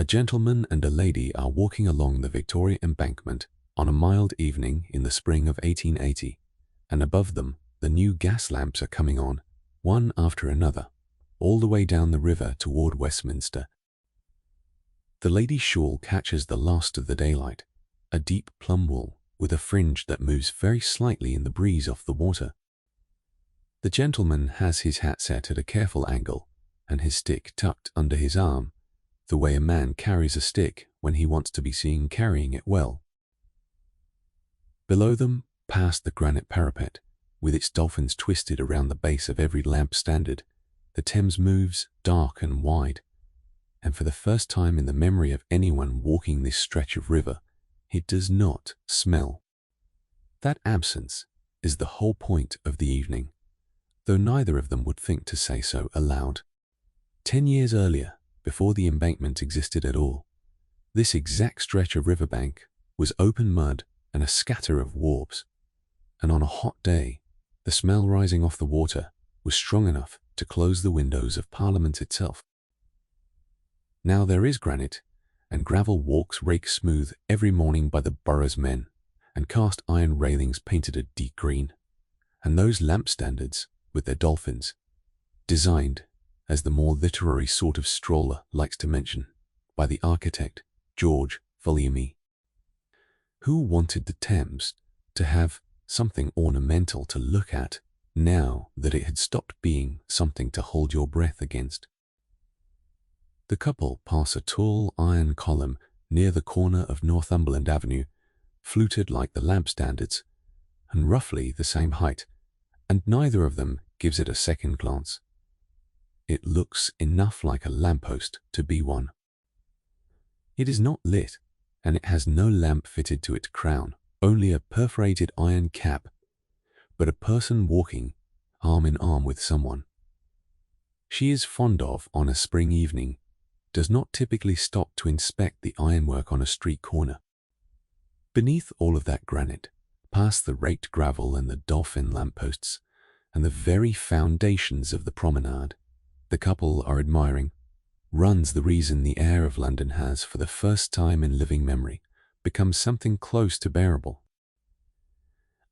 A gentleman and a lady are walking along the Victoria Embankment on a mild evening in the spring of 1880, and above them the new gas lamps are coming on, one after another, all the way down the river toward Westminster. The lady's shawl catches the last of the daylight, a deep plum wool with a fringe that moves very slightly in the breeze off the water. The gentleman has his hat set at a careful angle and his stick tucked under his arm, the way a man carries a stick when he wants to be seen carrying it well. Below them, past the granite parapet, with its dolphins twisted around the base of every lamp standard, the Thames moves dark and wide, and for the first time in the memory of anyone walking this stretch of river, it does not smell. That absence is the whole point of the evening, though neither of them would think to say so aloud. 10 years earlier, before the embankment existed at all, this exact stretch of riverbank was open mud and a scatter of wharves, and on a hot day, the smell rising off the water was strong enough to close the windows of Parliament itself. Now there is granite, and gravel walks rake smooth every morning by the borough's men, and cast iron railings painted a deep green, and those lamp standards with their dolphins, designed, as the more literary sort of stroller likes to mention, by the architect George Vulliamy, who wanted the Thames to have something ornamental to look at now that it had stopped being something to hold your breath against. The couple pass a tall iron column near the corner of Northumberland Avenue, fluted like the lamp standards, and roughly the same height, and neither of them gives it a second glance. It looks enough like a lamppost to be one. It is not lit, and it has no lamp fitted to its crown, only a perforated iron cap, but a person walking arm in arm with someone she is fond of on a spring evening does not typically stop to inspect the ironwork on a street corner. Beneath all of that granite, past the raked gravel and the dolphin lampposts, and the very foundations of the promenade the couple are admiring, runs the reason the air of London has, for the first time in living memory, become something close to bearable.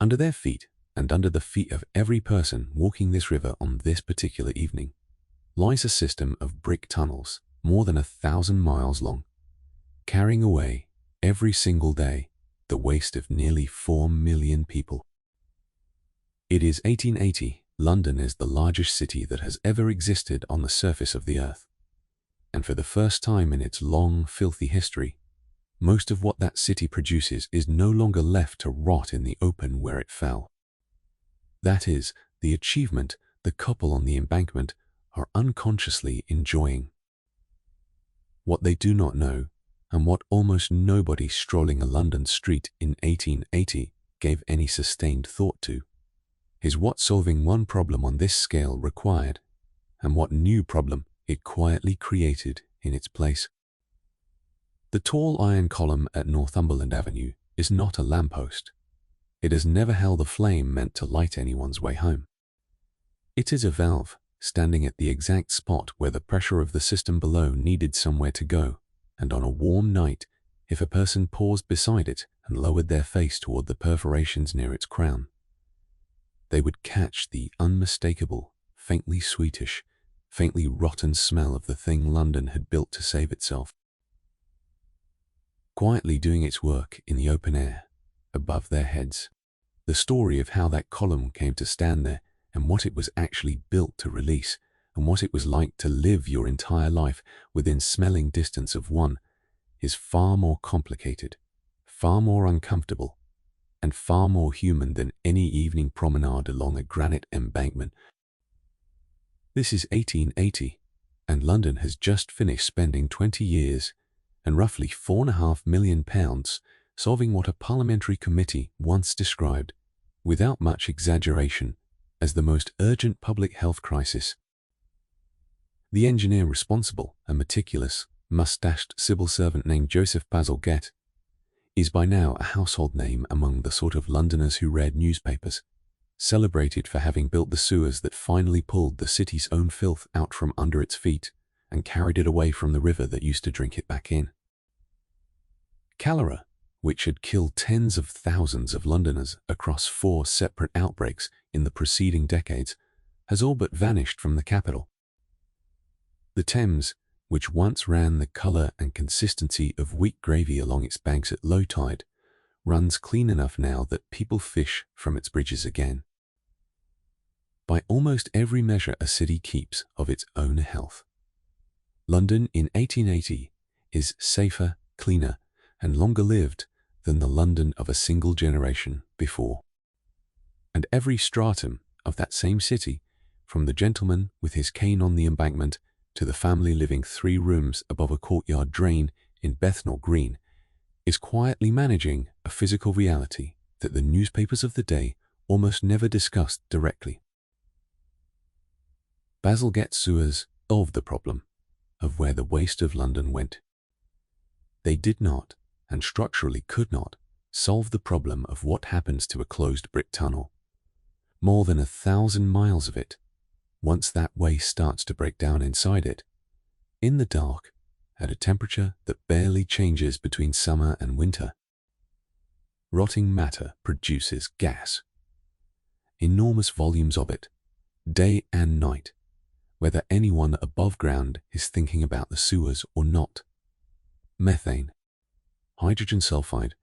Under their feet, and under the feet of every person walking this river on this particular evening, lies a system of brick tunnels more than 1,000 miles long, carrying away every single day the waste of nearly 4 million people. It is 1880. London is the largest city that has ever existed on the surface of the earth, and for the first time in its long, filthy history, most of what that city produces is no longer left to rot in the open where it fell. That is the achievement the couple on the embankment are unconsciously enjoying. What they do not know, and what almost nobody strolling a London street in 1880 gave any sustained thought to, is what solving one problem on this scale required, and what new problem it quietly created in its place. The tall iron column at Northumberland Avenue is not a lamppost. It has never held a flame meant to light anyone's way home. It is a valve standing at the exact spot where the pressure of the system below needed somewhere to go, and on a warm night, if a person paused beside it and lowered their face toward the perforations near its crown, they would catch the unmistakable, faintly sweetish, faintly rotten smell of the thing London had built to save itself, quietly doing its work in the open air, above their heads. The story of how that column came to stand there, and what it was actually built to release, and what it was like to live your entire life within smelling distance of one, is far more complicated, far more uncomfortable, and far more human than any evening promenade along a granite embankment. This is 1880, and London has just finished spending 20 years and roughly £4.5 million solving what a parliamentary committee once described, without much exaggeration, as the most urgent public health crisis. The engineer responsible, a meticulous, mustached civil servant named Joseph Bazalgette, is by now a household name among the sort of Londoners who read newspapers, celebrated for having built the sewers that finally pulled the city's own filth out from under its feet and carried it away from the river that used to drink it back in. Cholera, which had killed tens of thousands of Londoners across 4 separate outbreaks in the preceding decades, has all but vanished from the capital. The Thames, which once ran the colour and consistency of wheat gravy along its banks at low tide, runs clean enough now that people fish from its bridges again. By almost every measure a city keeps of its own health, London in 1880 is safer, cleaner, and longer lived than the London of a single generation before. And every stratum of that same city, from the gentleman with his cane on the Embankment to the family living 3 rooms above a courtyard drain in Bethnal Green, is quietly managing a physical reality that the newspapers of the day almost never discussed directly. Bazalgette sewers solved the problem of where the waste of London went. They did not, and structurally could not, solve the problem of what happens to a closed brick tunnel. More than 1,000 miles of it, once that waste starts to break down inside it, in the dark, at a temperature that barely changes between summer and winter, rotting matter produces gas. Enormous volumes of it, day and night, whether anyone above ground is thinking about the sewers or not. Methane, hydrogen sulfide,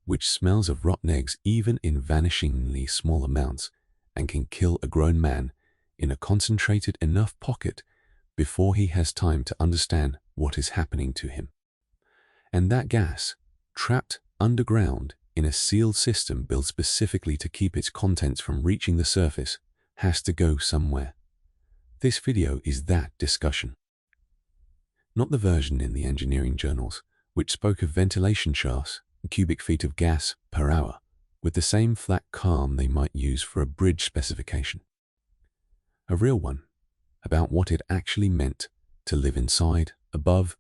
which smells of rotten eggs even in vanishingly small amounts and can kill a grown man in a concentrated enough pocket before he has time to understand what is happening to him. And that gas, trapped underground in a sealed system built specifically to keep its contents from reaching the surface, has to go somewhere. This video is that discussion. Not the version in the engineering journals, which spoke of ventilation shafts and cubic feet of gas per hour, with the same flat calm they might use for a bridge specification. A real one, about what it actually meant to live inside, above,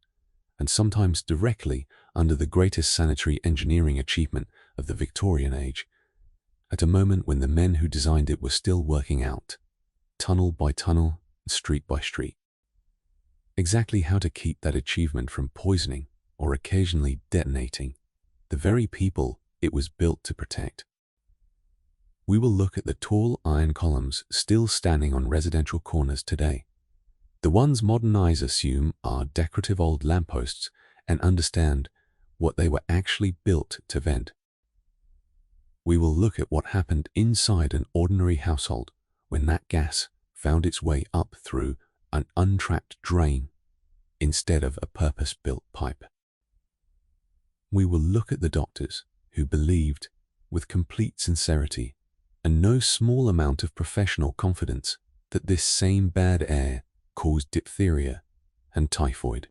and sometimes directly under the greatest sanitary engineering achievement of the Victorian age, at a moment when the men who designed it were still working out, tunnel by tunnel, street by street, exactly how to keep that achievement from poisoning or occasionally detonating the very people it was built to protect. We will look at the tall iron columns still standing on residential corners today, the ones modern eyes assume are decorative old lampposts, and understand what they were actually built to vent. We will look at what happened inside an ordinary household when that gas found its way up through an untrapped drain instead of a purpose-built pipe. We will look at the doctors who believed with complete sincerity and no small amount of professional confidence that this same bad air caused diphtheria and typhoid.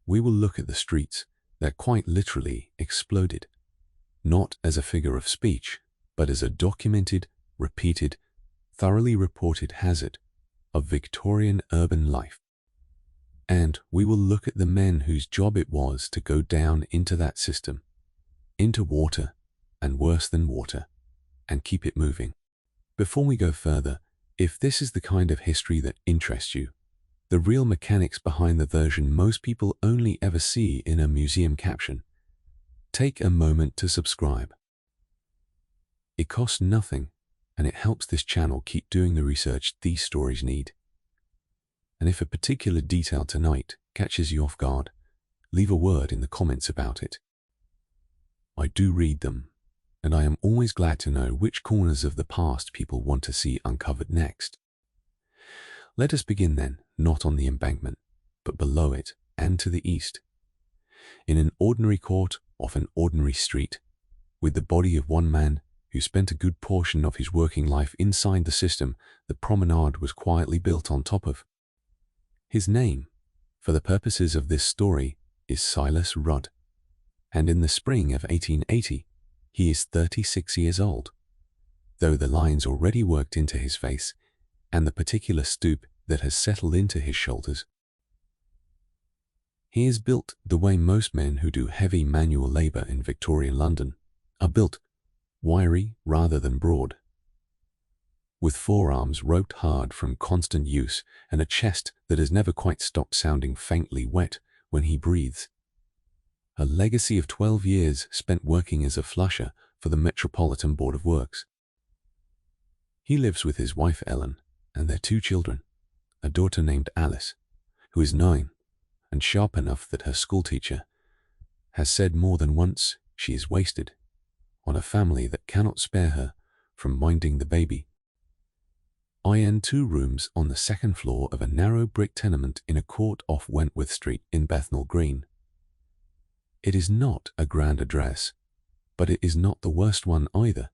We will look at the streets that quite literally exploded, not as a figure of speech, but as a documented, repeated, thoroughly reported hazard of Victorian urban life. And we will look at the men whose job it was to go down into that system, into water, and worse than water, and keep it moving. Before we go further, if this is the kind of history that interests you, the real mechanics behind the version most people only ever see in a museum caption, take a moment to subscribe. It costs nothing, and it helps this channel keep doing the research these stories need. And if a particular detail tonight catches you off guard, leave a word in the comments about it. I do read them, and I am always glad to know which corners of the past people want to see uncovered next. Let us begin then, not on the embankment, but below it and to the east. In an ordinary court off an ordinary street, with the body of one man who spent a good portion of his working life inside the system the promenade was quietly built on top of. His name, for the purposes of this story, is Silas Rudd, and in the spring of 1880, he is 36 years old, though the lines already worked into his face and the particular stoop that has settled into his shoulders. He is built the way most men who do heavy manual labor in Victorian London are built, wiry rather than broad. with forearms roped hard from constant use and a chest that has never quite stopped sounding faintly wet when he breathes. A legacy of 12 years spent working as a flusher for the Metropolitan Board of Works. He lives with his wife Ellen and their 2 children, a daughter named Alice, who is 9 and sharp enough that her schoolteacher has said more than once she is wasted on a family that cannot spare her from minding the baby. I own 2 rooms on the 2nd floor of a narrow brick tenement in a court off Wentworth Street in Bethnal Green. It is not a grand address, but it is not the worst one either.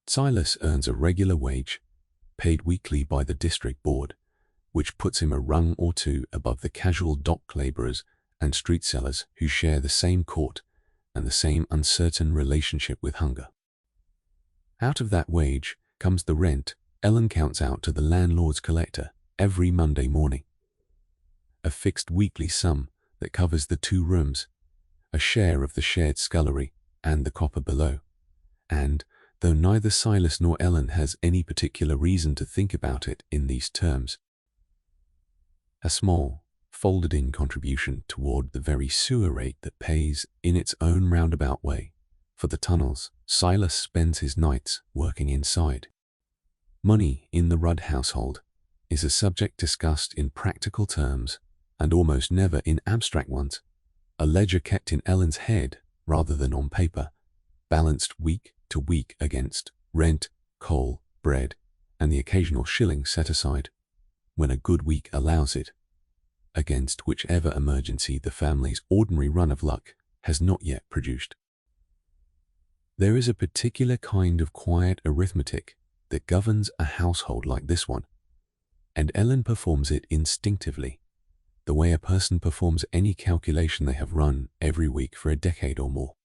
Silas earns a regular wage, paid weekly by the district board, which puts him a rung or 2 above the casual dock labourers and street sellers who share the same court and the same uncertain relationship with hunger. Out of that wage comes the rent Ellen counts out to the landlord's collector every Monday morning. A fixed weekly sum that covers the 2 rooms, a share of the shared scullery and the copper below, and, though neither Silas nor Ellen has any particular reason to think about it in these terms, a small, folded-in contribution toward the very sewer rate that pays, in its own roundabout way, for the tunnels Silas spends his nights working inside. Money in the Rudd household is a subject discussed in practical terms and almost never in abstract ones, a ledger kept in Ellen's head rather than on paper, balanced week to week against rent, coal, bread, and the occasional shilling set aside, when a good week allows it, against whichever emergency the family's ordinary run of luck has not yet produced. There is a particular kind of quiet arithmetic that governs a household like this one, and Ellen performs it instinctively, the way a person performs any calculation they have run every week for a decade or more.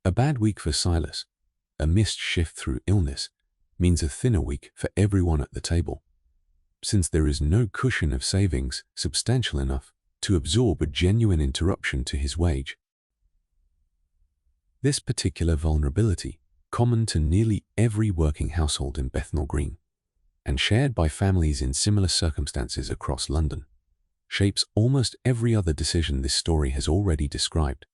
A bad week for Silas, a missed shift through illness, means a thinner week for everyone at the table, since there is no cushion of savings substantial enough to absorb a genuine interruption to his wage. This particular vulnerability, common to nearly every working household in Bethnal Green, and shared by families in similar circumstances across London, shapes almost every other decision this story has already described.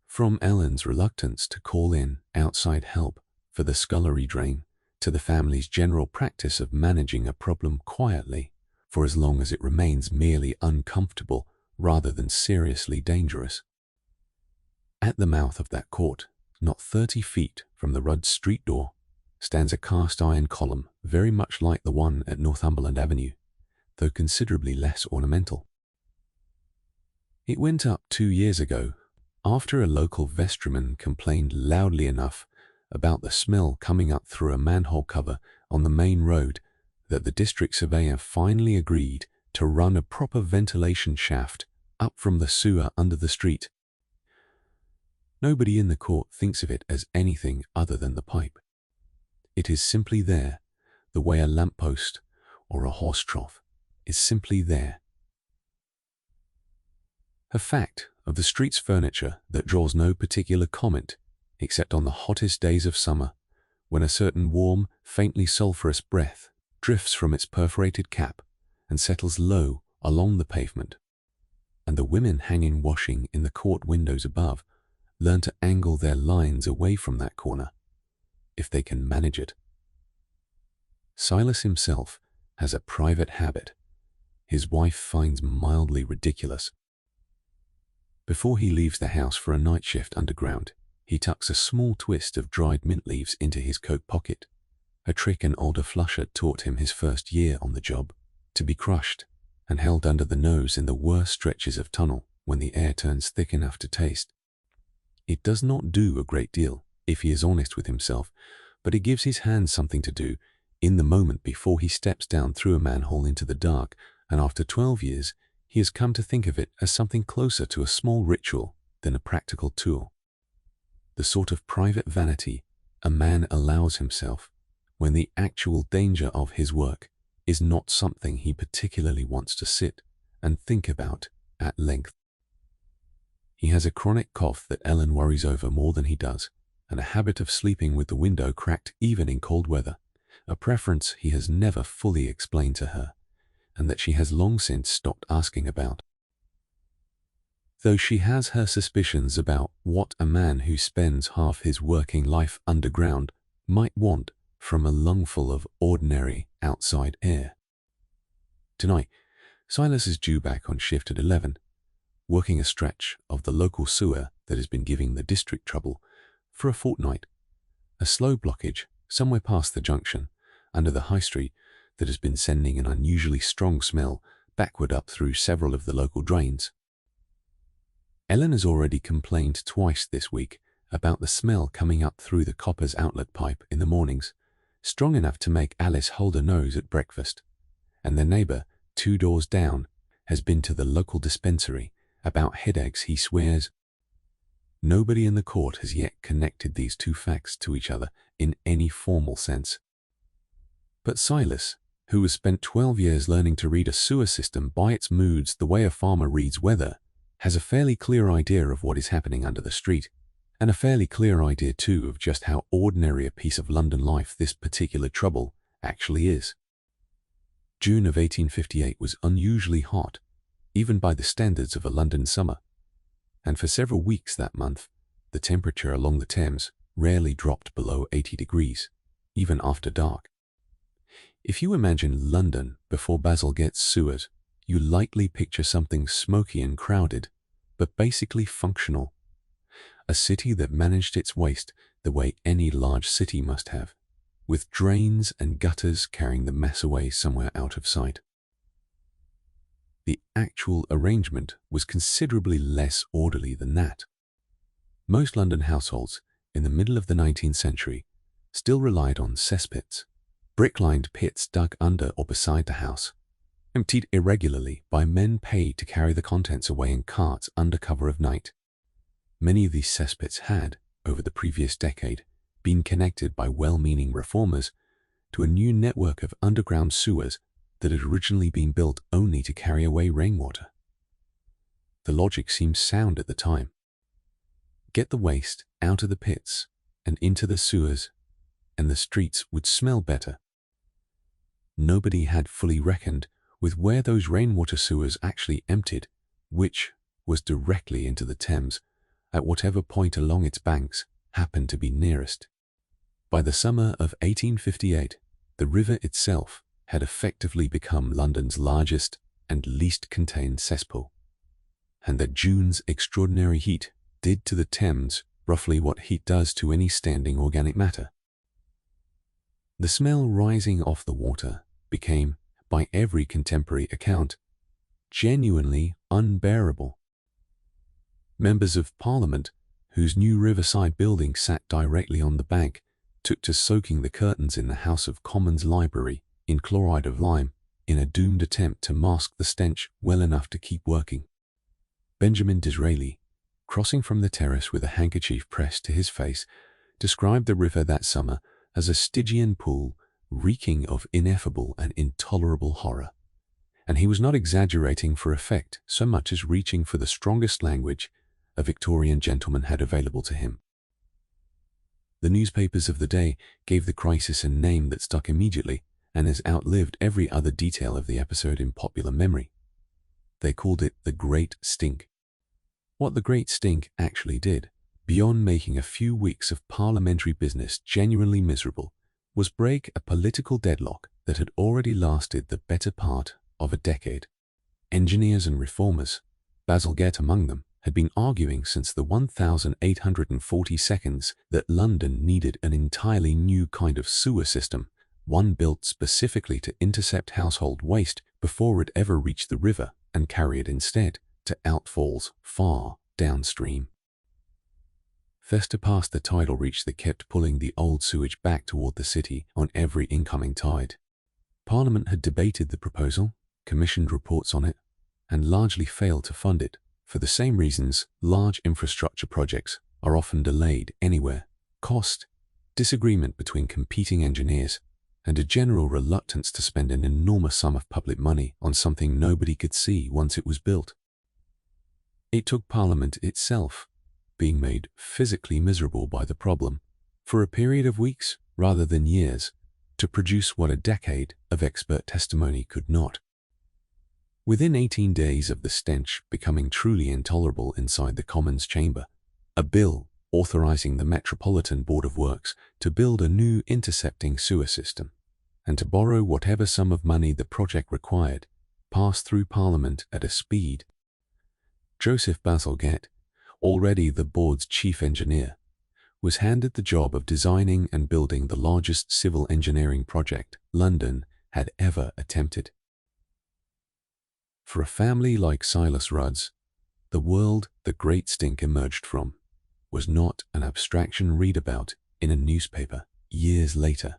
From Ellen's reluctance to call in outside help for the scullery drain, to the family's general practice of managing a problem quietly for as long as it remains merely uncomfortable rather than seriously dangerous. At the mouth of that court, not 30 feet from the Rudd street door, stands a cast-iron column very much like the one at Northumberland Avenue, though considerably less ornamental. It went up 2 years ago, after a local vestryman complained loudly enough about the smell coming up through a manhole cover on the main road that the district surveyor finally agreed to run a proper ventilation shaft up from the sewer under the street. Nobody in the court thinks of it as anything other than the pipe. It is simply there, the way a lamppost or a horse trough is simply there. A fact of the street's furniture that draws no particular comment except on the hottest days of summer, when a certain warm, faintly sulphurous breath drifts from its perforated cap and settles low along the pavement, and the women hanging washing in the court windows above learn to angle their lines away from that corner, if they can manage it. Silas himself has a private habit his wife finds mildly ridiculous. Before he leaves the house for a night shift underground, he tucks a small twist of dried mint leaves into his coat pocket, a trick an older flusher taught him his first year on the job, to be crushed and held under the nose in the worst stretches of tunnel when the air turns thick enough to taste. It does not do a great deal, if he is honest with himself, but it gives his hands something to do in the moment before he steps down through a manhole into the dark, and after 12 years, he has come to think of it as something closer to a small ritual than a practical tool. The sort of private vanity a man allows himself when the actual danger of his work is not something he particularly wants to sit and think about at length. He has a chronic cough that Ellen worries over more than he does, and a habit of sleeping with the window cracked even in cold weather, a preference he has never fully explained to her, and that she has long since stopped asking about. Though she has her suspicions about what a man who spends half his working life underground might want from a lungful of ordinary outside air. Tonight, Silas is due back on shift at 11, working a stretch of the local sewer that has been giving the district trouble for a fortnight, a slow blockage somewhere past the junction under the high street that has been sending an unusually strong smell backward up through several of the local drains. Ellen has already complained twice this week about the smell coming up through the copper's outlet pipe in the mornings, strong enough to make Alice hold her nose at breakfast, and their neighbour, 2 doors down, has been to the local dispensary about headaches he swears. Nobody in the court has yet connected these two facts to each other in any formal sense. But Silas, who has spent 12 years learning to read a sewer system by its moods the way a farmer reads weather, has a fairly clear idea of what is happening under the street, and a fairly clear idea too of just how ordinary a piece of London life this particular trouble actually is. June of 1858 was unusually hot, even by the standards of a London summer, and for several weeks that month, the temperature along the Thames rarely dropped below 80 degrees, even after dark. If you imagine London before Basil gets sewers, you likely picture something smoky and crowded, but basically functional. A city that managed its waste the way any large city must have, with drains and gutters carrying the mass away somewhere out of sight. The actual arrangement was considerably less orderly than that. Most London households in the middle of the 19th century still relied on cesspits, brick-lined pits dug under or beside the house, emptied irregularly by men paid to carry the contents away in carts under cover of night. Many of these cesspits had, over the previous decade, been connected by well-meaning reformers to a new network of underground sewers that had originally been built only to carry away rainwater. The logic seemed sound at the time. Get the waste out of the pits and into the sewers, and the streets would smell better. Nobody had fully reckoned with where those rainwater sewers actually emptied, which was directly into the Thames, at whatever point along its banks happened to be nearest. By the summer of 1858, the river itself had effectively become London's largest and least contained cesspool, and that June's extraordinary heat did to the Thames roughly what heat does to any standing organic matter. The smell rising off the water became, by every contemporary account, genuinely unbearable. Members of Parliament, whose new riverside building sat directly on the bank, took to soaking the curtains in the House of Commons library in chloride of lime in a doomed attempt to mask the stench well enough to keep working. Benjamin Disraeli, crossing from the terrace with a handkerchief pressed to his face, described the river that summer as a Stygian pool reeking of ineffable and intolerable horror. And he was not exaggerating for effect so much as reaching for the strongest language a Victorian gentleman had available to him. The newspapers of the day gave the crisis a name that stuck immediately and has outlived every other detail of the episode in popular memory. They called it the Great Stink. What the Great Stink actually did, beyond making a few weeks of parliamentary business genuinely miserable, was break a political deadlock that had already lasted the better part of a decade. Engineers and reformers, Basil Gett among them, had been arguing since the 1840 seconds that London needed an entirely new kind of sewer system, one built specifically to intercept household waste before it ever reached the river and carry it instead to outfalls far downstream. Faster past the tidal reach that kept pulling the old sewage back toward the city on every incoming tide. Parliament had debated the proposal, commissioned reports on it, and largely failed to fund it, for the same reasons large infrastructure projects are often delayed anywhere: cost, disagreement between competing engineers, and a general reluctance to spend an enormous sum of public money on something nobody could see once it was built. It took Parliament itself being made physically miserable by the problem, for a period of weeks rather than years, to produce what a decade of expert testimony could not. Within 18 days of the stench becoming truly intolerable inside the Commons chamber, a bill authorizing the Metropolitan Board of Works to build a new intercepting sewer system, and to borrow whatever sum of money the project required, passed through Parliament at a speed. Joseph Bazalgette, already the board's chief engineer, was handed the job of designing and building the largest civil engineering project London had ever attempted. For a family like Silas Rudd's, the world the Great Stink emerged from was not an abstraction read about in a newspaper years later.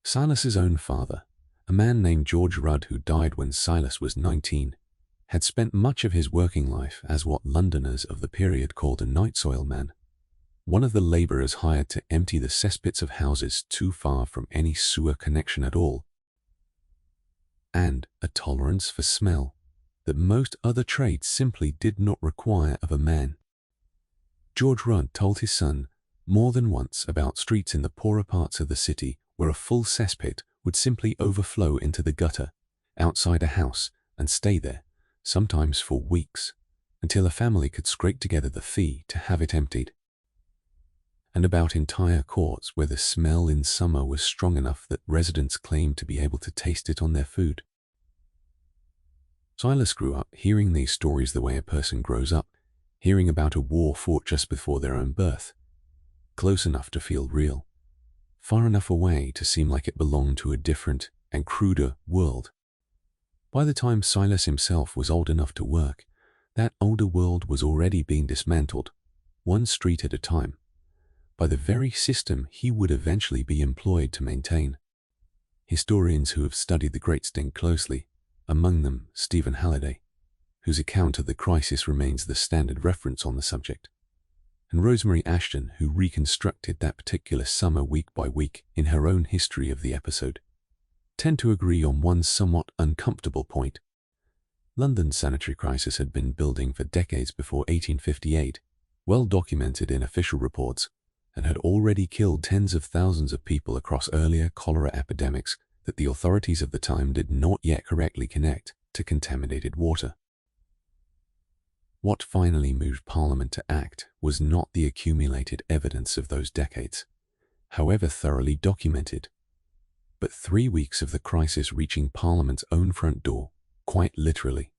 Silas's own father, a man named George Rudd who died when Silas was 19, had spent much of his working life as what Londoners of the period called a night soil man, one of the labourers hired to empty the cesspits of houses too far from any sewer connection at all, and a tolerance for smell that most other trades simply did not require of a man. George Rudd told his son more than once about streets in the poorer parts of the city where a full cesspit would simply overflow into the gutter outside a house and stay there, sometimes for weeks, until a family could scrape together the fee to have it emptied. And about entire courts where the smell in summer was strong enough that residents claimed to be able to taste it on their food. Silas grew up hearing these stories the way a person grows up, hearing about a war fought just before their own birth, close enough to feel real, far enough away to seem like it belonged to a different and cruder world. By the time Silas himself was old enough to work, that older world was already being dismantled, one street at a time, by the very system he would eventually be employed to maintain. Historians who have studied the Great Stink closely, among them Stephen Halliday, whose account of the crisis remains the standard reference on the subject, and Rosemary Ashton, who reconstructed that particular summer week by week in her own history of the episode, tend to agree on one somewhat uncomfortable point. London's sanitary crisis had been building for decades before 1858, well documented in official reports, and had already killed tens of thousands of people across earlier cholera epidemics that the authorities of the time did not yet correctly connect to contaminated water. What finally moved Parliament to act was not the accumulated evidence of those decades, however thoroughly documented, but 3 weeks of the crisis reaching Parliament's own front door, quite literally,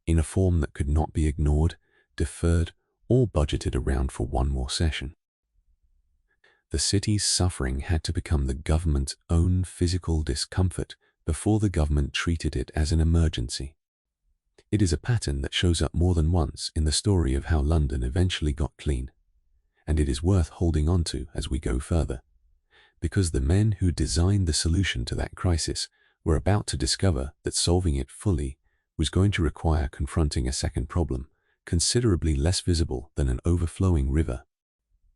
in a form that could not be ignored, deferred, or budgeted around for one more session. The city's suffering had to become the government's own physical discomfort before the government treated it as an emergency. It is a pattern that shows up more than once in the story of how London eventually got clean, and it is worth holding on to as we go further, because the men who designed the solution to that crisis were about to discover that solving it fully was going to require confronting a second problem, considerably less visible than an overflowing river,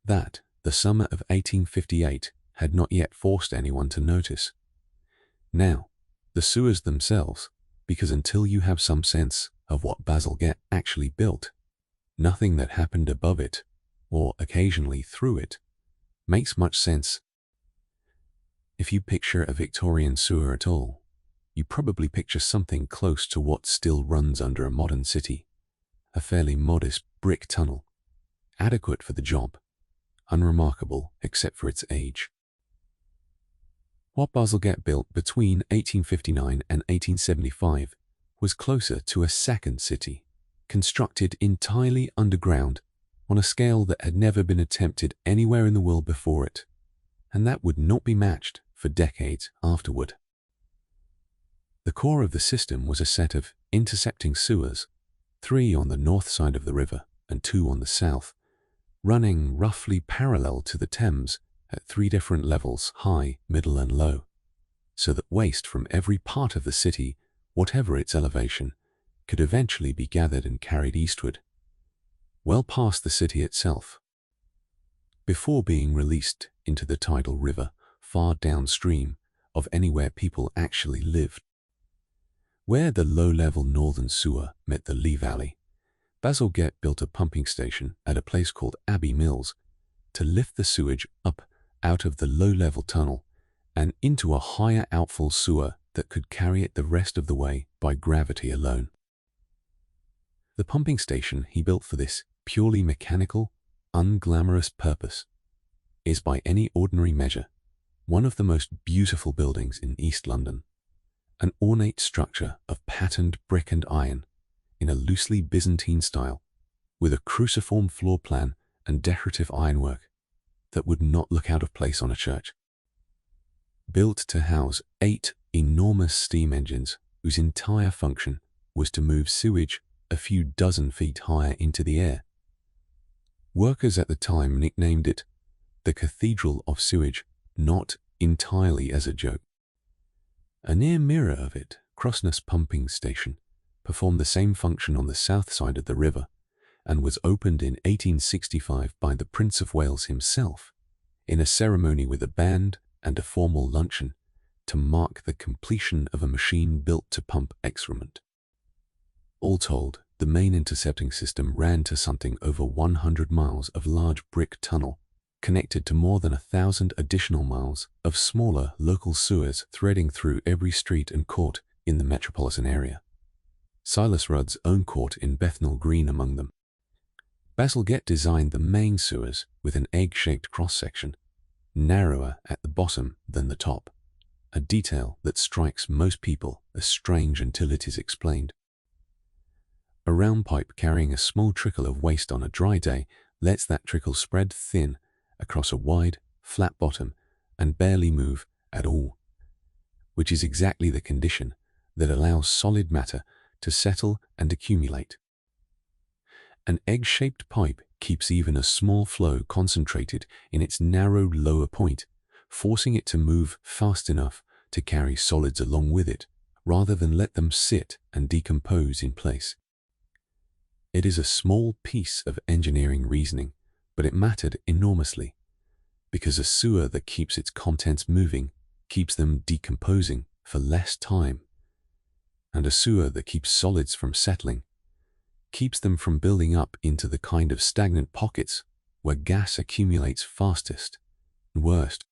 that the summer of 1858 had not yet forced anyone to notice. Now, the sewers themselves, because until you have some sense of what Bazalgette actually built, nothing that happened above it, or occasionally through it, makes much sense. If you picture a Victorian sewer at all, you probably picture something close to what still runs under a modern city, a fairly modest brick tunnel, adequate for the job, unremarkable except for its age. What Bazalgette built between 1859 and 1875 was closer to a second city, constructed entirely underground on a scale that had never been attempted anywhere in the world before it, and that would not be matched for decades afterward. The core of the system was a set of intercepting sewers, 3 on the north side of the river and 2 on the south, running roughly parallel to the Thames at 3 different levels, high, middle and low, so that waste from every part of the city, whatever its elevation, could eventually be gathered and carried eastward, well past the city itself, before being released into the tidal river far downstream of anywhere people actually lived. Where the low-level northern sewer met the Lee Valley, Bazalgette built a pumping station at a place called Abbey Mills to lift the sewage up out of the low-level tunnel and into a higher outfall sewer that could carry it the rest of the way by gravity alone. The pumping station he built for this purely mechanical, unglamorous purpose is by any ordinary measure one of the most beautiful buildings in East London, an ornate structure of patterned brick and iron in a loosely Byzantine style, with a cruciform floor plan and decorative ironwork that would not look out of place on a church. Built to house 8 enormous steam engines whose entire function was to move sewage a few dozen feet higher into the air. Workers at the time nicknamed it the Cathedral of Sewage, not entirely as a joke. A near mirror of it, Crossness Pumping Station, performed the same function on the south side of the river and was opened in 1865 by the Prince of Wales himself in a ceremony with a band and a formal luncheon to mark the completion of a machine built to pump excrement. All told, the main intercepting system ran to something over 100 miles of large brick tunnel, connected to more than 1,000 additional miles of smaller local sewers threading through every street and court in the metropolitan area. Silas Rudd's own court in Bethnal Green among them. Bazalgette designed the main sewers with an egg-shaped cross-section, narrower at the bottom than the top, a detail that strikes most people as strange until it is explained. A round pipe carrying a small trickle of waste on a dry day lets that trickle spread thin across a wide, flat bottom and barely move at all, which is exactly the condition that allows solid matter to settle and accumulate. An egg-shaped pipe keeps even a small flow concentrated in its narrow lower point, forcing it to move fast enough to carry solids along with it, rather than let them sit and decompose in place. It is a small piece of engineering reasoning, but it mattered enormously, because a sewer that keeps its contents moving keeps them decomposing for less time, and a sewer that keeps solids from settling keeps them from building up into the kind of stagnant pockets where gas accumulates fastest and worst.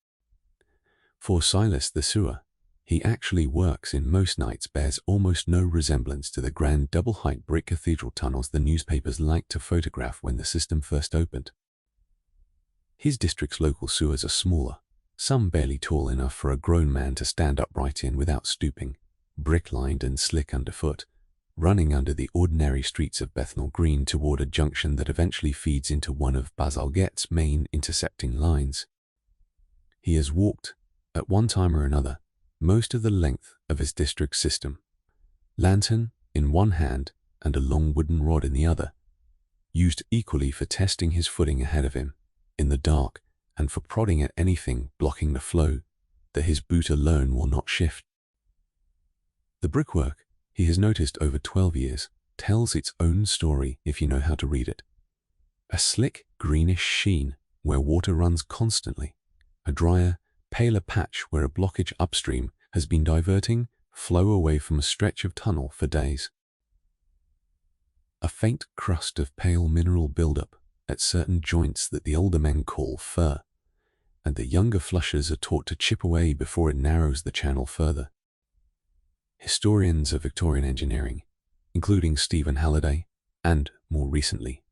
For Silas the sewer, he actually works in most nights, bears almost no resemblance to the grand double-height brick cathedral tunnels the newspapers liked to photograph when the system first opened. His district's local sewers are smaller, some barely tall enough for a grown man to stand upright in without stooping, brick-lined and slick underfoot, running under the ordinary streets of Bethnal Green toward a junction that eventually feeds into one of Bazalgette's main intercepting lines. He has walked, at one time or another, most of the length of his district system, lantern in one hand and a long wooden rod in the other, used equally for testing his footing ahead of him, in the dark, and for prodding at anything blocking the flow that his boot alone will not shift. The brickwork, he has noticed over 12 years, tells its own story if you know how to read it. A slick, greenish sheen where water runs constantly, a drier, paler patch where a blockage upstream has been diverting flow away from a stretch of tunnel for days. A faint crust of pale mineral buildup at certain joints that the older men call fur, and the younger flushers are taught to chip away before it narrows the channel further. Historians of Victorian engineering, including Stephen Halliday and, more recently,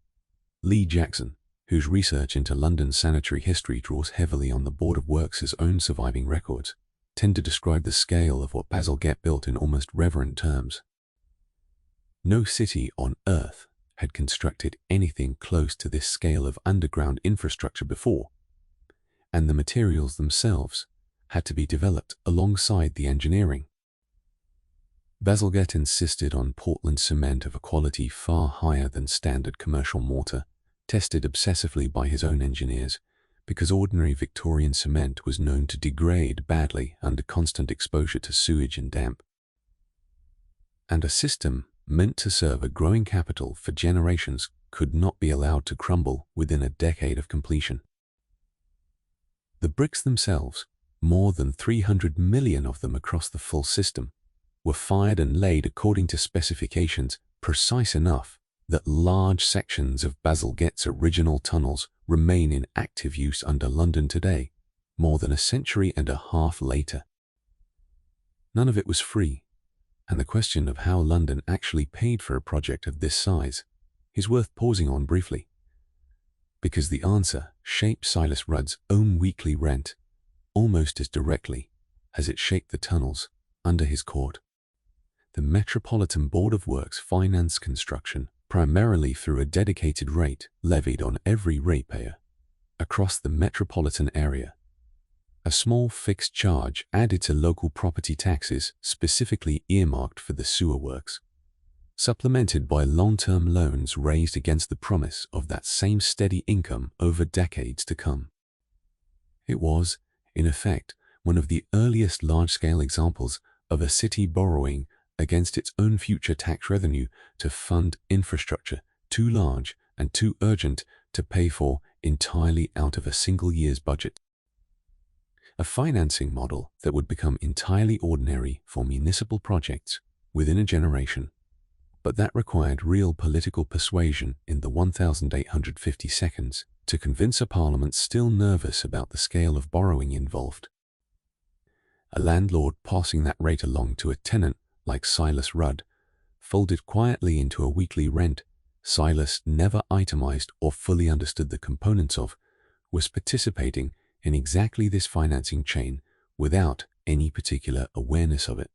Lee Jackson, whose research into London's sanitary history draws heavily on the Board of Works' own surviving records, tend to describe the scale of what Bazalgette built in almost reverent terms. No city on Earth had constructed anything close to this scale of underground infrastructure before, and the materials themselves had to be developed alongside the engineering. Bazalgette insisted on Portland cement of a quality far higher than standard commercial mortar, tested obsessively by his own engineers, because ordinary Victorian cement was known to degrade badly under constant exposure to sewage and damp. And a system meant to serve a growing capital for generations could not be allowed to crumble within a decade of completion. The bricks themselves, more than 300 million of them across the full system, were fired and laid according to specifications precise enough that large sections of Bazalgette's original tunnels remain in active use under London today, more than a century and a half later. None of it was free, and the question of how London actually paid for a project of this size is worth pausing on briefly, because the answer shaped Silas Rudd's own weekly rent almost as directly as it shaped the tunnels under his court. The Metropolitan Board of Works financed construction primarily through a dedicated rate levied on every ratepayer across the metropolitan area, a small fixed charge added to local property taxes specifically earmarked for the sewer works, supplemented by long-term loans raised against the promise of that same steady income over decades to come. It was, in effect, one of the earliest large-scale examples of a city borrowing against its own future tax revenue to fund infrastructure too large and too urgent to pay for entirely out of a single year's budget. A financing model that would become entirely ordinary for municipal projects within a generation, but that required real political persuasion in the 1,850 seconds to convince a parliament still nervous about the scale of borrowing involved. A landlord passing that rate along to a tenant like Silas Rudd folded quietly into a weekly rent Silas never itemized or fully understood the components of, was participating in exactly this financing chain without any particular awareness of it.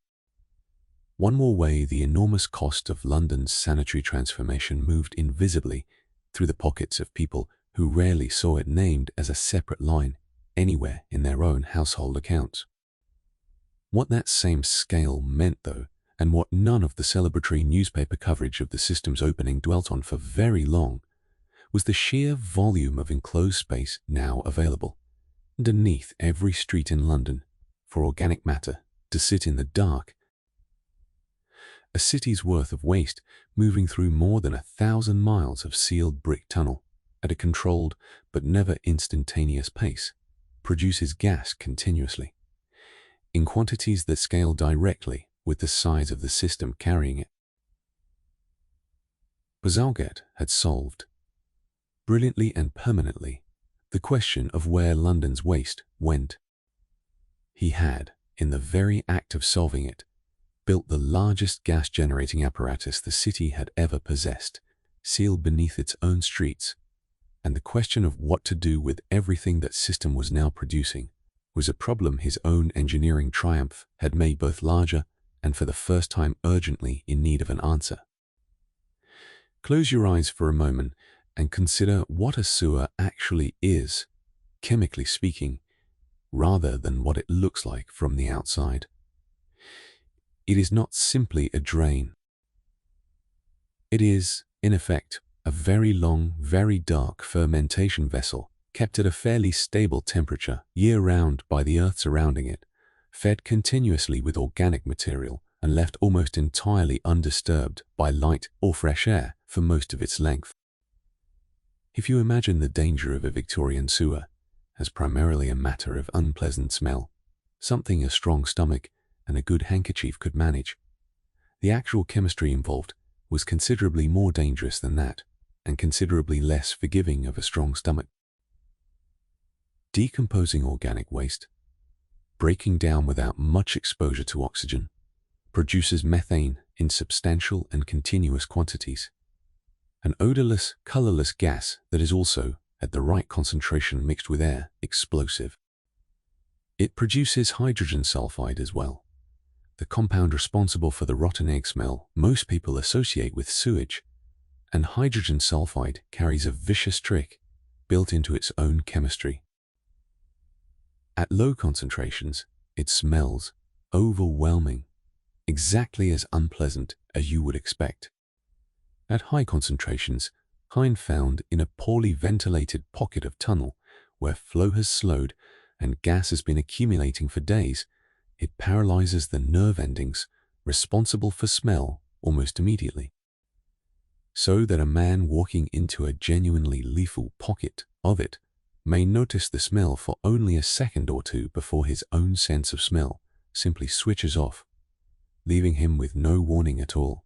One more way the enormous cost of London's sanitary transformation moved invisibly through the pockets of people who rarely saw it named as a separate line anywhere in their own household accounts. What that same scale meant, though, and what none of the celebratory newspaper coverage of the system's opening dwelt on for very long, was the sheer volume of enclosed space now available underneath every street in London for organic matter to sit in the dark. A city's worth of waste moving through more than 1,000 miles of sealed brick tunnel at a controlled but never instantaneous pace produces gas continuously, in quantities that scale directly with the size of the system carrying it. Bazalgette had solved, brilliantly and permanently, the question of where London's waste went. He had, in the very act of solving it, built the largest gas-generating apparatus the city had ever possessed, sealed beneath its own streets, and the question of what to do with everything that system was now producing was a problem his own engineering triumph had made both larger and for the first time urgently in need of an answer. Close your eyes for a moment and consider what a sewer actually is, chemically speaking, rather than what it looks like from the outside. It is not simply a drain. It is, in effect, a very long, very dark fermentation vessel kept at a fairly stable temperature year-round by the earth surrounding it, fed continuously with organic material and left almost entirely undisturbed by light or fresh air for most of its length. If you imagine the danger of a Victorian sewer as primarily a matter of unpleasant smell, something a strong stomach and a good handkerchief could manage, the actual chemistry involved was considerably more dangerous than that, and considerably less forgiving of a strong stomach. Decomposing organic waste, breaking down without much exposure to oxygen, produces methane in substantial and continuous quantities, an odorless, colorless gas that is also, at the right concentration mixed with air, explosive. It produces hydrogen sulfide as well, the compound responsible for the rotten egg smell most people associate with sewage, and hydrogen sulfide carries a vicious trick built into its own chemistry. At low concentrations, it smells overwhelming, exactly as unpleasant as you would expect. At high concentrations, Hein found in a poorly ventilated pocket of tunnel where flow has slowed and gas has been accumulating for days, it paralyzes the nerve endings responsible for smell almost immediately. So that a man walking into a genuinely lethal pocket of it may notice the smell for only a second or two before his own sense of smell simply switches off, leaving him with no warning at all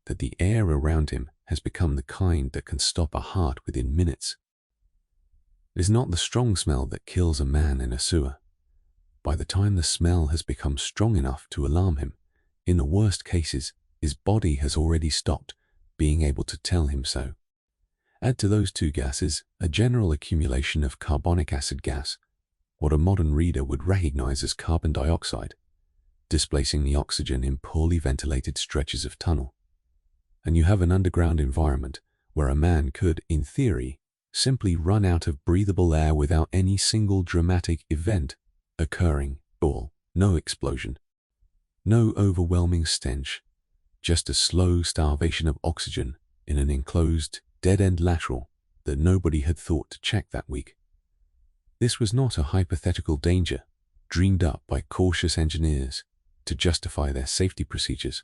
that the air around him has become the kind that can stop a heart within minutes. It is not the strong smell that kills a man in a sewer. By the time the smell has become strong enough to alarm him, in the worst cases, his body has already stopped being able to tell him so. Add to those two gases a general accumulation of carbonic acid gas, what a modern reader would recognize as carbon dioxide, displacing the oxygen in poorly ventilated stretches of tunnel. And you have an underground environment where a man could, in theory, simply run out of breathable air without any single dramatic event occurring, or no explosion, no overwhelming stench, just a slow starvation of oxygen in an enclosed, dead-end lateral that nobody had thought to check that week. This was not a hypothetical danger dreamed up by cautious engineers to justify their safety procedures.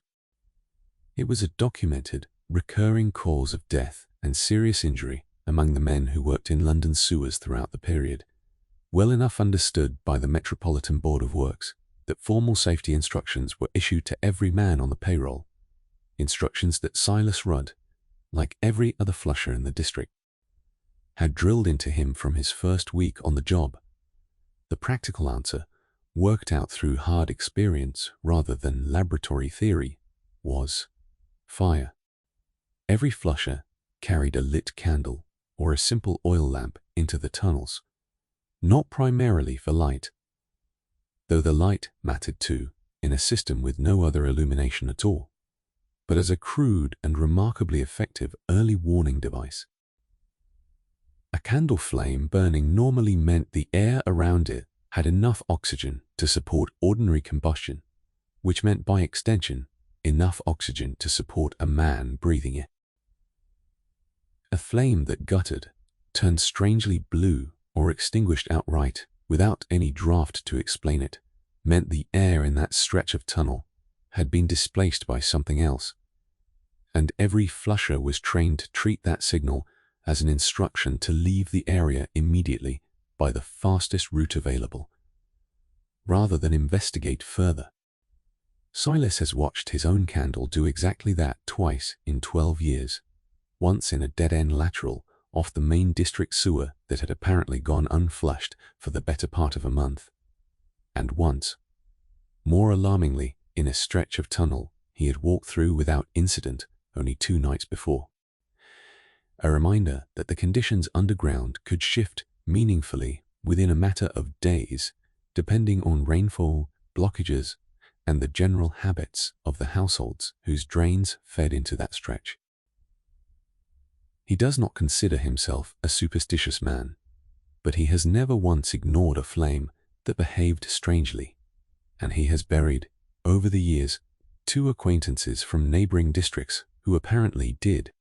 It was a documented, recurring cause of death and serious injury among the men who worked in London sewers throughout the period, well enough understood by the Metropolitan Board of Works that formal safety instructions were issued to every man on the payroll, instructions that Silas Rudd, like every other flusher in the district, had drilled into him from his first week on the job. The practical answer, worked out through hard experience rather than laboratory theory, was fire. Every flusher carried a lit candle or a simple oil lamp into the tunnels, not primarily for light, though the light mattered too in a system with no other illumination at all, but as a crude and remarkably effective early warning device. A candle flame burning normally meant the air around it had enough oxygen to support ordinary combustion, which meant by extension enough oxygen to support a man breathing it. A flame that guttered, turned strangely blue, or extinguished outright without any draft to explain it, meant the air in that stretch of tunnel had been displaced by something else, and every flusher was trained to treat that signal as an instruction to leave the area immediately by the fastest route available, rather than investigate further. Silas has watched his own candle do exactly that twice in 12 years, once in a dead-end lateral off the main district sewer that had apparently gone unflushed for the better part of a month, and once, more alarmingly, in a stretch of tunnel he had walked through without incident only 2 nights before. A reminder that the conditions underground could shift meaningfully within a matter of days, depending on rainfall, blockages, and the general habits of the households whose drains fed into that stretch. He does not consider himself a superstitious man, but he has never once ignored a flame that behaved strangely, and he has buried, over the years, 2 acquaintances from neighboring districts who apparently did.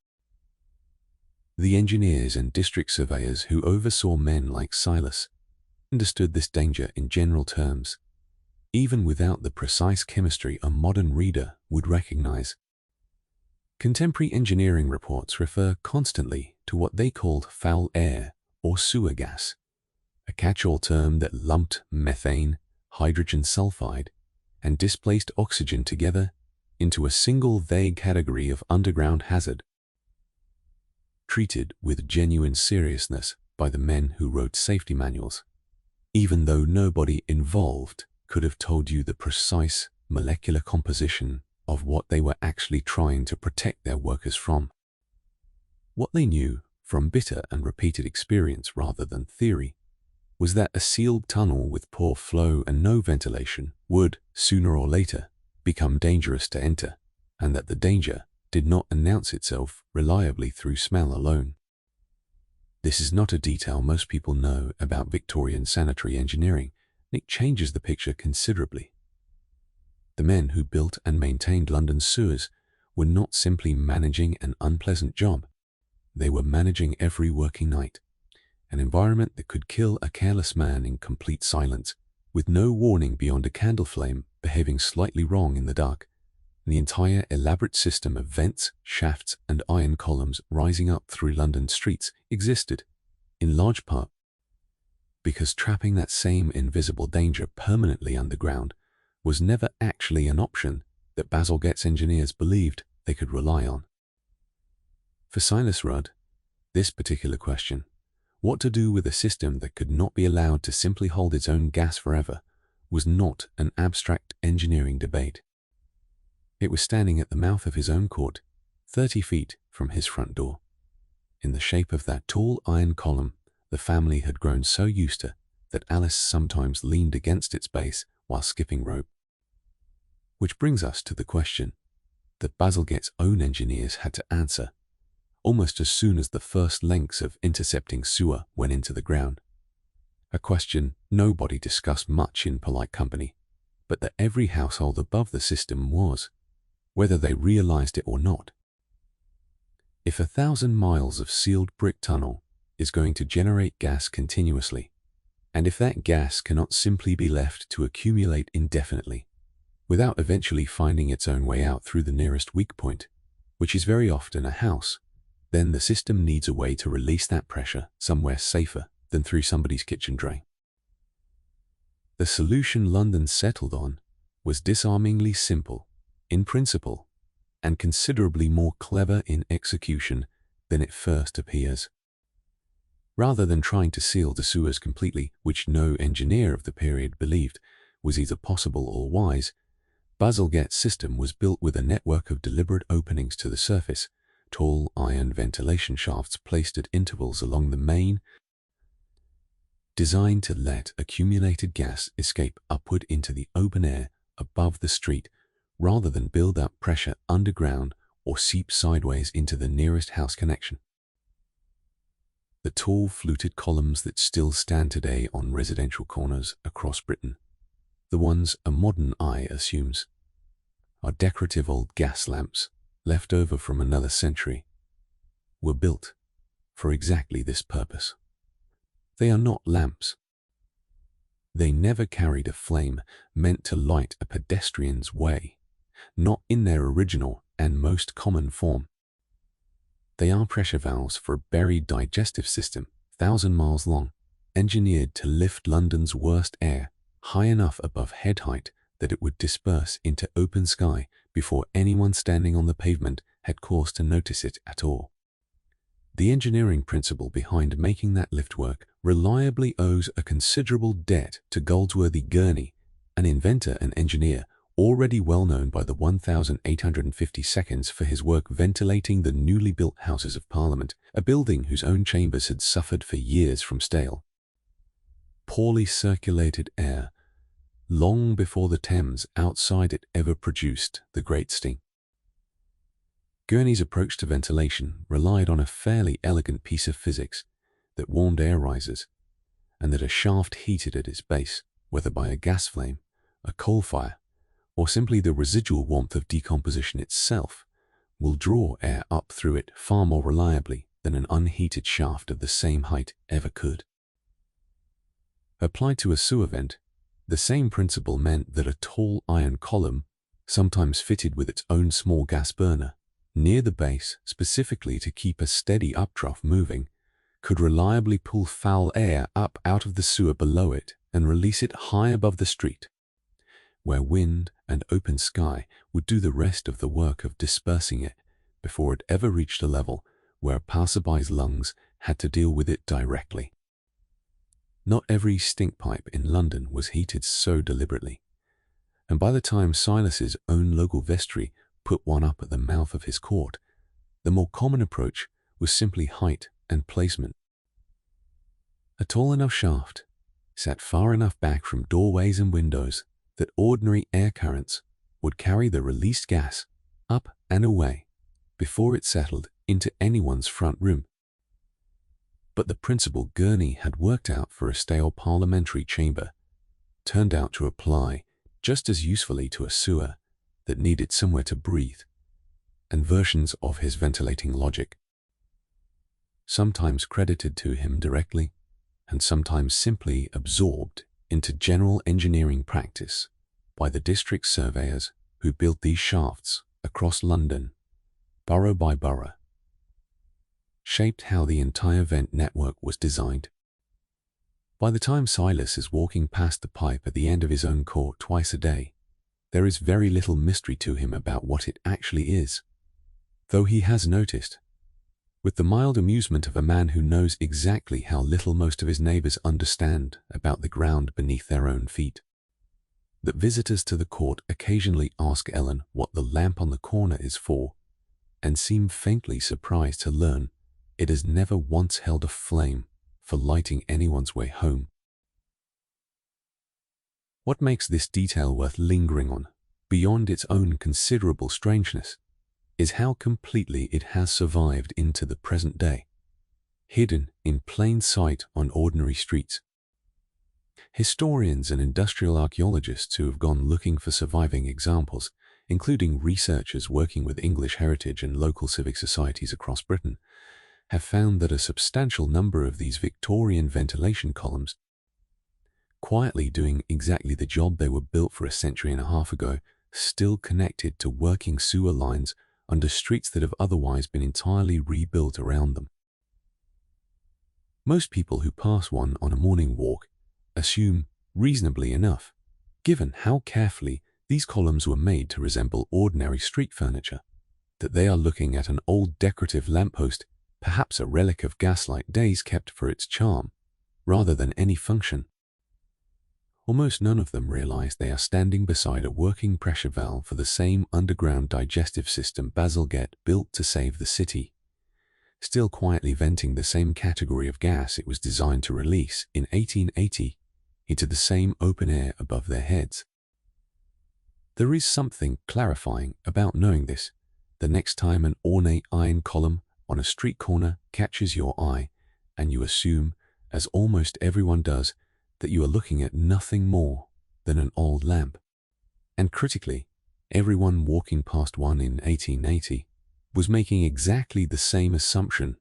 The engineers and district surveyors who oversaw men like Silas understood this danger in general terms, even without the precise chemistry a modern reader would recognize. Contemporary engineering reports refer constantly to what they called foul air or sewer gas, a catch-all term that lumped methane, hydrogen sulfide, and displaced oxygen together into a single vague category of underground hazard, treated with genuine seriousness by the men who wrote safety manuals, even though nobody involved could have told you the precise molecular composition of what they were actually trying to protect their workers from. What they knew from bitter and repeated experience rather than theory was that a sealed tunnel with poor flow and no ventilation would, sooner or later, become dangerous to enter, and that the danger did not announce itself reliably through smell alone. This is not a detail most people know about Victorian sanitary engineering, and it changes the picture considerably. The men who built and maintained London's sewers were not simply managing an unpleasant job. They were managing every working night, an environment that could kill a careless man in complete silence, with no warning beyond a candle flame behaving slightly wrong in the dark. The entire elaborate system of vents, shafts, and iron columns rising up through London streets existed, in large part, because trapping that same invisible danger permanently underground was never actually an option that Bazalgette's engineers believed they could rely on. For Silas Rudd, this particular question, what to do with a system that could not be allowed to simply hold its own gas forever, was not an abstract engineering debate. It was standing at the mouth of his own court, 30 feet from his front door. In the shape of that tall iron column the family had grown so used to that Alice sometimes leaned against its base while skipping rope. Which brings us to the question that Bazalgette's own engineers had to answer, almost as soon as the first lengths of intercepting sewer went into the ground. A question nobody discussed much in polite company, but that every household above the system was, whether they realized it or not. If 1,000 miles of sealed brick tunnel is going to generate gas continuously, and if that gas cannot simply be left to accumulate indefinitely, without eventually finding its own way out through the nearest weak point, which is very often a house, then the system needs a way to release that pressure somewhere safer than through somebody's kitchen drain. The solution London settled on was disarmingly simple in principle and considerably more clever in execution than it first appears. Rather than trying to seal the sewers completely, which no engineer of the period believed was either possible or wise, Bazalgette's system was built with a network of deliberate openings to the surface, tall iron ventilation shafts placed at intervals along the main, designed to let accumulated gas escape upward into the open air above the street rather than build up pressure underground or seep sideways into the nearest house connection. The tall fluted columns that still stand today on residential corners across Britain, the ones a modern eye assumes, are decorative old gas lamps left over from another century, were built for exactly this purpose. They are not lamps. They never carried a flame meant to light a pedestrian's way, not in their original and most common form. They are pressure valves for a buried digestive system 1,000 miles long, engineered to lift London's worst air high enough above head height that it would disperse into open sky before anyone standing on the pavement had cause to notice it at all. The engineering principle behind making that lift work reliably owes a considerable debt to Goldsworthy Gurney, an inventor and engineer already well known by the 1,850 seconds for his work ventilating the newly built Houses of Parliament, a building whose own chambers had suffered for years from stale, poorly circulated air, long before the Thames outside it ever produced the great sting. Gurney's approach to ventilation relied on a fairly elegant piece of physics that warmed air risers, and that a shaft heated at its base, whether by a gas flame, a coal fire, or simply the residual warmth of decomposition itself, will draw air up through it far more reliably than an unheated shaft of the same height ever could. Applied to a sewer vent, the same principle meant that a tall iron column, sometimes fitted with its own small gas burner, near the base specifically to keep a steady updraft moving, could reliably pull foul air up out of the sewer below it and release it high above the street, where wind and open sky would do the rest of the work of dispersing it before it ever reached a level where a passerby's lungs had to deal with it directly. Not every stink pipe in London was heated so deliberately, and by the time Silas's own local vestry put one up at the mouth of his court, the more common approach was simply height and placement. A tall enough shaft sat far enough back from doorways and windows that ordinary air currents would carry the released gas up and away before it settled into anyone's front room. But the principle Gurney had worked out for a stale parliamentary chamber turned out to apply just as usefully to a sewer that needed somewhere to breathe, and versions of his ventilating logic, sometimes credited to him directly and sometimes simply absorbed into general engineering practice by the district surveyors who built these shafts across London, borough by borough, shaped how the entire vent network was designed. By the time Silas is walking past the pipe at the end of his own court twice a day, there is very little mystery to him about what it actually is, though he has noticed, with the mild amusement of a man who knows exactly how little most of his neighbors understand about the ground beneath their own feet. That visitors to the court occasionally ask Ellen what the lamp on the corner is for, and seem faintly surprised to learn it has never once held a flame for lighting anyone's way home. What makes this detail worth lingering on, beyond its own considerable strangeness, is how completely it has survived into the present day, hidden in plain sight on ordinary streets. Historians and industrial archaeologists who have gone looking for surviving examples, including researchers working with English heritage and local civic societies across Britain, have found that a substantial number of these Victorian ventilation columns, quietly doing exactly the job they were built for a century and a half ago, still connected to working sewer lines under streets that have otherwise been entirely rebuilt around them. Most people who pass one on a morning walk assume, reasonably enough, given how carefully these columns were made to resemble ordinary street furniture, that they are looking at an old decorative lamppost, perhaps a relic of gaslight days kept for its charm, rather than any function. Almost none of them realize they are standing beside a working pressure valve for the same underground digestive system Bazalgette built to save the city, still quietly venting the same category of gas it was designed to release in 1880 into the same open air above their heads. There is something clarifying about knowing this. The next time an ornate iron column on a street corner catches your eye, and you assume, as almost everyone does, that you are looking at nothing more than an old lamp. And critically, everyone walking past one in 1880 was making exactly the same assumption,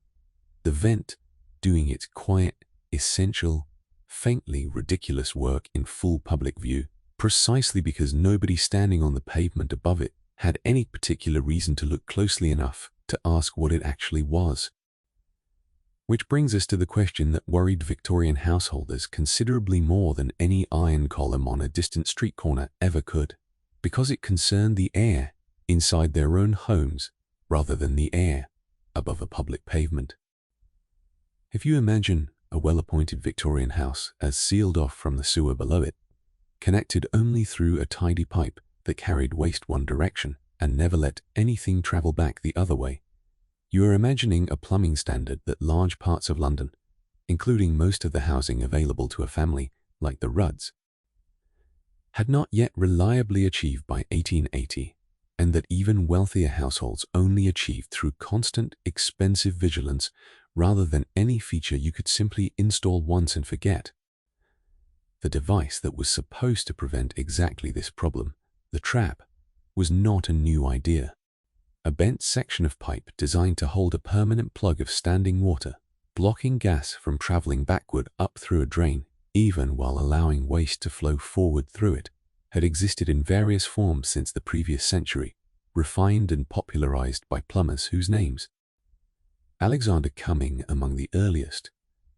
the vent doing its quiet, essential, faintly ridiculous work in full public view, precisely because nobody standing on the pavement above it had any particular reason to look closely enough to ask what it actually was. Which brings us to the question that worried Victorian householders considerably more than any iron column on a distant street corner ever could, because it concerned the air inside their own homes rather than the air above a public pavement. If you imagine a well-appointed Victorian house as sealed off from the sewer below it, connected only through a tidy pipe that carried waste one direction and never let anything travel back the other way, you are imagining a plumbing standard that large parts of London, including most of the housing available to a family like the Rudds, had not yet reliably achieved by 1880, and that even wealthier households only achieved through constant, expensive vigilance rather than any feature you could simply install once and forget. The device that was supposed to prevent exactly this problem, the trap, was not a new idea. A bent section of pipe designed to hold a permanent plug of standing water, blocking gas from traveling backward up through a drain, even while allowing waste to flow forward through it, had existed in various forms since the previous century, refined and popularized by plumbers whose names, Alexander Cumming among the earliest,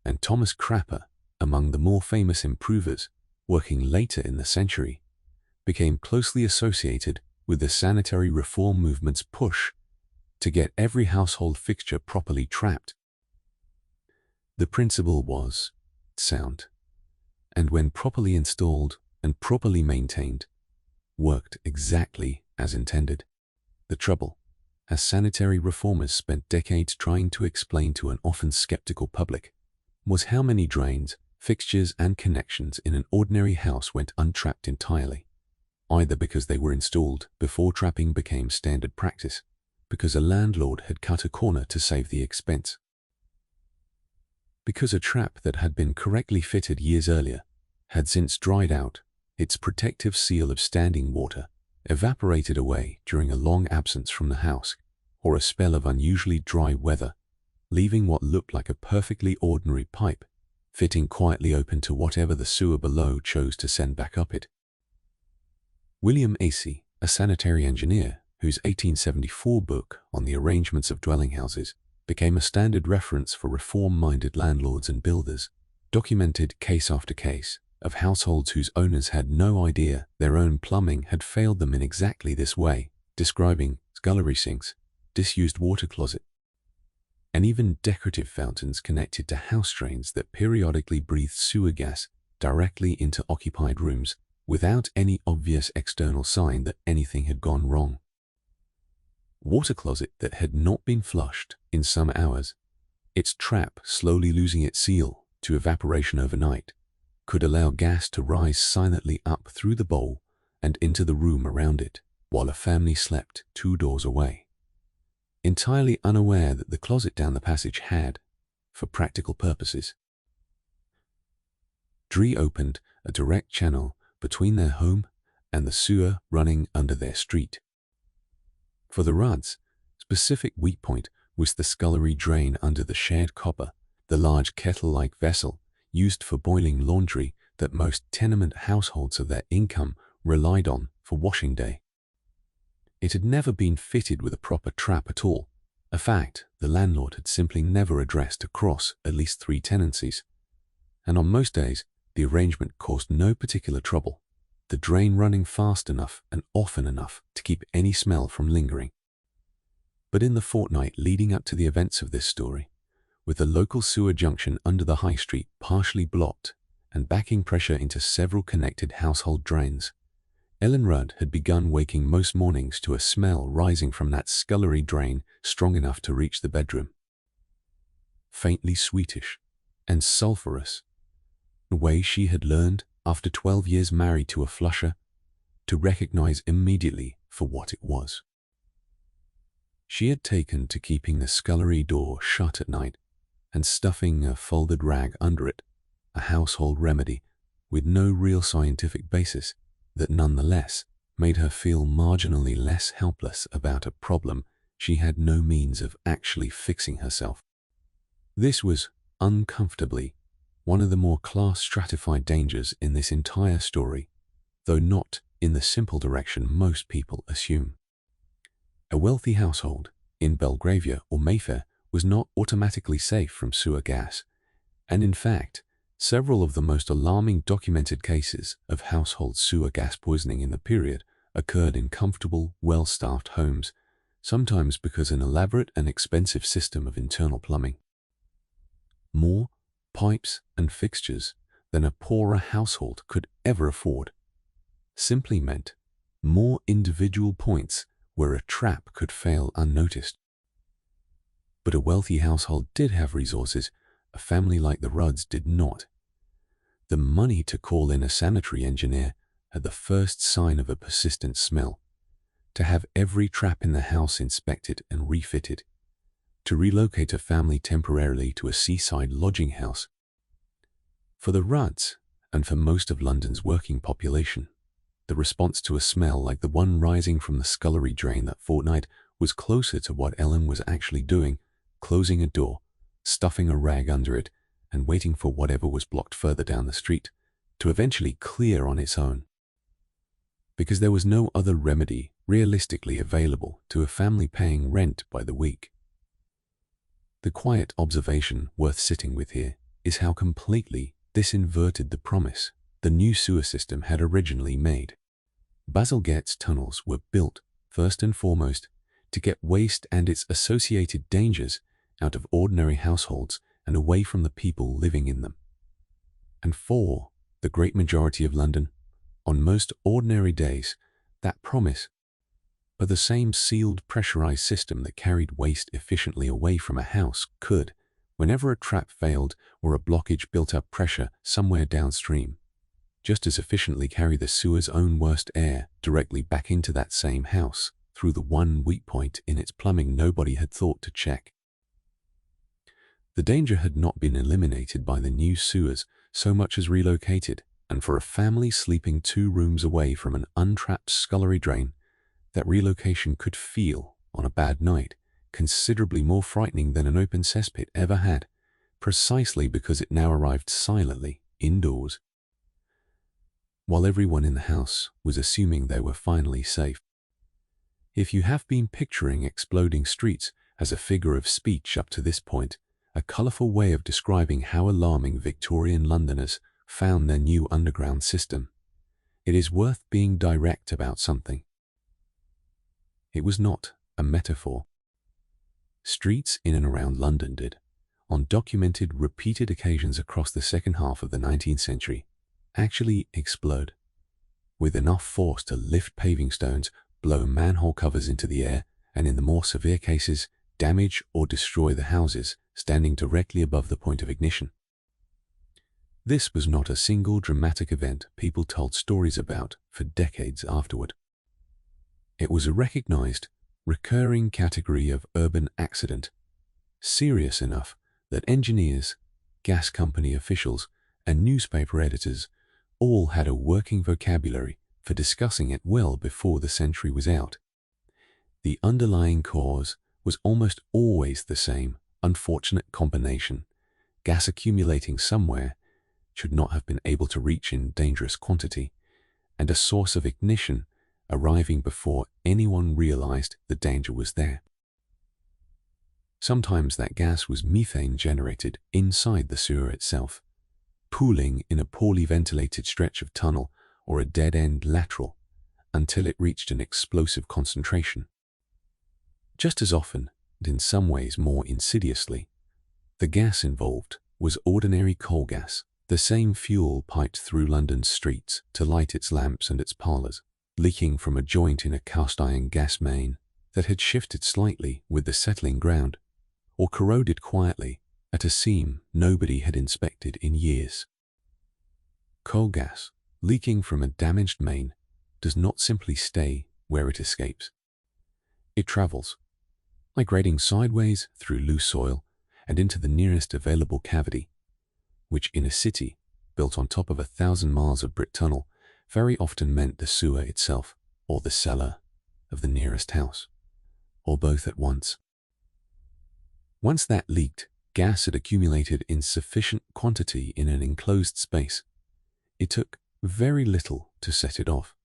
and Thomas Crapper among the more famous improvers, working later in the century, became closely associated with the sanitary reform movement's push to get every household fixture properly trapped. The principle was sound, and when properly installed and properly maintained, worked exactly as intended. The trouble, as sanitary reformers spent decades trying to explain to an often skeptical public, was how many drains, fixtures, and connections in an ordinary house went untrapped entirely, either because they were installed before trapping became standard practice, because a landlord had cut a corner to save the expense, because a trap that had been correctly fitted years earlier had since dried out, its protective seal of standing water evaporated away during a long absence from the house, or a spell of unusually dry weather, leaving what looked like a perfectly ordinary pipe fitting quietly open to whatever the sewer below chose to send back up it. William Acey, a sanitary engineer whose 1874 book on the arrangements of dwelling houses became a standard reference for reform-minded landlords and builders, documented case after case of households whose owners had no idea their own plumbing had failed them in exactly this way, describing scullery sinks, disused water closet, and even decorative fountains connected to house drains that periodically breathed sewer gas directly into occupied rooms without any obvious external sign that anything had gone wrong. Water closet that had not been flushed in some hours, its trap slowly losing its seal to evaporation overnight, could allow gas to rise silently up through the bowl and into the room around it, while a family slept 2 doors away, entirely unaware that the closet down the passage had, for practical purposes, opened a direct channel between their home and the sewer running under their street. For the Rudds, specific weak point was the scullery drain under the shared copper, the large kettle-like vessel used for boiling laundry that most tenement households of their income relied on for washing day. It had never been fitted with a proper trap at all, a fact the landlord had simply never addressed across at least 3 tenancies, and on most days the arrangement caused no particular trouble, the drain running fast enough and often enough to keep any smell from lingering. But in the fortnight leading up to the events of this story, with the local sewer junction under the high street partially blocked and backing pressure into several connected household drains, Ellen Rudd had begun waking most mornings to a smell rising from that scullery drain strong enough to reach the bedroom. Faintly sweetish and sulphurous, the way she had learned, after 12 years married to a flusher, to recognize immediately for what it was. She had taken to keeping the scullery door shut at night and stuffing a folded rag under it, a household remedy with no real scientific basis that nonetheless made her feel marginally less helpless about a problem she had no means of actually fixing herself. This was, uncomfortably, one of the more class-stratified dangers in this entire story, though not in the simple direction most people assume. A wealthy household in Belgravia or Mayfair was not automatically safe from sewer gas, and in fact, several of the most alarming documented cases of household sewer gas poisoning in the period occurred in comfortable, well-staffed homes, sometimes because an elaborate and expensive system of internal plumbing, more pipes and fixtures than a poorer household could ever afford, simply meant more individual points where a trap could fail unnoticed. But a wealthy household did have resources a family like the Rudds did not. The money to call in a sanitary engineer at the first sign of a persistent smell, to have every trap in the house inspected and refitted, to relocate a family temporarily to a seaside lodging house. For the Rudds, and for most of London's working population, the response to a smell like the one rising from the scullery drain that fortnight was closer to what Ellen was actually doing, closing a door, stuffing a rag under it, and waiting for whatever was blocked further down the street to eventually clear on its own. Because there was no other remedy realistically available to a family paying rent by the week. The quiet observation worth sitting with here is how completely this inverted the promise the new sewer system had originally made. Bazalgette's tunnels were built, first and foremost, to get waste and its associated dangers out of ordinary households and away from the people living in them. And for the great majority of London, on most ordinary days, that promise, but the same sealed pressurized system that carried waste efficiently away from a house could, whenever a trap failed or a blockage built up pressure somewhere downstream, just as efficiently carry the sewer's own worst air directly back into that same house through the one weak point in its plumbing nobody had thought to check. The danger had not been eliminated by the new sewers so much as relocated, and for a family sleeping 2 rooms away from an untrapped scullery drain, that relocation could feel, on a bad night, considerably more frightening than an open cesspit ever had, precisely because it now arrived silently, indoors, while everyone in the house was assuming they were finally safe. If you have been picturing exploding streets as a figure of speech up to this point, a colourful way of describing how alarming Victorian Londoners found their new underground system, it is worth being direct about something. It was not a metaphor. streets in and around London did, on documented repeated occasions across the second half of the 19th century, actually explode, with enough force to lift paving stones, blow manhole covers into the air, and in the more severe cases, damage or destroy the houses standing directly above the point of ignition. This was not a single dramatic event people told stories about for decades afterward. It was a recognized, recurring category of urban accident, serious enough that engineers, gas company officials, and newspaper editors all had a working vocabulary for discussing it well before the century was out. The underlying cause was almost always the same unfortunate combination: gas accumulating somewhere, should not have been able to reach in dangerous quantity, and a source of ignition arriving before anyone realized the danger was there. Sometimes that gas was methane generated inside the sewer itself, pooling in a poorly ventilated stretch of tunnel or a dead-end lateral until it reached an explosive concentration. Just as often, and in some ways more insidiously, the gas involved was ordinary coal gas, the same fuel piped through London's streets to light its lamps and its parlours, leaking from a joint in a cast-iron gas main that had shifted slightly with the settling ground, or corroded quietly at a seam nobody had inspected in years. Coal gas, leaking from a damaged main, does not simply stay where it escapes. It travels, migrating sideways through loose soil and into the nearest available cavity, which in a city built on top of 1,000 miles of brick tunnel very often meant the sewer itself or the cellar of the nearest house, or both at once. Once that leaked gas had accumulated in sufficient quantity in an enclosed space, it took very little to set it off.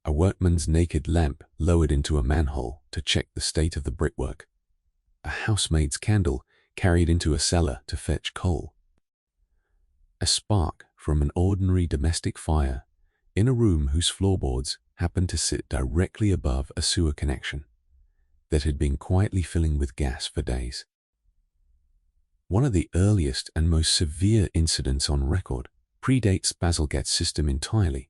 A workman's naked lamp lowered into a manhole to check the state of the brickwork. A housemaid's candle carried into a cellar to fetch coal. A spark from an ordinary domestic fire in a room whose floorboards happened to sit directly above a sewer connection that had been quietly filling with gas for days. One of the earliest and most severe incidents on record predates Bazalgette's system entirely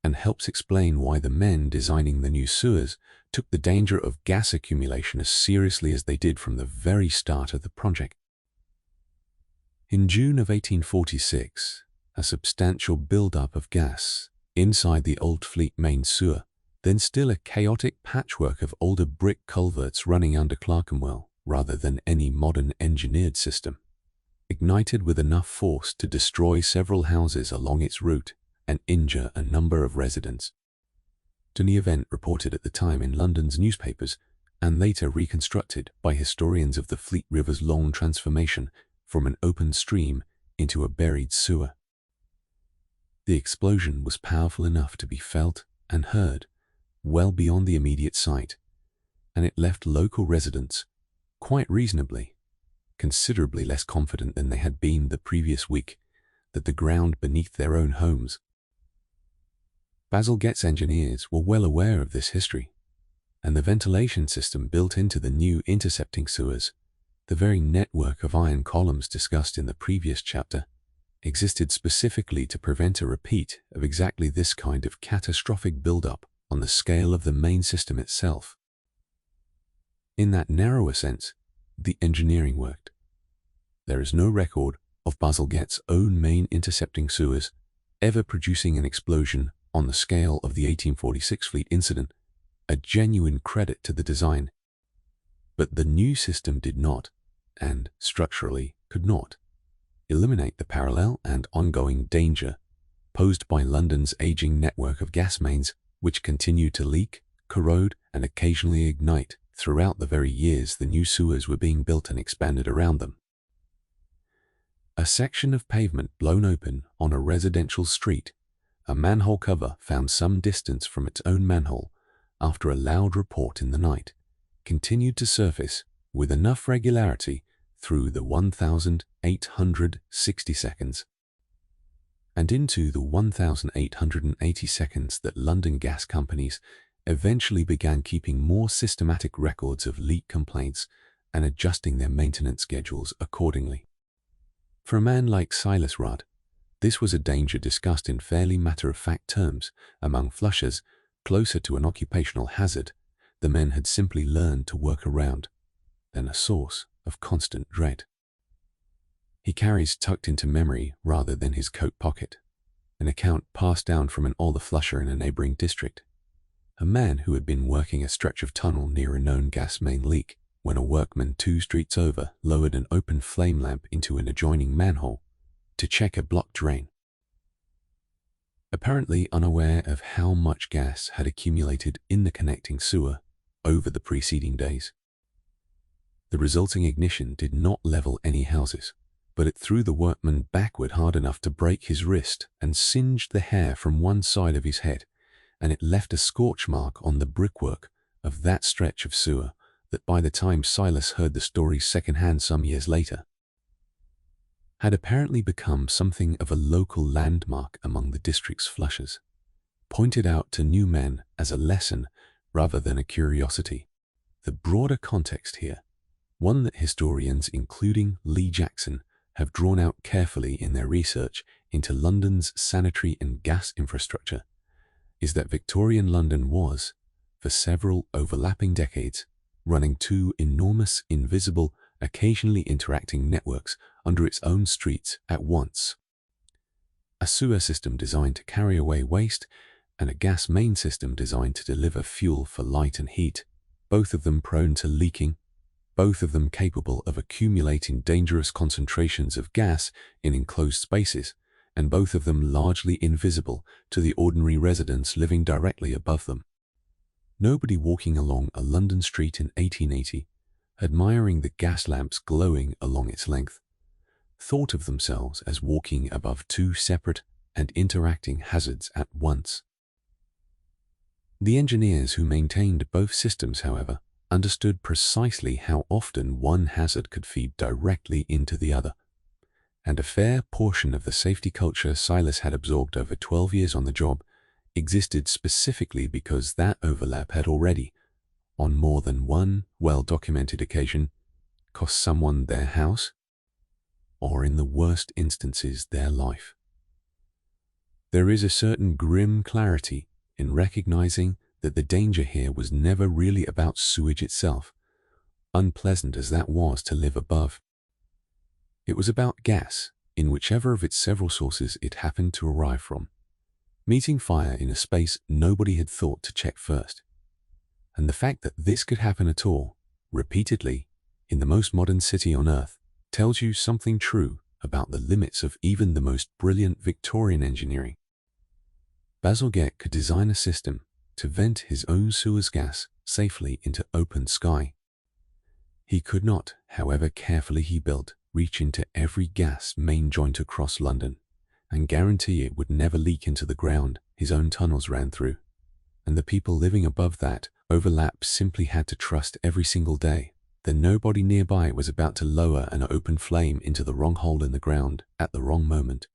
and helps explain why the men designing the new sewers took the danger of gas accumulation as seriously as they did from the very start of the project. In June of 1846, a substantial build-up of gas inside the Old Fleet main sewer, then still a chaotic patchwork of older brick culverts running under Clerkenwell rather than any modern engineered system, ignited with enough force to destroy several houses along its route and injure a number of residents. To the event reported at the time in London's newspapers and later reconstructed by historians of the Fleet River's long transformation from an open stream into a buried sewer. The explosion was powerful enough to be felt and heard well beyond the immediate site, and it left local residents, quite reasonably, considerably less confident than they had been the previous week that the ground beneath their own homes. Bazalgette's engineers were well aware of this history, and the ventilation system built into the new intercepting sewers, the very network of iron columns discussed in the previous chapter, existed specifically to prevent a repeat of exactly this kind of catastrophic build-up on the scale of the main system itself. In that narrower sense, the engineering worked. There is no record of Bazalgette's own main intercepting sewers ever producing an explosion on the scale of the 1846 Fleet incident, a genuine credit to the design. But the new system did not, and structurally could not, eliminate the parallel and ongoing danger posed by London's aging network of gas mains, which continued to leak, corrode, and occasionally ignite throughout the very years the new sewers were being built and expanded around them. A section of pavement blown open on a residential street, a manhole cover found some distance from its own manhole after a loud report in the night, continued to surface with enough regularity through the 1,860 seconds and into the 1,880 seconds that London gas companies eventually began keeping more systematic records of leak complaints and adjusting their maintenance schedules accordingly. For a man like Silas Rudd, this was a danger discussed in fairly matter-of-fact terms among flushers, closer to an occupational hazard the men had simply learned to work around, than a source of constant dread. He carries tucked into memory rather than his coat pocket an account passed down from an older flusher in a neighboring district. A man who had been working a stretch of tunnel near a known gas main leak when a workman 2 streets over lowered an open flame lamp into an adjoining manhole to check a blocked drain. Apparently unaware of how much gas had accumulated in the connecting sewer over the preceding days. The resulting ignition did not level any houses, but it threw the workman backward hard enough to break his wrist and singed the hair from one side of his head, and it left a scorch mark on the brickwork of that stretch of sewer that by the time Silas heard the story secondhand some years later, had apparently become something of a local landmark among the district's flushers, pointed out to new men as a lesson rather than a curiosity. The broader context here, one that historians including Lee Jackson have drawn out carefully in their research into London's sanitary and gas infrastructure, is that Victorian London was, for several overlapping decades, running 2 enormous, invisible, occasionally interacting networks under its own streets at once. A sewer system designed to carry away waste and a gas main system designed to deliver fuel for light and heat, both of them prone to leaking, both of them capable of accumulating dangerous concentrations of gas in enclosed spaces, and both of them largely invisible to the ordinary residents living directly above them. Nobody walking along a London street in 1880, admiring the gas lamps glowing along its length, thought of themselves as walking above 2 separate and interacting hazards at once. The engineers who maintained both systems, however, understood precisely how often one hazard could feed directly into the other, and a fair portion of the safety culture Silas had absorbed over 12 years on the job existed specifically because that overlap had already, on more than one well-documented occasion, cost someone their house, or in the worst instances, their life. There is a certain grim clarity in recognizing that the danger here was never really about sewage itself, unpleasant as that was to live above. It was about gas, in whichever of its several sources it happened to arrive from, meeting fire in a space nobody had thought to check first. And the fact that this could happen at all, repeatedly, in the most modern city on earth, tells you something true about the limits of even the most brilliant Victorian engineering. Bazalgette could design a system to vent his own sewer's gas safely into open sky. He could not, however carefully he built, reach into every gas main joint across London and guarantee it would never leak into the ground his own tunnels ran through, and the people living above that overlap simply had to trust every single day that nobody nearby was about to lower an open flame into the wrong hole in the ground at the wrong moment.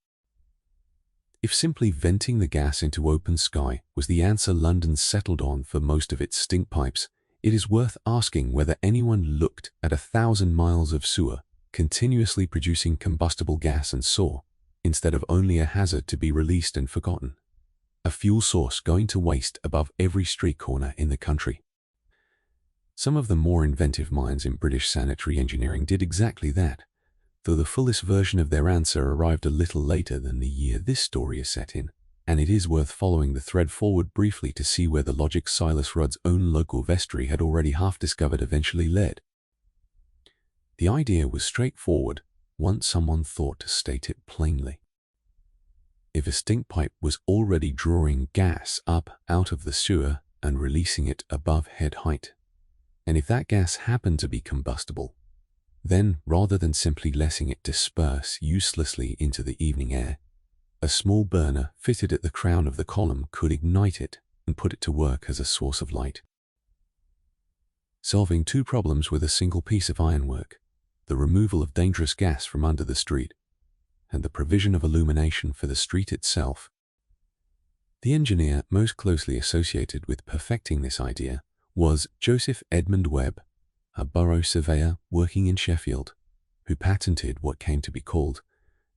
If simply venting the gas into open sky was the answer London settled on for most of its stink pipes, it is worth asking whether anyone looked at 1,000 miles of sewer continuously producing combustible gas and saw, instead of only a hazard to be released and forgotten, a fuel source going to waste above every street corner in the country. Some of the more inventive minds in British sanitary engineering did exactly that, though the fullest version of their answer arrived a little later than the year this story is set in, and it is worth following the thread forward briefly to see where the logic Silas Rudd's own local vestry had already half discovered eventually led. The idea was straightforward once someone thought to state it plainly. If a stink pipe was already drawing gas up out of the sewer and releasing it above head height, and if that gas happened to be combustible, then rather than simply letting it disperse uselessly into the evening air, a small burner fitted at the crown of the column could ignite it and put it to work as a source of light. Solving 2 problems with a single piece of ironwork, the removal of dangerous gas from under the street, and the provision of illumination for the street itself. The engineer most closely associated with perfecting this idea was Joseph Edmund Webb, a borough surveyor working in Sheffield, who patented what came to be called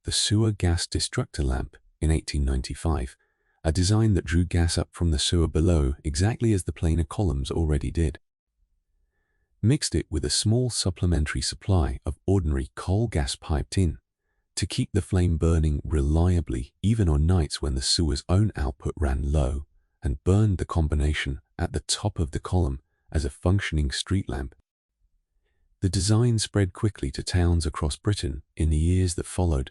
the sewer gas destructor lamp in 1895, a design that drew gas up from the sewer below exactly as the planar columns already did. Mixed it with a small supplementary supply of ordinary coal gas piped in to keep the flame burning reliably even on nights when the sewer's own output ran low, and burned the combination at the top of the column as a functioning street lamp. The design spread quickly to towns across Britain in the years that followed,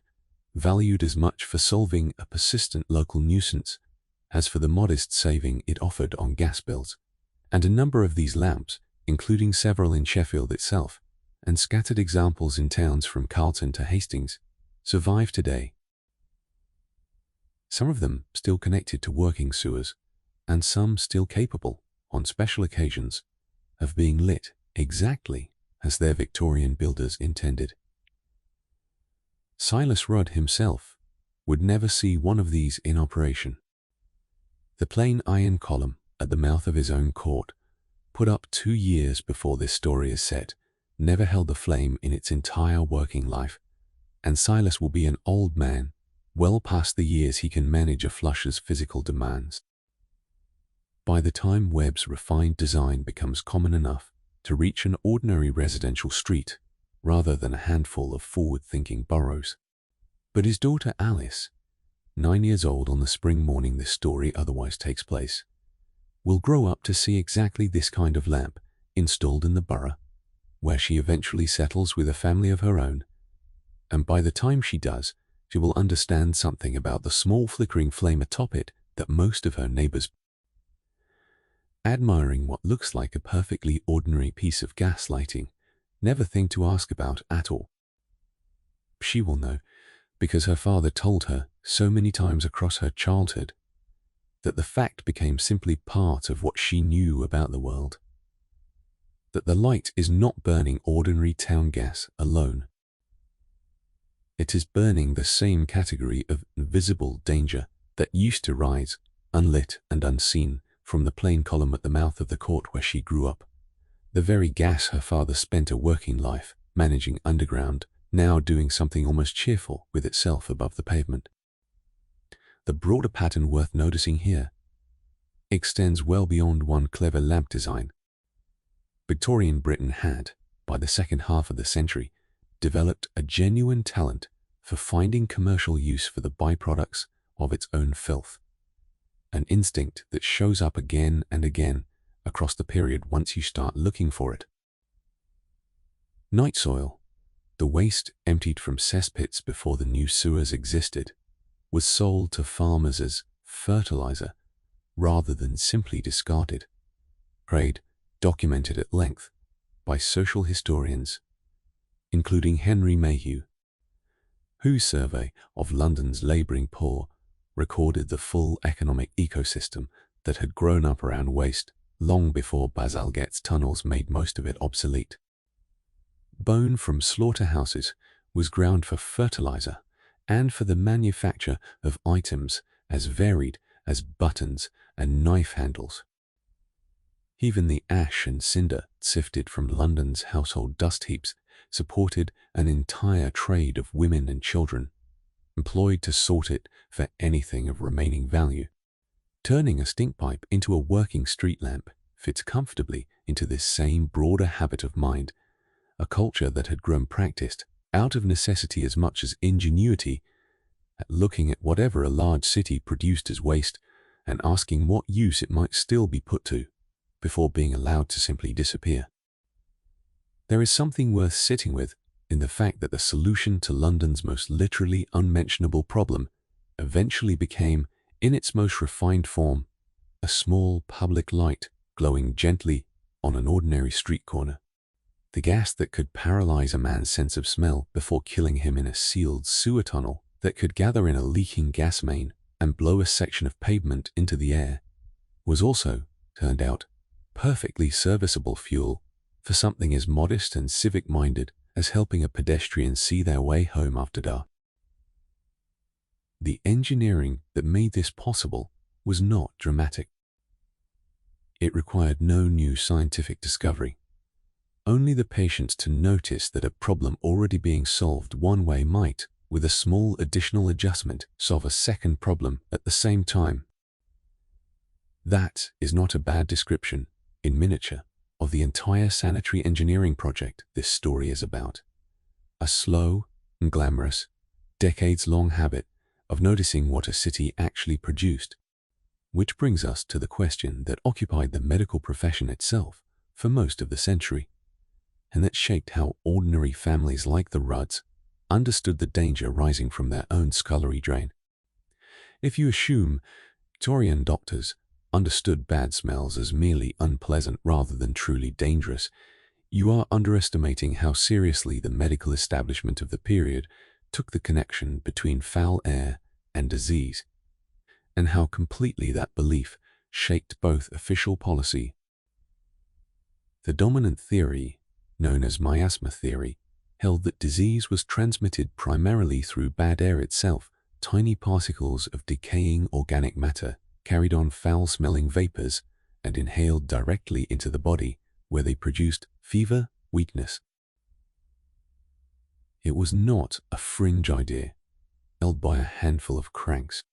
valued as much for solving a persistent local nuisance as for the modest saving it offered on gas bills. And a number of these lamps, including several in Sheffield itself, and scattered examples in towns from Carlton to Hastings, survive today. Some of them still connected to working sewers, and some still capable, on special occasions, of being lit exactly as their Victorian builders intended. Silas Rudd himself would never see one of these in operation. The plain iron column at the mouth of his own court, put up 2 years before this story is set, never held a flame in its entire working life, and Silas will be an old man, well past the years he can manage a flusher's physical demands. By the time Webb's refined design becomes common enough to reach an ordinary residential street, rather than a handful of forward-thinking boroughs. But his daughter Alice, 9 years old on the spring morning this story otherwise takes place, will grow up to see exactly this kind of lamp installed in the borough, where she eventually settles with a family of her own, and by the time she does, she will understand something about the small flickering flame atop it that most of her neighbors, admiring what looks like a perfectly ordinary piece of gas lighting, never think to ask about at all. She will know, because her father told her so many times across her childhood, that the fact became simply part of what she knew about the world. That the light is not burning ordinary town gas alone. It is burning the same category of invisible danger that used to rise, unlit and unseen, from the plain column at the mouth of the court where she grew up. The very gas her father spent a working life managing underground, now doing something almost cheerful with itself above the pavement. The broader pattern worth noticing here extends well beyond one clever lamp design. Victorian Britain had, by the second half of the century, developed a genuine talent for finding commercial use for the byproducts of its own filth, an instinct that shows up again and again across the period once you start looking for it. Night soil, the waste emptied from cesspits before the new sewers existed, was sold to farmers as fertilizer rather than simply discarded. Trade documented at length by social historians, including Henry Mayhew, whose survey of London's labouring poor recorded the full economic ecosystem that had grown up around waste long before Bazalgette's tunnels made most of it obsolete. Bone from slaughterhouses was ground for fertilizer and for the manufacture of items as varied as buttons and knife handles. Even the ash and cinder sifted from London's household dust heaps supported an entire trade of women and children, employed to sort it for anything of remaining value. Turning a stink pipe into a working street lamp fits comfortably into this same broader habit of mind, a culture that had grown practiced, out of necessity as much as ingenuity, at looking at whatever a large city produced as waste and asking what use it might still be put to, before being allowed to simply disappear. There is something worth sitting with in the fact that the solution to London's most literally unmentionable problem eventually became, in its most refined form, a small public light glowing gently on an ordinary street corner. The gas that could paralyze a man's sense of smell before killing him in a sealed sewer tunnel that could gather in a leaking gas main and blow a section of pavement into the air was also, turned out, perfectly serviceable fuel for something as modest and civic-minded as helping a pedestrian see their way home after dark. The engineering that made this possible was not dramatic. It required no new scientific discovery, only the patience to notice that a problem already being solved one way might, with a small additional adjustment, solve a second problem at the same time. That is not a bad description, in miniature, of the entire sanitary engineering project this story is about. A slow and glamorous, decades-long habit of noticing what a city actually produced. Which brings us to the question that occupied the medical profession itself for most of the century, and that shaped how ordinary families like the Rudds understood the danger rising from their own scullery drain. If you assume Victorian doctors understood bad smells as merely unpleasant rather than truly dangerous, you are underestimating how seriously the medical establishment of the period took the connection between foul air and disease, and how completely that belief shaped both official policy. The dominant theory, known as miasma theory, held that disease was transmitted primarily through bad air itself, tiny particles of decaying organic matter carried on foul-smelling vapors and inhaled directly into the body, where they produced fever, weakness. It was not a fringe idea held by a handful of cranks.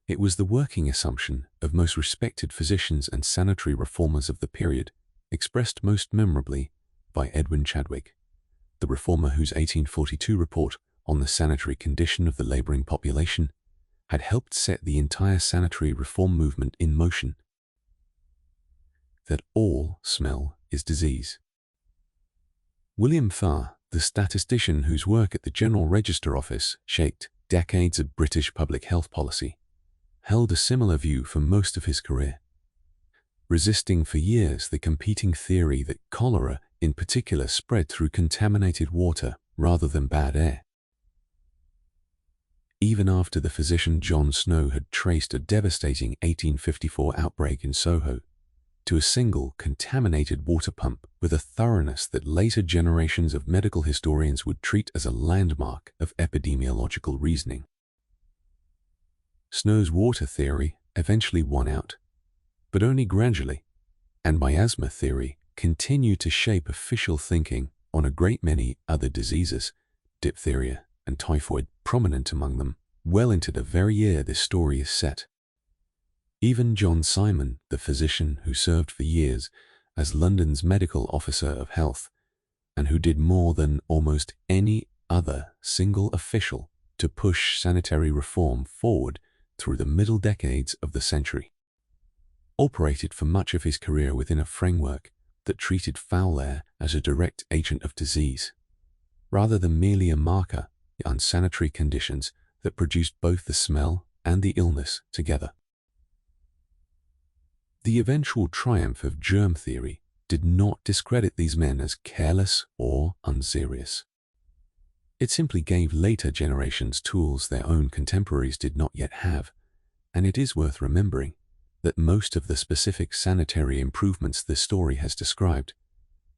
It was the working assumption of most respected physicians and sanitary reformers of the period, expressed most memorably by Edwin Chadwick, the reformer whose 1842 report on the sanitary condition of the laboring population had helped set the entire sanitary reform movement in motion. That all smell is disease. William Farr, the statistician whose work at the General Register Office shaped decades of British public health policy, held a similar view for most of his career, resisting for years the competing theory that cholera in particular spread through contaminated water rather than bad air. Even after the physician John Snow had traced a devastating 1854 outbreak in Soho to a single contaminated water pump with a thoroughness that later generations of medical historians would treat as a landmark of epidemiological reasoning. Snow's water theory eventually won out, but only gradually, and miasma theory continued to shape official thinking on a great many other diseases, diphtheria and typhoid prominent among them, well into the very year this story is set. Even John Simon, the physician who served for years as London's medical officer of health, and who did more than almost any other single official to push sanitary reform forward through the middle decades of the century, operated for much of his career within a framework that treated foul air as a direct agent of disease, rather than merely a marker of unsanitary conditions that produced both the smell and the illness together. The eventual triumph of germ theory did not discredit these men as careless or unserious. It simply gave later generations tools their own contemporaries did not yet have, and it is worth remembering that most of the specific sanitary improvements this story has described,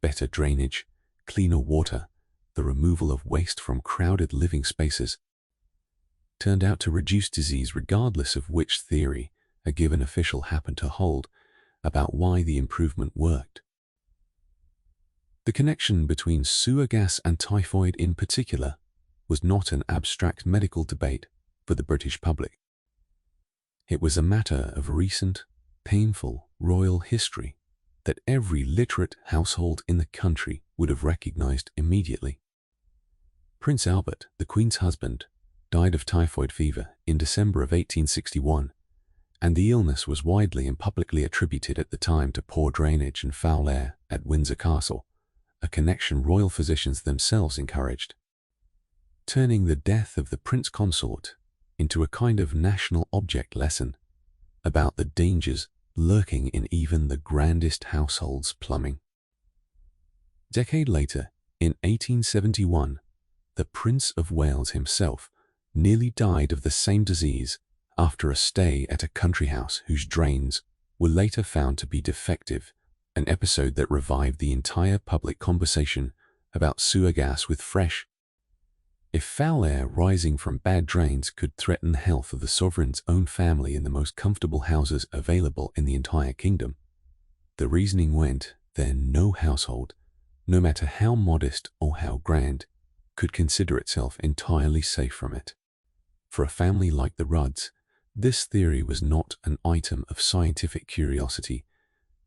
better drainage, cleaner water, the removal of waste from crowded living spaces, turned out to reduce disease regardless of which theory a given official happened to hold about why the improvement worked. The connection between sewer gas and typhoid in particular was not an abstract medical debate for the British public. It was a matter of recent, painful royal history that every literate household in the country would have recognized immediately. Prince Albert, the Queen's husband, died of typhoid fever in December of 1861, and the illness was widely and publicly attributed at the time to poor drainage and foul air at Windsor Castle, a connection royal physicians themselves encouraged, turning the death of the Prince Consort into a kind of national object lesson about the dangers lurking in even the grandest household's plumbing. A decade later, in 1871, the Prince of Wales himself nearly died of the same disease after a stay at a country house whose drains were later found to be defective, an episode that revived the entire public conversation about sewer gas with fresh. If foul air rising from bad drains could threaten the health of the sovereign's own family in the most comfortable houses available in the entire kingdom, the reasoning went then no household, no matter how modest or how grand, could consider itself entirely safe from it. For a family like the Rudds, this theory was not an item of scientific curiosity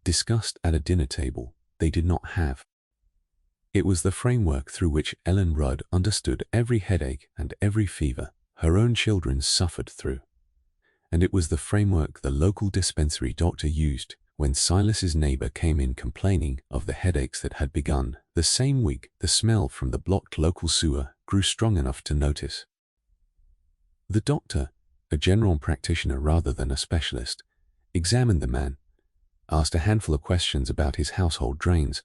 discussed at a dinner table they did not have. It was the framework through which Ellen Rudd understood every headache and every fever her own children suffered through. And it was the framework the local dispensary doctor used when Silas's neighbor came in complaining of the headaches that had begun the same week the smell from the blocked local sewer grew strong enough to notice. The doctor, a general practitioner rather than a specialist, examined the man, asked a handful of questions about his household drains,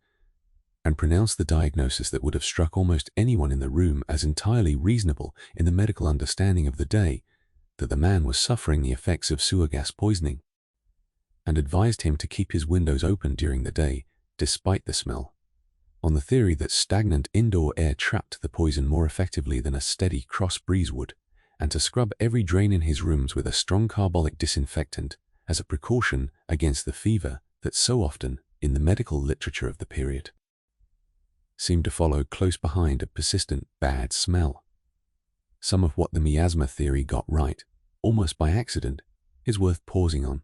and pronounced the diagnosis that would have struck almost anyone in the room as entirely reasonable in the medical understanding of the day, that the man was suffering the effects of sewer gas poisoning, and advised him to keep his windows open during the day, despite the smell, on the theory that stagnant indoor air trapped the poison more effectively than a steady cross breeze would, and to scrub every drain in his rooms with a strong carbolic disinfectant as a precaution against the fever that so often, in the medical literature of the period, seemed to follow close behind a persistent bad smell. Some of what the miasma theory got right, almost by accident, is worth pausing on,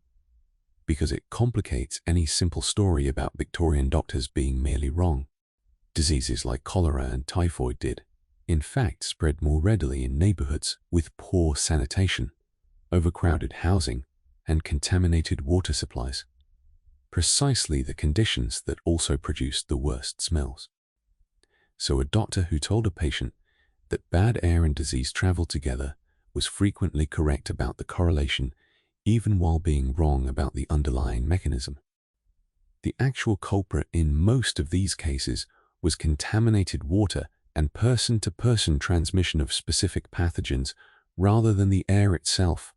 because it complicates any simple story about Victorian doctors being merely wrong. Diseases like cholera and typhoid did, in fact, spread more readily in neighborhoods with poor sanitation, overcrowded housing, and contaminated water supplies. Precisely the conditions that also produced the worst smells. So a doctor who told a patient that bad air and disease travel together was frequently correct about the correlation, even while being wrong about the underlying mechanism. The actual culprit in most of these cases was contaminated water and person-to-person transmission of specific pathogens rather than the air itself,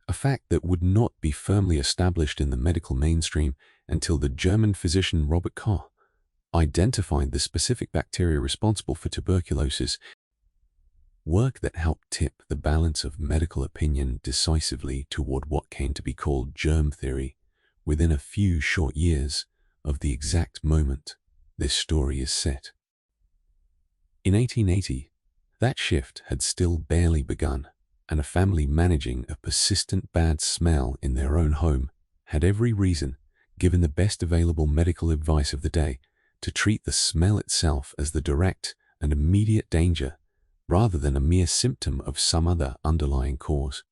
a fact that would not be firmly established in the medical mainstream until the German physician Robert Koch identified the specific bacteria responsible for tuberculosis, work that helped tip the balance of medical opinion decisively toward what came to be called germ theory within a few short years of the exact moment this story is set. In 1880, that shift had still barely begun, and a family managing a persistent bad smell in their own home had every reason, given the best available medical advice of the day, to treat the smell itself as the direct and immediate danger rather than a mere symptom of some other underlying cause.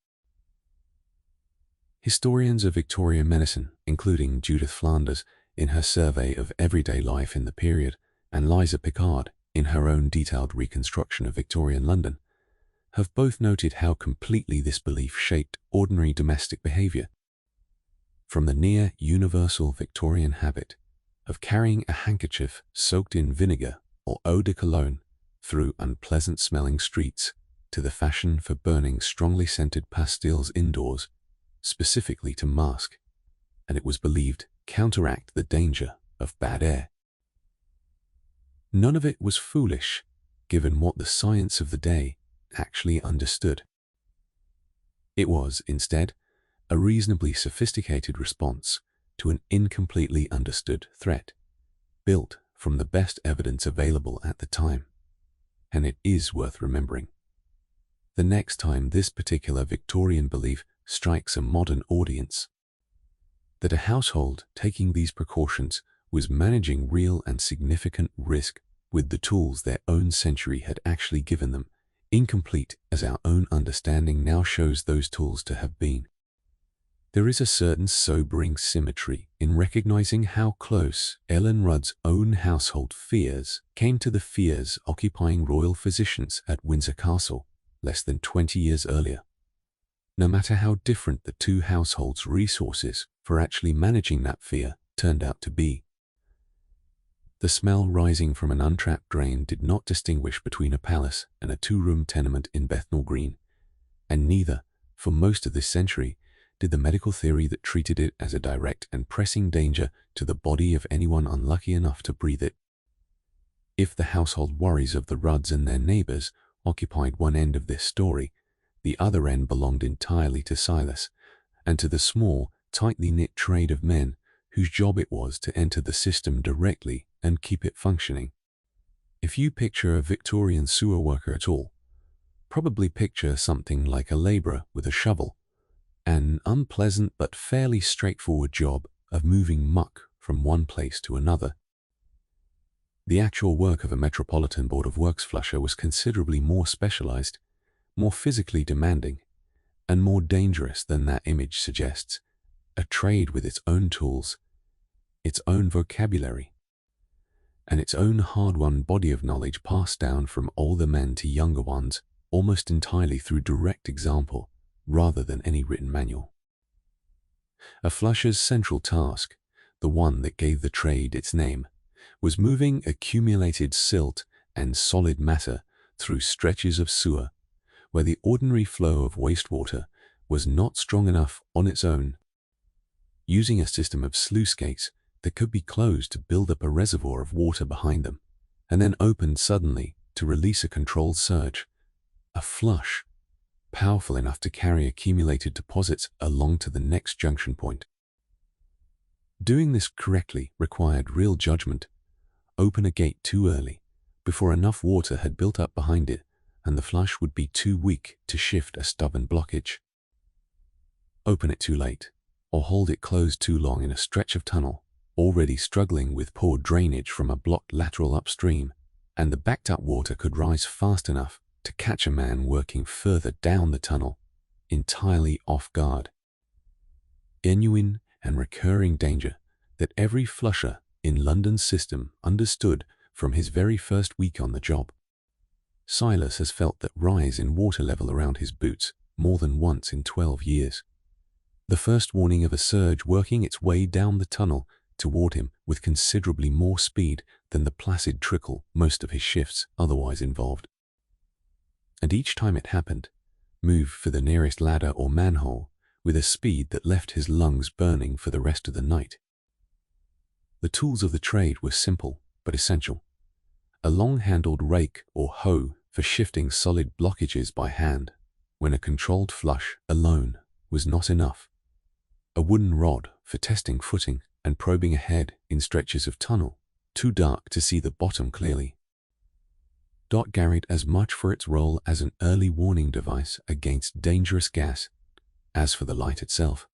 Historians of Victorian medicine, including Judith Flanders in her survey of everyday life in the period, and Liza Pickard in her own detailed reconstruction of Victorian London, have both noted how completely this belief shaped ordinary domestic behavior. From the near-universal Victorian habit of carrying a handkerchief soaked in vinegar or eau de cologne through unpleasant-smelling streets to the fashion for burning strongly scented pastilles indoors, specifically to mask, and it was believed, counteract the danger of bad air. None of it was foolish, given what the science of the day actually understood. It was, instead, a reasonably sophisticated response to an incompletely understood threat, built from the best evidence available at the time. And it is worth remembering, the next time this particular Victorian belief strikes a modern audience, that a household taking these precautions was managing real and significant risk with the tools their own century had actually given them, incomplete as our own understanding now shows those tools to have been. There is a certain sobering symmetry in recognizing how close Ellen Rudd's own household fears came to the fears occupying royal physicians at Windsor Castle less than 20 years earlier. No matter how different the two households' resources for actually managing that fear turned out to be. The smell rising from an untrapped drain did not distinguish between a palace and a two-room tenement in Bethnal Green, and neither, for most of this century, did the medical theory that treated it as a direct and pressing danger to the body of anyone unlucky enough to breathe it. If the household worries of the Rudds and their neighbors occupied one end of this story, the other end belonged entirely to Silas, and to the small, tightly knit trade of men whose job it was to enter the system directly and keep it functioning. If you picture a Victorian sewer worker at all, probably picture something like a labourer with a shovel, an unpleasant but fairly straightforward job of moving muck from one place to another. The actual work of a Metropolitan Board of Works flusher was considerably more specialised, more physically demanding, and more dangerous than that image suggests. A trade with its own tools, its own vocabulary, and its own hard-won body of knowledge passed down from older men to younger ones, almost entirely through direct example, rather than any written manual. A flusher's central task, the one that gave the trade its name, was moving accumulated silt and solid matter through stretches of sewer, where the ordinary flow of wastewater was not strong enough on its own. Using a system of sluice gates that could be closed to build up a reservoir of water behind them, and then opened suddenly to release a controlled surge, a flush, powerful enough to carry accumulated deposits along to the next junction point. Doing this correctly required real judgment. Open a gate too early, before enough water had built up behind it, and the flush would be too weak to shift a stubborn blockage. Open it too late, or hold it closed too long in a stretch of tunnel, already struggling with poor drainage from a blocked lateral upstream, and the backed-up water could rise fast enough to catch a man working further down the tunnel, entirely off guard. Genuine and recurring danger that every flusher in London's system understood from his very first week on the job. Silas has felt that rise in water level around his boots more than once in 12 years. The first warning of a surge working its way down the tunnel toward him with considerably more speed than the placid trickle most of his shifts otherwise involved. And each time it happened, move for the nearest ladder or manhole with a speed that left his lungs burning for the rest of the night. The tools of the trade were simple but essential. A long-handled rake or hoe for shifting solid blockages by hand, when a controlled flush alone was not enough. A wooden rod for testing footing and probing ahead in stretches of tunnel, too dark to see the bottom clearly. Carried as much for its role as an early warning device against dangerous gas as for the light itself.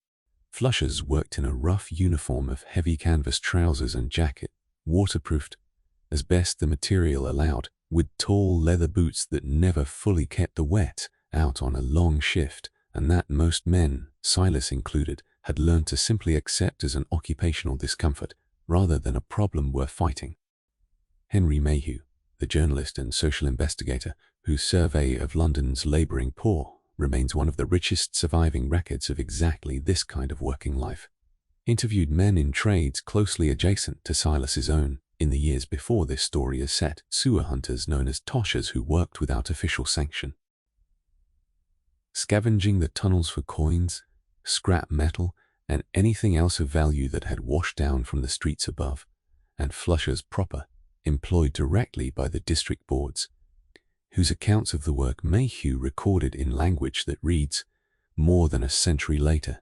Flushers worked in a rough uniform of heavy canvas trousers and jacket, waterproofed, as best the material allowed, with tall leather boots that never fully kept the wet out on a long shift, and that most men, Silas included, had learned to simply accept as an occupational discomfort rather than a problem worth fighting. Henry Mayhew, the journalist and social investigator whose survey of London's labouring poor remains one of the richest surviving records of exactly this kind of working life, interviewed men in trades closely adjacent to Silas's own in the years before this story is set, sewer hunters known as toshers who worked without official sanction. Scavenging the tunnels for coins, scrap metal, and anything else of value that had washed down from the streets above, and flushers proper, employed directly by the district boards, whose accounts of the work Mayhew recorded in language that reads more than a century later.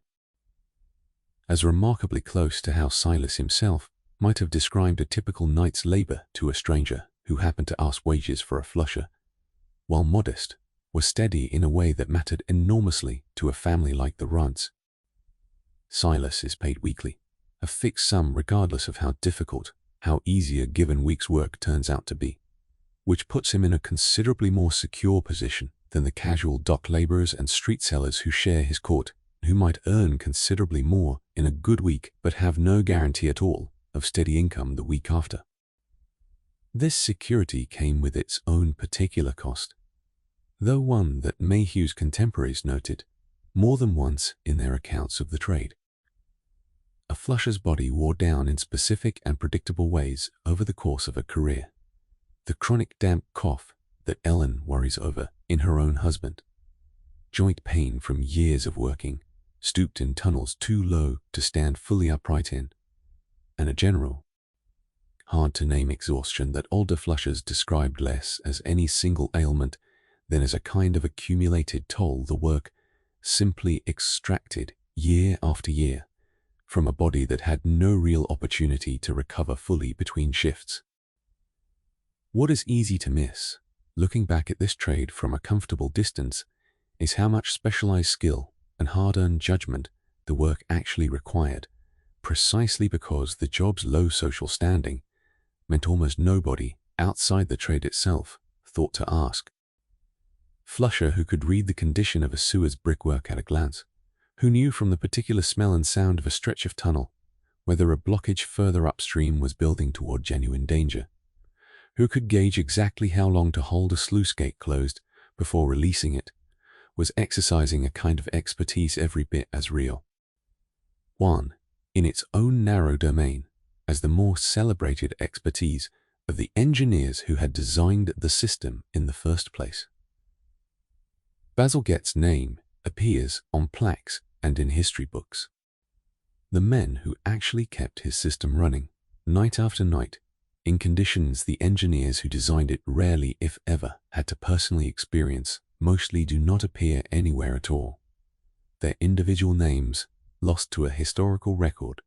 As remarkably close to how Silas himself might have described a typical night's labour to a stranger who happened to ask wages for a flusher, while modest, was steady in a way that mattered enormously to a family like the Rudds. Silas is paid weekly, a fixed sum regardless of how difficult, how easy a given week's work turns out to be, which puts him in a considerably more secure position than the casual dock labourers and street sellers who share his court, who might earn considerably more in a good week but have no guarantee at all of steady income the week after. This security came with its own particular cost, though one that Mayhew's contemporaries noted more than once in their accounts of the trade. A flusher's body wore down in specific and predictable ways over the course of a career. The chronic damp cough that Ellen worries over in her own husband, joint pain from years of working, stooped in tunnels too low to stand fully upright in, and a general, hard-to-name exhaustion that older flushers described less as any single ailment than as a kind of accumulated toll the work simply extracted year after year from a body that had no real opportunity to recover fully between shifts. What is easy to miss, looking back at this trade from a comfortable distance, is how much specialized skill and hard-earned judgment the work actually required, precisely because the job's low social standing meant almost nobody outside the trade itself thought to ask. Flusher, who could read the condition of a sewer's brickwork at a glance, who knew from the particular smell and sound of a stretch of tunnel whether a blockage further upstream was building toward genuine danger, who could gauge exactly how long to hold a sluice gate closed before releasing it, was exercising a kind of expertise every bit as real. One, in its own narrow domain, as the more celebrated expertise of the engineers who had designed the system in the first place. Bazalgette's name appears on plaques and in history books. The men who actually kept his system running, night after night, in conditions the engineers who designed it rarely, if ever, had to personally experience, mostly do not appear anywhere at all. Their individual names lost to a historical record.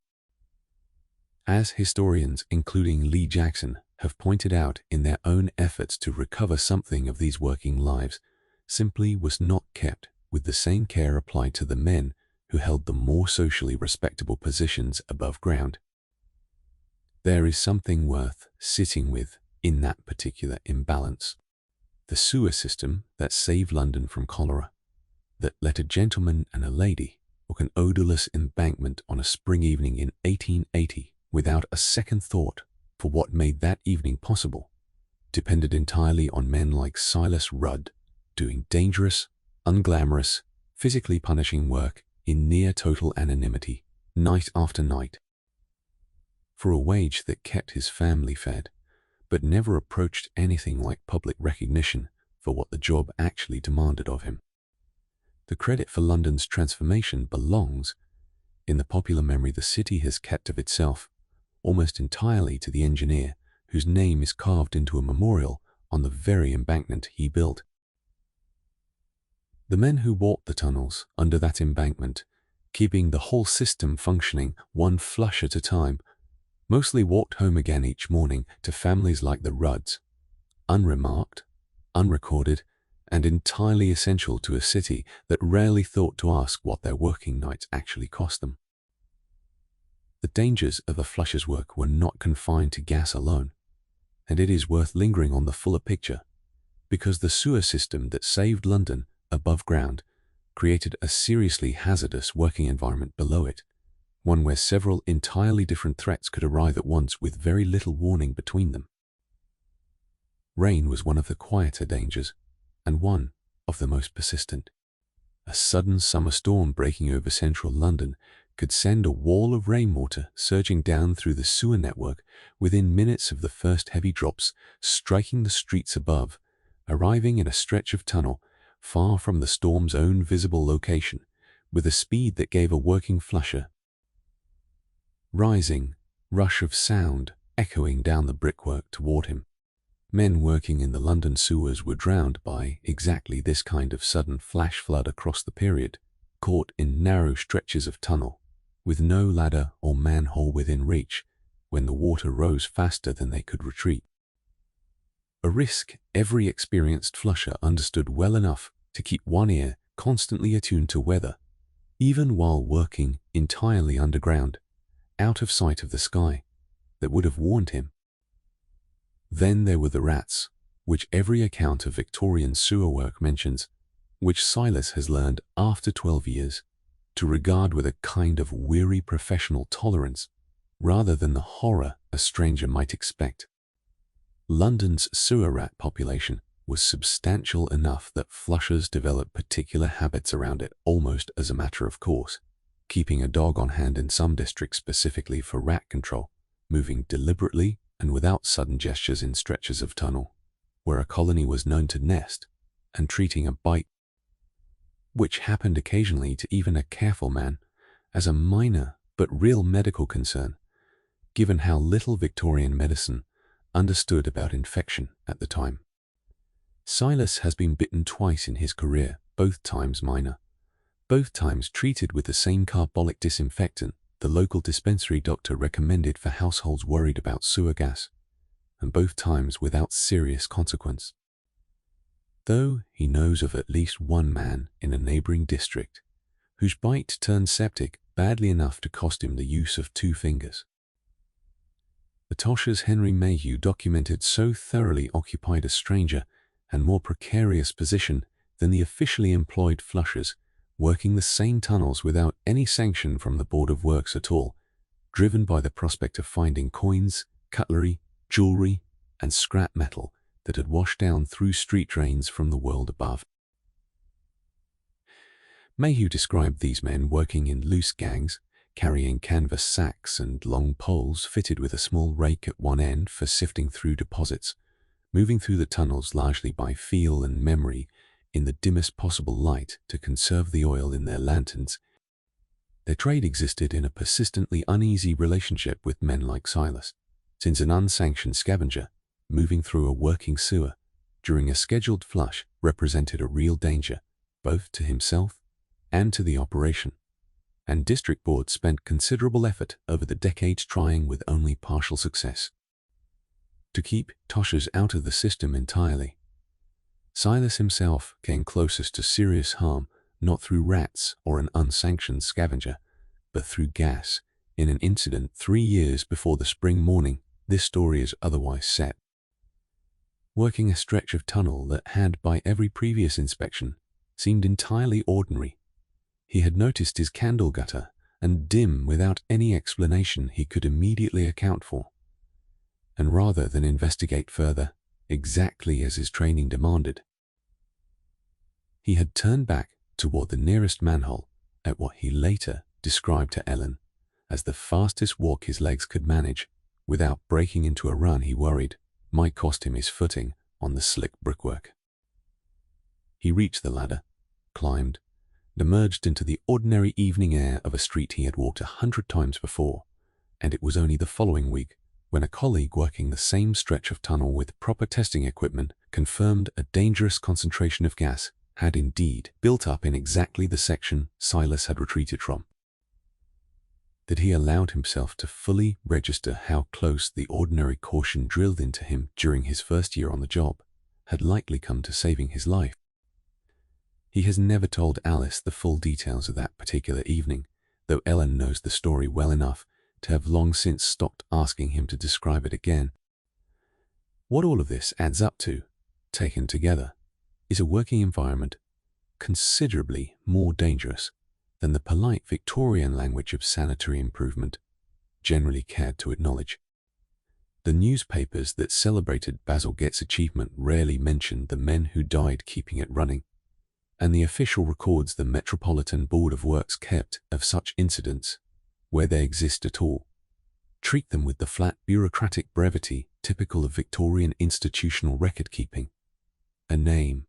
As historians, including Lee Jackson, have pointed out in their own efforts to recover something of these working lives, simply was not kept with the same care applied to the men who held the more socially respectable positions above ground. There is something worth sitting with in that particular imbalance. The sewer system that saved London from cholera, that let a gentleman and a lady walk an odorless embankment on a spring evening in 1880 without a second thought for what made that evening possible, depended entirely on men like Silas Rudd doing dangerous, unglamorous, physically punishing work in near total anonymity, night after night, for a wage that kept his family fed, but never approached anything like public recognition for what the job actually demanded of him. The credit for London's transformation belongs, in the popular memory the city has kept of itself, almost entirely to the engineer whose name is carved into a memorial on the very embankment he built. The men who walked the tunnels under that embankment, keeping the whole system functioning one flush at a time, mostly walked home again each morning to families like the Rudds, unremarked, unrecorded, and entirely essential to a city that rarely thought to ask what their working nights actually cost them. The dangers of a flusher's work were not confined to gas alone, and it is worth lingering on the fuller picture, because the sewer system that saved London above ground created a seriously hazardous working environment below it, one where several entirely different threats could arrive at once with very little warning between them. Rain was one of the quieter dangers, and one of the most persistent. A sudden summer storm breaking over central London could send a wall of rainwater surging down through the sewer network within minutes of the first heavy drops striking the streets above, arriving in a stretch of tunnel far from the storm's own visible location, with a speed that gave a working flusher rising rush of sound echoing down the brickwork toward him. Men working in the London sewers were drowned by exactly this kind of sudden flash flood across the period, caught in narrow stretches of tunnel, with no ladder or manhole within reach, when the water rose faster than they could retreat. A risk every experienced flusher understood well enough to keep one ear constantly attuned to weather, even while working entirely underground, out of sight of the sky, that would have warned him. Then there were the rats, which every account of Victorian sewer work mentions, which Silas has learned after 12 years to regard with a kind of weary professional tolerance, rather than the horror a stranger might expect. London's sewer rat population was substantial enough that flushers developed particular habits around it almost as a matter of course, keeping a dog on hand in some districts specifically for rat control, moving deliberately and without sudden gestures in stretches of tunnel, where a colony was known to nest, and treating a bite, which happened occasionally to even a careful man, as a minor but real medical concern, given how little Victorian medicine understood about infection at the time. Silas has been bitten twice in his career, both times minor, both times treated with the same carbolic disinfectant the local dispensary doctor recommended for households worried about sewer gas, and both times without serious consequence. Though he knows of at least one man in a neighboring district whose bite turned septic badly enough to cost him the use of 2 fingers. The Tosha's Henry Mayhew documented so thoroughly occupied a stranger and more precarious position than the officially employed flushers, working the same tunnels without any sanction from the Board of Works at all, driven by the prospect of finding coins, cutlery, jewelry, and scrap metal that had washed down through street drains from the world above. Mayhew described these men working in loose gangs, carrying canvas sacks and long poles fitted with a small rake at one end for sifting through deposits, moving through the tunnels largely by feel and memory in the dimmest possible light to conserve the oil in their lanterns. Their trade existed in a persistently uneasy relationship with men like Silas, since an unsanctioned scavenger moving through a working sewer during a scheduled flush represented a real danger, both to himself and to the operation, and district boards spent considerable effort over the decades trying with only partial success to keep Toshas out of the system entirely. Silas himself came closest to serious harm not through rats or an unsanctioned scavenger, but through gas in an incident 3 years before the spring morning this story is otherwise set. Working a stretch of tunnel that had, by every previous inspection, seemed entirely ordinary, he had noticed his candle gutter and dim without any explanation he could immediately account for. And rather than investigate further, exactly as his training demanded, he had turned back toward the nearest manhole at what he later described to Ellen as the fastest walk his legs could manage, without breaking into a run he worried might cost him his footing on the slick brickwork. He reached the ladder, climbed, and emerged into the ordinary evening air of a street he had walked 100 times before, and it was only the following week when a colleague working the same stretch of tunnel with proper testing equipment confirmed a dangerous concentration of gas had indeed built up in exactly the section Silas had retreated from. That he allowed himself to fully register how close the ordinary caution drilled into him during his first year on the job had likely come to saving his life. He has never told Alice the full details of that particular evening, though Ellen knows the story well enough to have long since stopped asking him to describe it again. What all of this adds up to, taken together, is a working environment considerably more dangerous than the polite Victorian language of sanitary improvement generally cared to acknowledge. The newspapers that celebrated Bazalgette's achievement rarely mentioned the men who died keeping it running, and the official records the Metropolitan Board of Works kept of such incidents, where they exist at all, treat them with the flat bureaucratic brevity typical of Victorian institutional record-keeping. A name,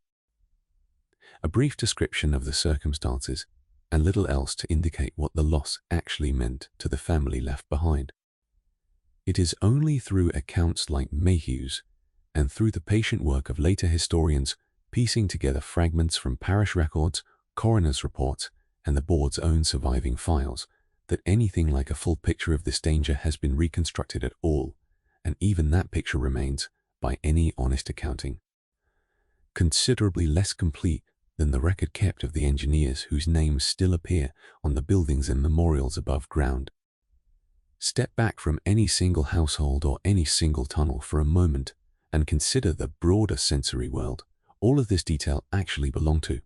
a brief description of the circumstances, and little else to indicate what the loss actually meant to the family left behind. It is only through accounts like Mayhew's and through the patient work of later historians piecing together fragments from parish records, coroner's reports, and the board's own surviving files that anything like a full picture of this danger has been reconstructed at all, and even that picture remains, by any honest accounting, considerably less complete than the record kept of the engineers whose names still appear on the buildings and memorials above ground. Step back from any single household or any single tunnel for a moment and consider the broader sensory world all of this detail actually belonged to.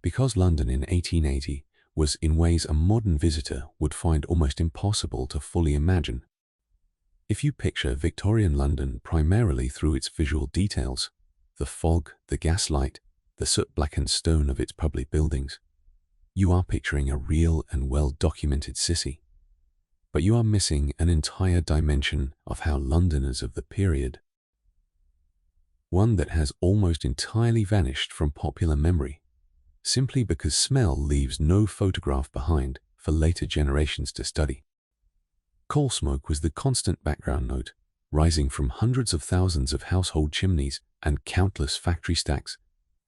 Because London in 1880 was in ways a modern visitor would find almost impossible to fully imagine. If you picture Victorian London primarily through its visual details, the fog, the gaslight, the soot-blackened stone of its public buildings, you are picturing a real and well-documented city. But you are missing an entire dimension of how Londoners of the period, one that has almost entirely vanished from popular memory, simply because smell leaves no photograph behind for later generations to study. Coal smoke was the constant background note, rising from hundreds of thousands of household chimneys and countless factory stacks,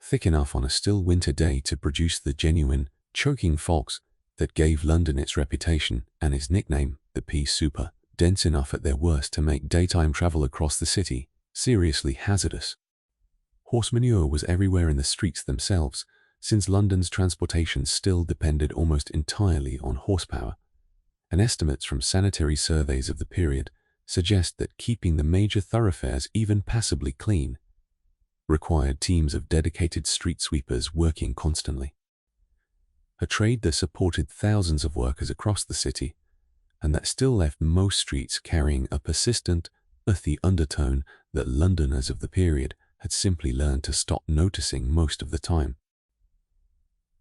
thick enough on a still winter day to produce the genuine, choking fogs that gave London its reputation and its nickname, the pea souper, dense enough at their worst to make daytime travel across the city seriously hazardous. Horse manure was everywhere in the streets themselves, since London's transportation still depended almost entirely on horsepower, and estimates from sanitary surveys of the period suggest that keeping the major thoroughfares even passably clean required teams of dedicated street sweepers working constantly. A trade that supported thousands of workers across the city, and that still left most streets carrying a persistent, earthy undertone that Londoners of the period had simply learned to stop noticing most of the time.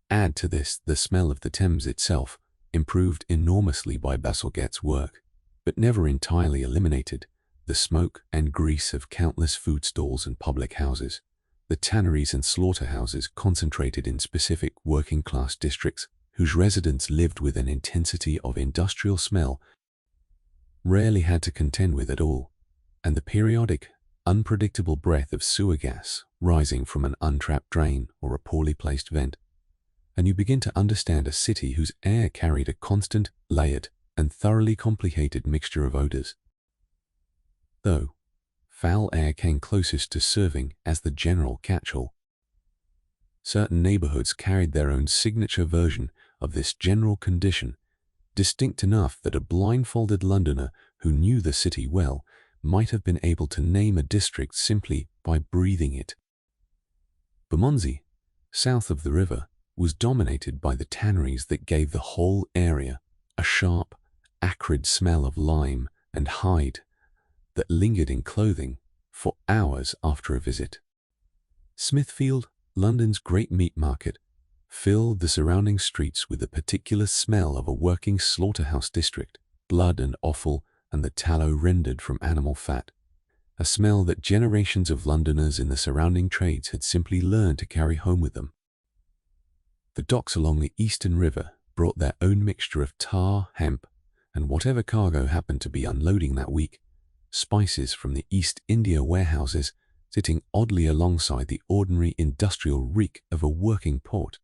Add to this the smell of the Thames itself, improved enormously by Bazalgette's work, but never entirely eliminated, the smoke and grease of countless food stalls and public houses, the tanneries and slaughterhouses concentrated in specific working-class districts whose residents lived with an intensity of industrial smell rarely had to contend with at all, and the periodic, unpredictable breath of sewer gas rising from an untrapped drain or a poorly placed vent. And you begin to understand a city whose air carried a constant, layered, and thoroughly complicated mixture of odors. Though foul air came closest to serving as the general catch-all. Certain neighborhoods carried their own signature version of this general condition, distinct enough that a blindfolded Londoner who knew the city well might have been able to name a district simply by breathing it. Bermondsey, south of the river, was dominated by the tanneries that gave the whole area a sharp, acrid smell of lime and hide that lingered in clothing for hours after a visit. Smithfield, London's great meat market, filled the surrounding streets with the particular smell of a working slaughterhouse district, blood and offal and the tallow rendered from animal fat, a smell that generations of Londoners in the surrounding trades had simply learned to carry home with them. The docks along the Eastern River brought their own mixture of tar, hemp, and whatever cargo happened to be unloading that week, spices from the East India warehouses sitting oddly alongside the ordinary industrial reek of a working port.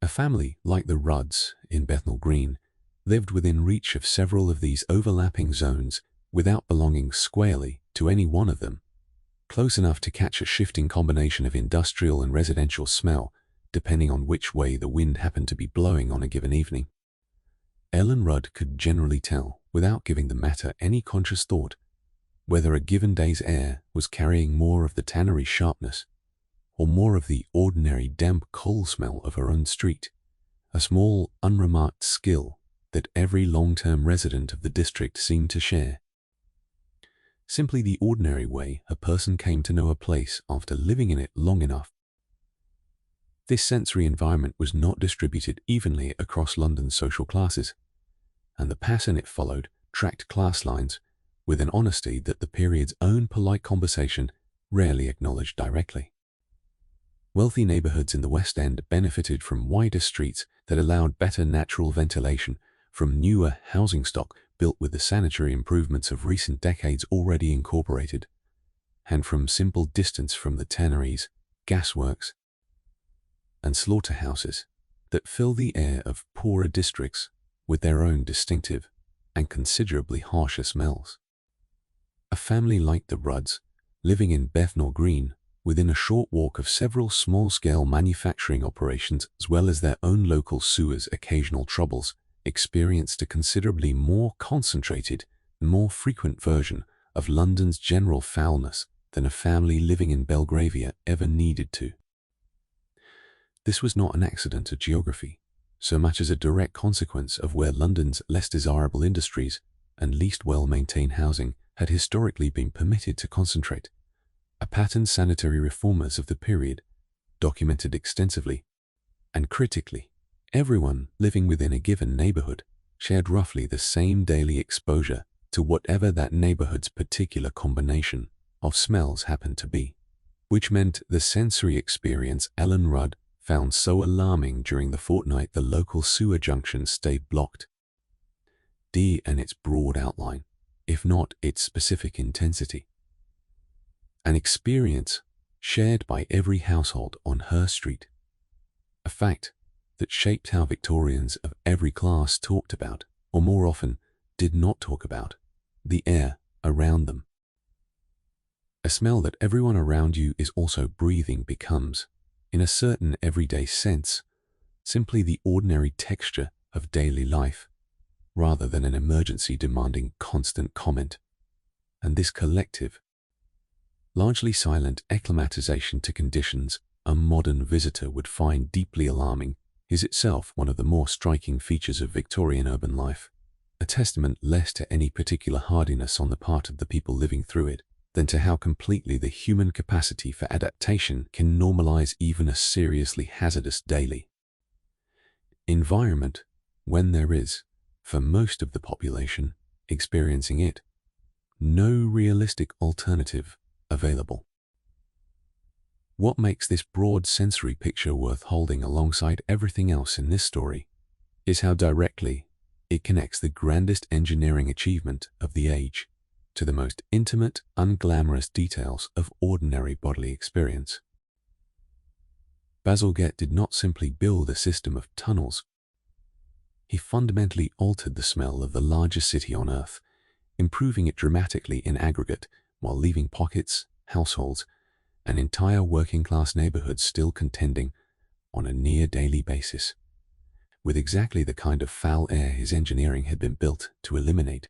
A family like the Rudds in Bethnal Green lived within reach of several of these overlapping zones without belonging squarely to any one of them, close enough to catch a shifting combination of industrial and residential smell depending on which way the wind happened to be blowing on a given evening. Ellen Rudd could generally tell, without giving the matter any conscious thought, whether a given day's air was carrying more of the tannery sharpness or more of the ordinary damp coal smell of her own street, a small, unremarked skill that every long-term resident of the district seemed to share. Simply the ordinary way a person came to know a place after living in it long enough. This sensory environment was not distributed evenly across London's social classes, and the pattern it followed tracked class lines with an honesty that the period's own polite conversation rarely acknowledged directly. Wealthy neighborhoods in the West End benefited from wider streets that allowed better natural ventilation from newer housing stock built with the sanitary improvements of recent decades already incorporated, and from simple distance from the tanneries, gasworks, and slaughterhouses that fill the air of poorer districts with their own distinctive and considerably harsher smells. A family like the Rudds, living in Bethnal Green, within a short walk of several small-scale manufacturing operations as well as their own local sewers' occasional troubles, experienced a considerably more concentrated and more frequent version of London's general foulness than a family living in Belgravia ever needed to. This was not an accident of geography, so much as a direct consequence of where London's less desirable industries and least well-maintained housing had historically been permitted to concentrate. A pattern sanitary reformers of the period documented extensively and critically. Everyone living within a given neighborhood shared roughly the same daily exposure to whatever that neighborhood's particular combination of smells happened to be, which meant the sensory experience Ellen Rudd found so alarming during the fortnight the local sewer junction stayed blocked. And its broad outline, if not its specific intensity. An experience shared by every household on her street. A fact that shaped how Victorians of every class talked about, or more often, did not talk about, the air around them. A smell that everyone around you is also breathing becomes, in a certain everyday sense, simply the ordinary texture of daily life, rather than an emergency demanding constant comment. And this collective, largely silent acclimatization to conditions a modern visitor would find deeply alarming is itself one of the more striking features of Victorian urban life, a testament less to any particular hardiness on the part of the people living through it than to how completely the human capacity for adaptation can normalize even a seriously hazardous daily environment when there is, for most of the population experiencing it, no realistic alternative available. What makes this broad sensory picture worth holding alongside everything else in this story is how directly it connects the grandest engineering achievement of the age to the most intimate, unglamorous details of ordinary bodily experience. Bazalgette did not simply build a system of tunnels. He fundamentally altered the smell of the largest city on Earth, improving it dramatically in aggregate while leaving pockets, households, and entire working-class neighborhoods still contending on a near-daily basis with exactly the kind of foul air his engineering had been built to eliminate.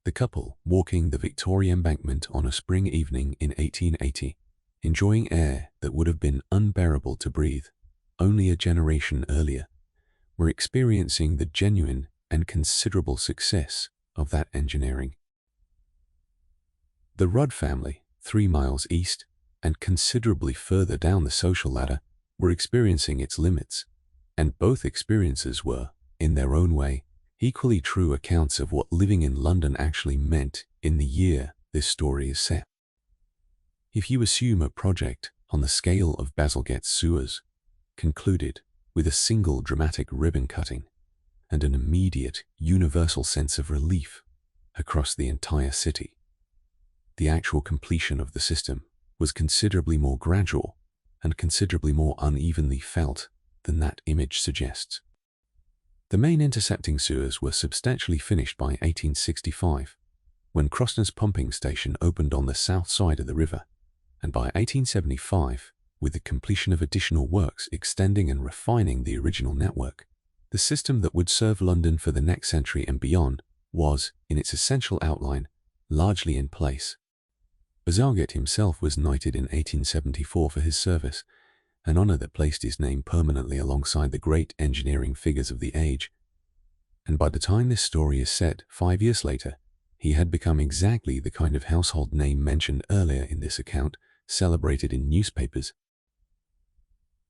The couple, walking the Victoria Embankment on a spring evening in 1880, enjoying air that would have been unbearable to breathe only a generation earlier, were experiencing the genuine and considerable success of that engineering. The Rudd family, 3 miles east and considerably further down the social ladder, were experiencing its limits, and both experiences were, in their own way, equally true accounts of what living in London actually meant in the year this story is set. If you assume a project on the scale of Bazalgette's sewers concluded with a single dramatic ribbon cutting and an immediate, universal sense of relief across the entire city, the actual completion of the system was considerably more gradual and considerably more unevenly felt than that image suggests. The main intercepting sewers were substantially finished by 1865, when Croston's pumping station opened on the south side of the river, and by 1875, with the completion of additional works extending and refining the original network, the system that would serve London for the next century and beyond was, in its essential outline, largely in place. Bazalgette himself was knighted in 1874 for his service, an honor that placed his name permanently alongside the great engineering figures of the age. And by the time this story is set, 5 years later, he had become exactly the kind of household name mentioned earlier in this account, celebrated in newspapers,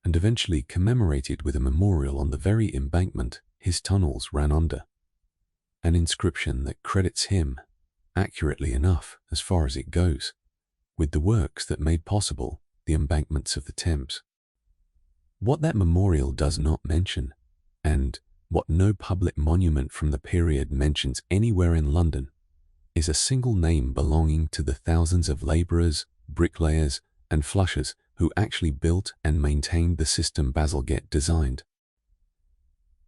and eventually commemorated with a memorial on the very embankment his tunnels ran under. An inscription that credits him, accurately enough as far as it goes, with the works that made possible the embankments of the Thames. What that memorial does not mention, and what no public monument from the period mentions anywhere in London, is a single name belonging to the thousands of labourers, bricklayers, and flushers who actually built and maintained the system Bazalgette designed.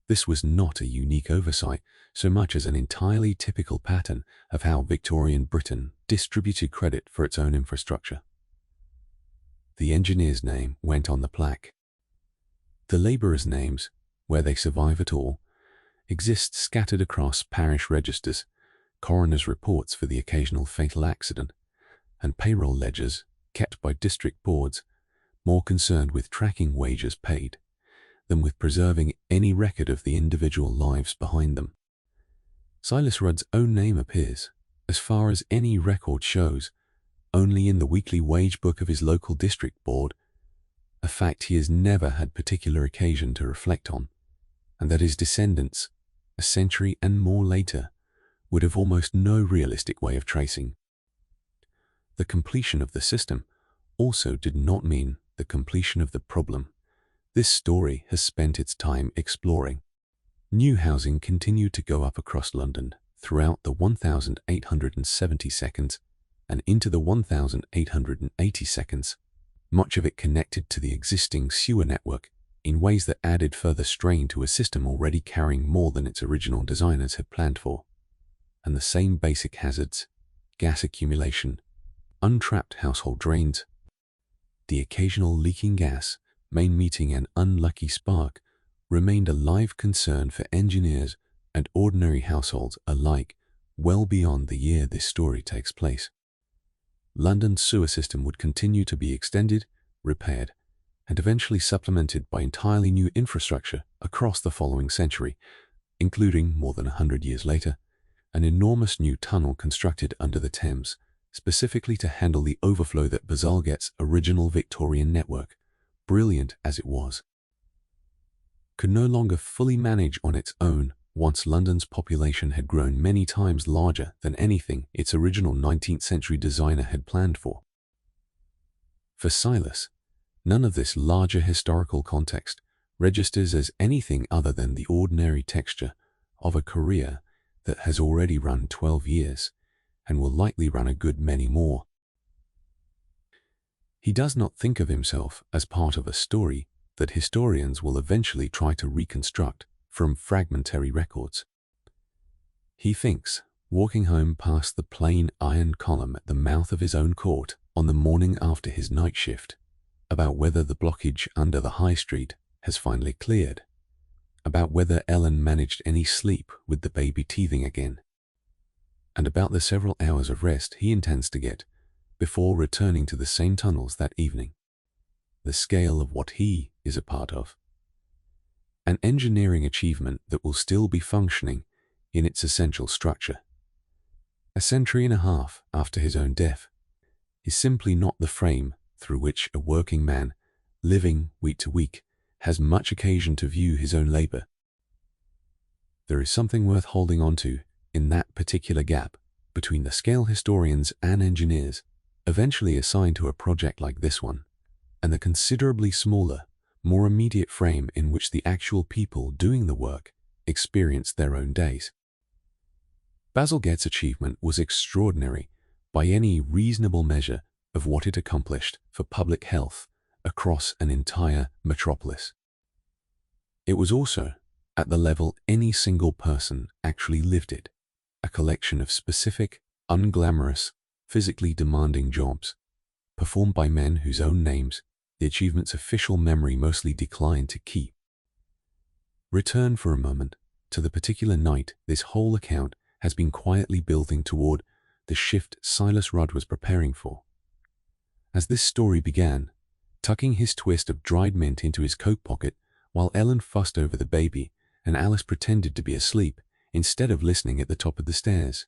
This was not a unique oversight so much as an entirely typical pattern of how Victorian Britain distributed credit for its own infrastructure. The engineer's name went on the plaque. The labourers' names, where they survive at all, exist scattered across parish registers, coroner's reports for the occasional fatal accident, and payroll ledgers kept by district boards, more concerned with tracking wages paid than with preserving any record of the individual lives behind them. Silas Rudd's own name appears, as far as any record shows, only in the weekly wage book of his local district board, a fact he has never had particular occasion to reflect on, and that his descendants, a century and more later, would have almost no realistic way of tracing. The completion of the system also did not mean the completion of the problem this story has spent its time exploring. New housing continued to go up across London throughout the 1870s and into the 1880s, much of it connected to the existing sewer network in ways that added further strain to a system already carrying more than its original designers had planned for. And the same basic hazards, gas accumulation, untrapped household drains, the occasional leaking gas, main meeting an unlucky spark, remained a live concern for engineers and ordinary households alike well beyond the year this story takes place. London's sewer system would continue to be extended, repaired, and eventually supplemented by entirely new infrastructure across the following century, including, more than 100 years later, an enormous new tunnel constructed under the Thames, specifically to handle the overflow that Bazalgette's original Victorian network, brilliant as it was, could no longer fully manage on its own once London's population had grown many times larger than anything its original 19th century designer had planned for. For Silas, none of this larger historical context registers as anything other than the ordinary texture of a career that has already run 12 years and will likely run a good many more. He does not think of himself as part of a story that historians will eventually try to reconstruct from fragmentary records. He thinks, walking home past the plain iron column at the mouth of his own court on the morning after his night shift, about whether the blockage under the high street has finally cleared, about whether Ellen managed any sleep with the baby teething again, and about the several hours of rest he intends to get before returning to the same tunnels that evening. The scale of what he is a part of. An engineering achievement that will still be functioning in its essential structure. A century and a half after his own death, is simply not the frame through which a working man, living week to week, has much occasion to view his own labor. There is something worth holding on to in that particular gap between the scale historians and engineers eventually assigned to a project like this one, and the considerably smaller, more immediate frame in which the actual people doing the work experienced their own days. Bazalgette's achievement was extraordinary by any reasonable measure of what it accomplished for public health across an entire metropolis. It was also, at the level any single person actually lived it, a collection of specific, unglamorous, physically demanding jobs, performed by men whose own names the achievement's official memory mostly declined to keep. Return for a moment to the particular night this whole account has been quietly building toward the shift Silas Rudd was preparing for. As this story began, tucking his twist of dried mint into his coat pocket while Ellen fussed over the baby and Alice pretended to be asleep instead of listening at the top of the stairs.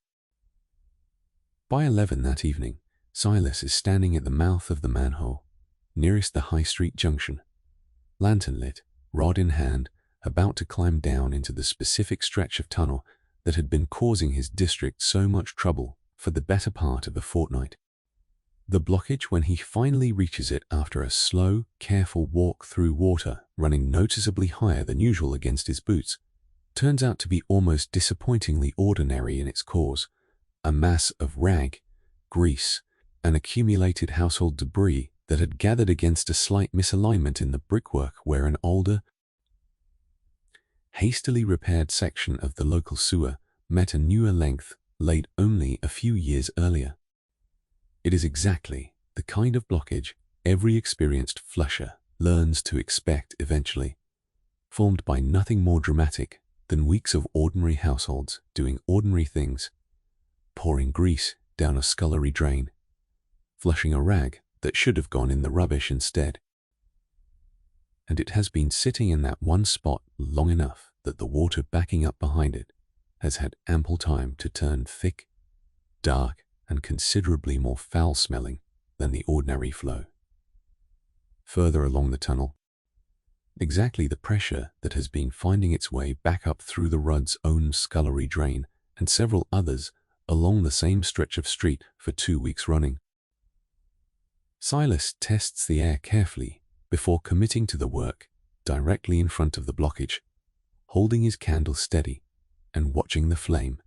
By 11 that evening, Silas is standing at the mouth of the manhole, nearest the High Street junction, lantern lit, rod in hand, about to climb down into the specific stretch of tunnel that had been causing his district so much trouble for the better part of a fortnight. The blockage when he finally reaches it after a slow, careful walk through water running noticeably higher than usual against his boots, turns out to be almost disappointingly ordinary in its cause, a mass of rag, grease, and accumulated household debris that had gathered against a slight misalignment in the brickwork where an older, hastily repaired section of the local sewer met a newer length laid only a few years earlier. It is exactly the kind of blockage every experienced flusher learns to expect eventually, formed by nothing more dramatic than weeks of ordinary households doing ordinary things, pouring grease down a scullery drain, flushing a rag that should have gone in the rubbish instead. And it has been sitting in that one spot long enough that the water backing up behind it has had ample time to turn thick, dark, and considerably more foul-smelling than the ordinary flow. Further along the tunnel, exactly the pressure that has been finding its way back up through the Rudd's own scullery drain and several others along the same stretch of street for 2 weeks running. Silas tests the air carefully before committing to the work directly in front of the blockage, holding his candle steady and watching the flame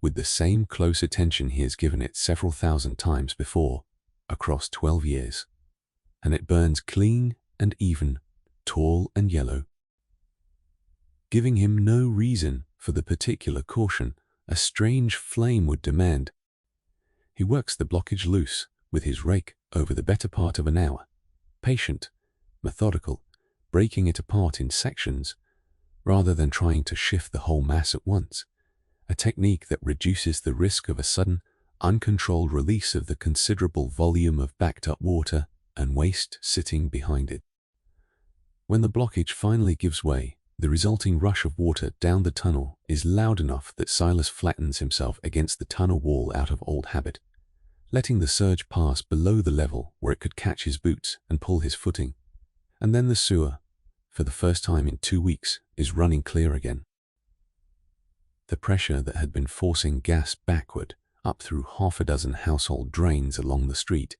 with the same close attention he has given it several thousand times before across 12 years. And it burns clean and even tall and yellow, giving him no reason for the particular caution a strange flame would demand. He works the blockage loose with his rake over the better part of an hour, patient, methodical, breaking it apart in sections rather than trying to shift the whole mass at once, a technique that reduces the risk of a sudden, uncontrolled release of the considerable volume of backed-up water and waste sitting behind it. When the blockage finally gives way, the resulting rush of water down the tunnel is loud enough that Silas flattens himself against the tunnel wall out of old habit, letting the surge pass below the level where it could catch his boots and pull his footing. And then the sewer, for the first time in 2 weeks, is running clear again. The pressure that had been forcing gas backward up through half a dozen household drains along the street,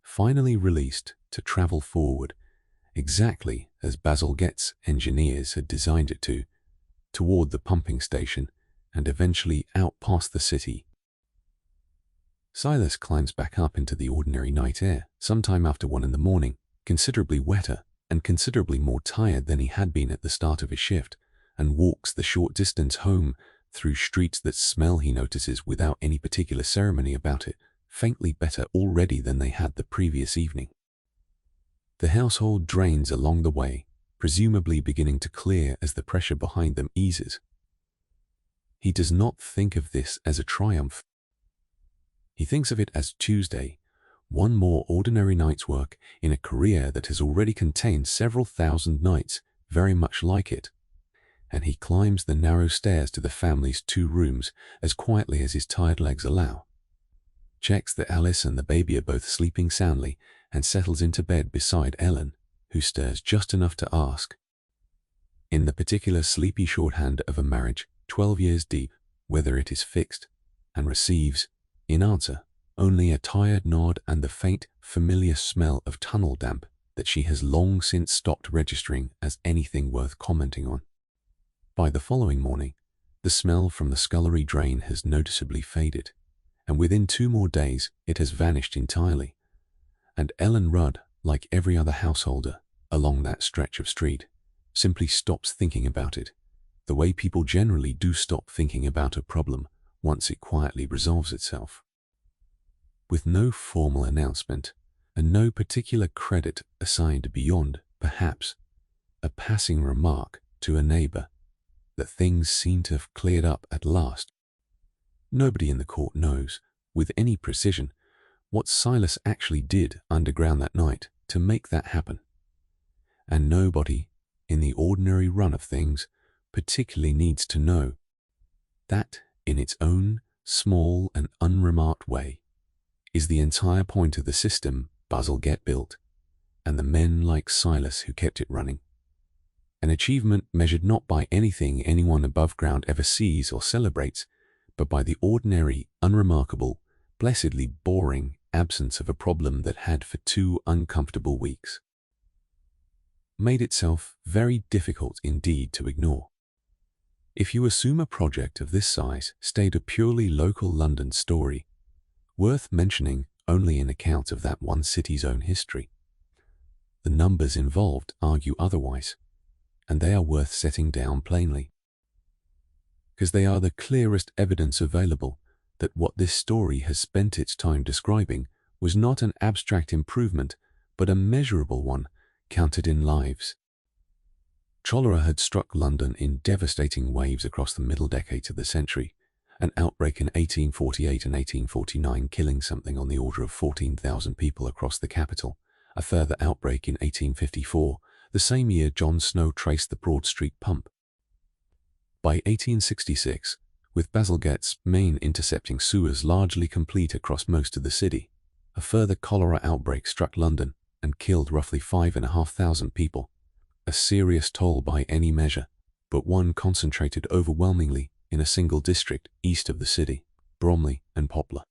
finally released to travel forward, exactly as Bazalgette's engineers had designed it to, toward the pumping station and eventually out past the city. Silas climbs back up into the ordinary night air sometime after 1 in the morning, considerably wetter and considerably more tired than he had been at the start of his shift, and walks the short distance home through streets that smell, he notices without any particular ceremony about it, faintly better already than they had the previous evening. The household drains along the way, presumably beginning to clear as the pressure behind them eases. He does not think of this as a triumph. He thinks of it as Tuesday, one more ordinary night's work in a career that has already contained several thousand nights very much like it. And he climbs the narrow stairs to the family's 2 rooms as quietly as his tired legs allow, checks that Alice and the baby are both sleeping soundly, and settles into bed beside Ellen, who stirs just enough to ask, in the particular sleepy shorthand of a marriage 12 years deep, whether it is fixed, and receives, in answer, only a tired nod and the faint, familiar smell of tunnel damp that she has long since stopped registering as anything worth commenting on. By the following morning, the smell from the scullery drain has noticeably faded, and within 2 more days it has vanished entirely, and Ellen Rudd, like every other householder along that stretch of street, simply stops thinking about it, the way people generally do stop thinking about a problem once it quietly resolves itself. With no formal announcement, and no particular credit assigned beyond, perhaps, a passing remark to a neighbor that things seem to have cleared up at last. Nobody in the court knows, with any precision, what Silas actually did underground that night to make that happen. And nobody, in the ordinary run of things, particularly needs to know. That, in its own small and unremarked way, is the entire point of the system Bazalgette built, and the men like Silas who kept it running. An achievement measured not by anything anyone above ground ever sees or celebrates, but by the ordinary, unremarkable, blessedly boring absence of a problem that had for 2 uncomfortable weeks made itself very difficult indeed to ignore. If you assume a project of this size stayed a purely local London story, worth mentioning only in account of that one city's own history, the numbers involved argue otherwise, and they are worth setting down plainly, because they are the clearest evidence available that what this story has spent its time describing was not an abstract improvement, but a measurable one, counted in lives. Cholera had struck London in devastating waves across the middle decades of the century, an outbreak in 1848 and 1849 killing something on the order of 14,000 people across the capital, a further outbreak in 1854, the same year John Snow traced the Broad Street pump. By 1866, with Bazalgette's main intercepting sewers largely complete across most of the city, a further cholera outbreak struck London and killed roughly 5,500 people, a serious toll by any measure, but one concentrated overwhelmingly in a single district east of the city, Bromley and Poplar,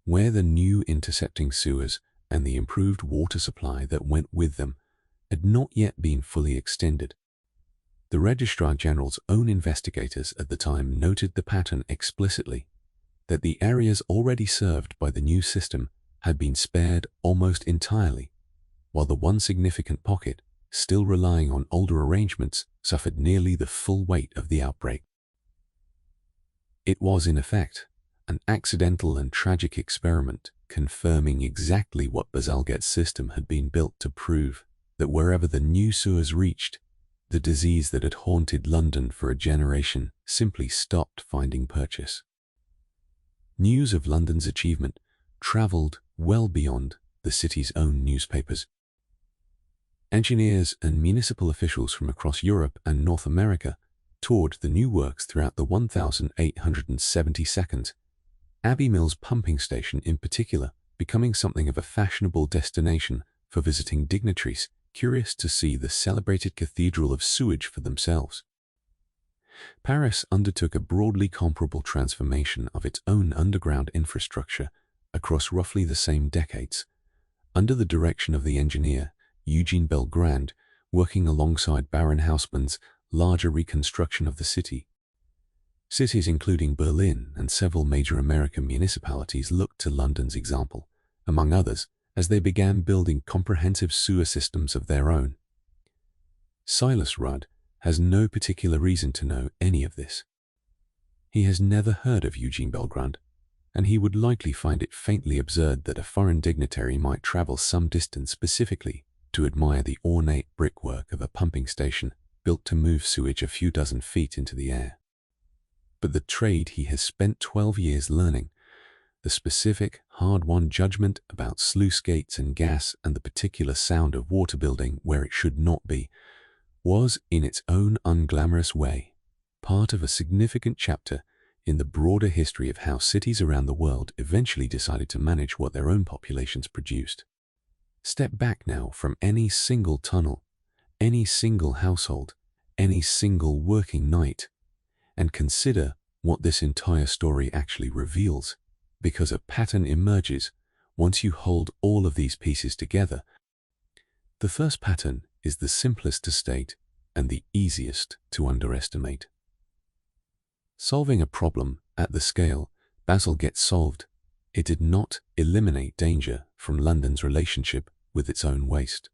where the new intercepting sewers and the improved water supply that went with them had not yet been fully extended. The Registrar General's own investigators at the time noted the pattern explicitly, that the areas already served by the new system had been spared almost entirely, while the one significant pocket still relying on older arrangements, suffered nearly the full weight of the outbreak. It was, in effect, an accidental and tragic experiment, confirming exactly what Bazalgette's system had been built to prove, that wherever the new sewers reached, the disease that had haunted London for a generation simply stopped finding purchase. News of London's achievement travelled well beyond the city's own newspapers. Engineers and municipal officials from across Europe and North America toured the new works throughout the 1,872nd Abbey Mills pumping station in particular, becoming something of a fashionable destination for visiting dignitaries curious to see the celebrated cathedral of sewage for themselves. Paris undertook a broadly comparable transformation of its own underground infrastructure across roughly the same decades, under the direction of the engineer Eugene Belgrand, working alongside Baron Haussmann's larger reconstruction of the city. Cities including Berlin and several major American municipalities looked to London's example, among others, as they began building comprehensive sewer systems of their own. Silas Rudd has no particular reason to know any of this. He has never heard of Eugene Belgrand, and he would likely find it faintly absurd that a foreign dignitary might travel some distance specifically to admire the ornate brickwork of a pumping station built to move sewage a few dozen feet into the air. But the trade he has spent 12 years learning, the specific, hard-won judgment about sluice gates and gas and the particular sound of water building where it should not be, was, in its own unglamorous way, part of a significant chapter in the broader history of how cities around the world eventually decided to manage what their own populations produced. Step back now from any single tunnel, any single household, any single working night, and consider what this entire story actually reveals, because a pattern emerges once you hold all of these pieces together. The first pattern is the simplest to state and the easiest to underestimate. Solving a problem at the scale Bazalgette solved, it did not eliminate danger from London's relationship with its own waste.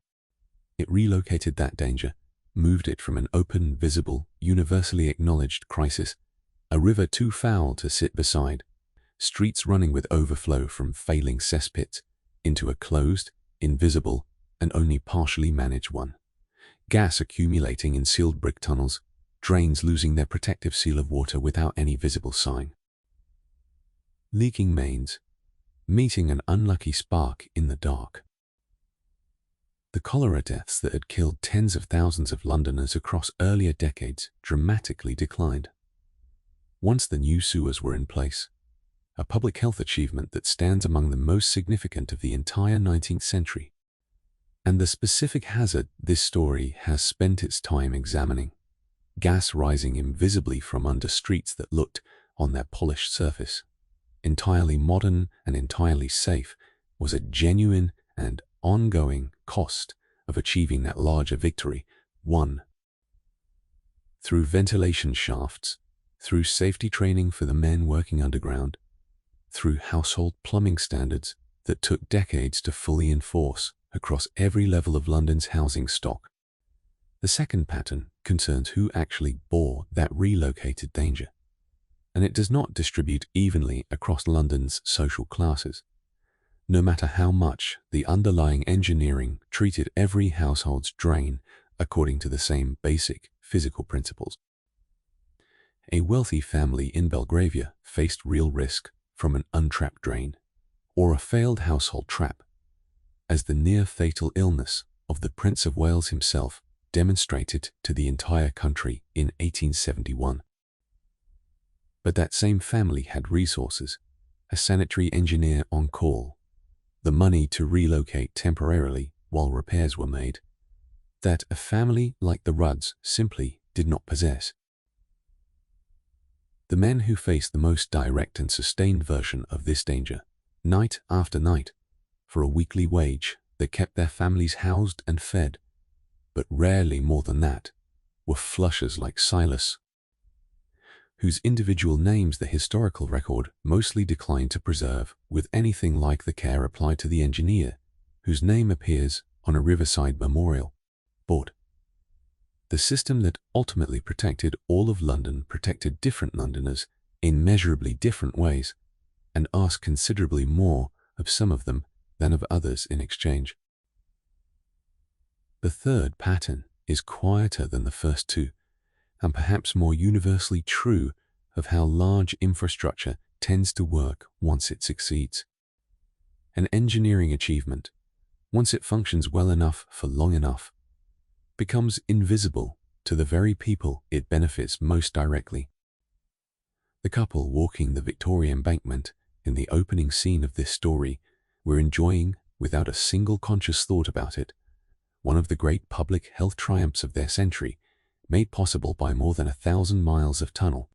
It relocated that danger, moved it from an open, visible, universally acknowledged crisis, a river too foul to sit beside, streets running with overflow from failing cesspits, into a closed, invisible, and only partially managed one. Gas accumulating in sealed brick tunnels, drains losing their protective seal of water without any visible sign. Leaking mains, meeting an unlucky spark in the dark. The cholera deaths that had killed tens of thousands of Londoners across earlier decades dramatically declined. Once the new sewers were in place, a public health achievement that stands among the most significant of the entire 19th century. And the specific hazard this story has spent its time examining, gas rising invisibly from under streets that looked, on their polished surface, entirely modern and entirely safe, was a genuine and ongoing cost of achieving that larger victory, won through ventilation shafts, through safety training for the men working underground, through household plumbing standards that took decades to fully enforce across every level of London's housing stock. The second pattern concerns who actually bore that relocated danger, and it does not distribute evenly across London's social classes. No matter how much the underlying engineering treated every household's drain according to the same basic physical principles. A wealthy family in Belgravia faced real risk from an untrapped drain, or a failed household trap, as the near-fatal illness of the Prince of Wales himself demonstrated to the entire country in 1871. But that same family had resources, a sanitary engineer on call, the money to relocate temporarily while repairs were made, that a family like the Rudds simply did not possess. The men who faced the most direct and sustained version of this danger, night after night, for a weekly wage that kept their families housed and fed, but rarely more than that, were flushers like Silas, whose individual names the historical record mostly declined to preserve with anything like the care applied to the engineer, whose name appears on a riverside memorial. Board. The system that ultimately protected all of London protected different Londoners in measurably different ways, and asked considerably more of some of them than of others in exchange. The third pattern is quieter than the first two, and perhaps more universally true of how large infrastructure tends to work once it succeeds. An engineering achievement, once it functions well enough for long enough, becomes invisible to the very people it benefits most directly. The couple walking the Victoria Embankment in the opening scene of this story were enjoying, without a single conscious thought about it, one of the great public health triumphs of their century, made possible by more than 1,000 miles of tunnel.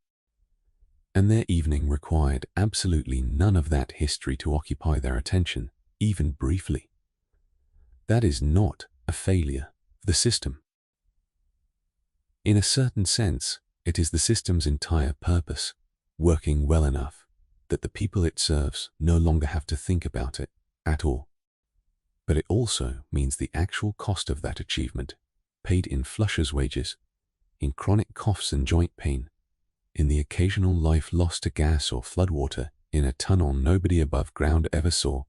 And their evening required absolutely none of that history to occupy their attention, even briefly. That is not a failure of the system. In a certain sense, it is the system's entire purpose, working well enough that the people it serves no longer have to think about it at all. But it also means the actual cost of that achievement, paid in flushers' wages, in chronic coughs and joint pain, in the occasional life lost to gas or floodwater in a tunnel nobody above ground ever saw,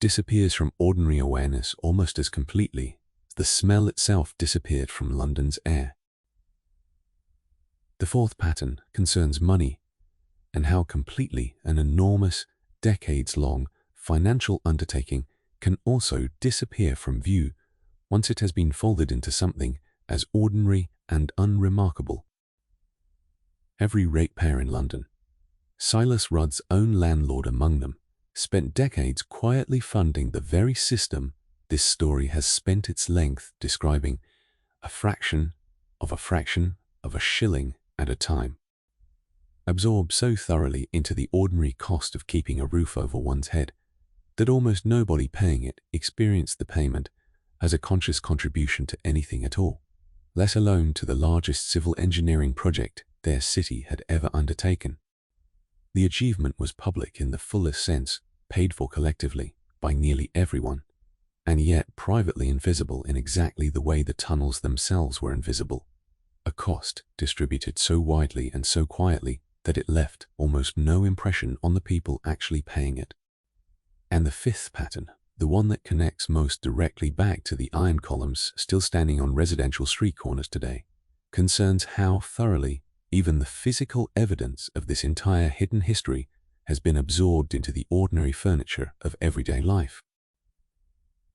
disappears from ordinary awareness almost as completely as the smell itself disappeared from London's air. The fourth pattern concerns money, and how completely an enormous, decades-long financial undertaking can also disappear from view once it has been folded into something as ordinary and unremarkable. Every ratepayer in London, Silas Rudd's own landlord among them, spent decades quietly funding the very system this story has spent its length describing, a fraction of a shilling at a time. Absorbed so thoroughly into the ordinary cost of keeping a roof over one's head that almost nobody paying it experienced the payment as a conscious contribution to anything at all, let alone to the largest civil engineering project their city had ever undertaken. The achievement was public in the fullest sense, paid for collectively by nearly everyone, and yet privately invisible in exactly the way the tunnels themselves were invisible, a cost distributed so widely and so quietly that it left almost no impression on the people actually paying it. And the fifth pattern, the one that connects most directly back to the iron columns still standing on residential street corners today, concerns how thoroughly even the physical evidence of this entire hidden history has been absorbed into the ordinary furniture of everyday life,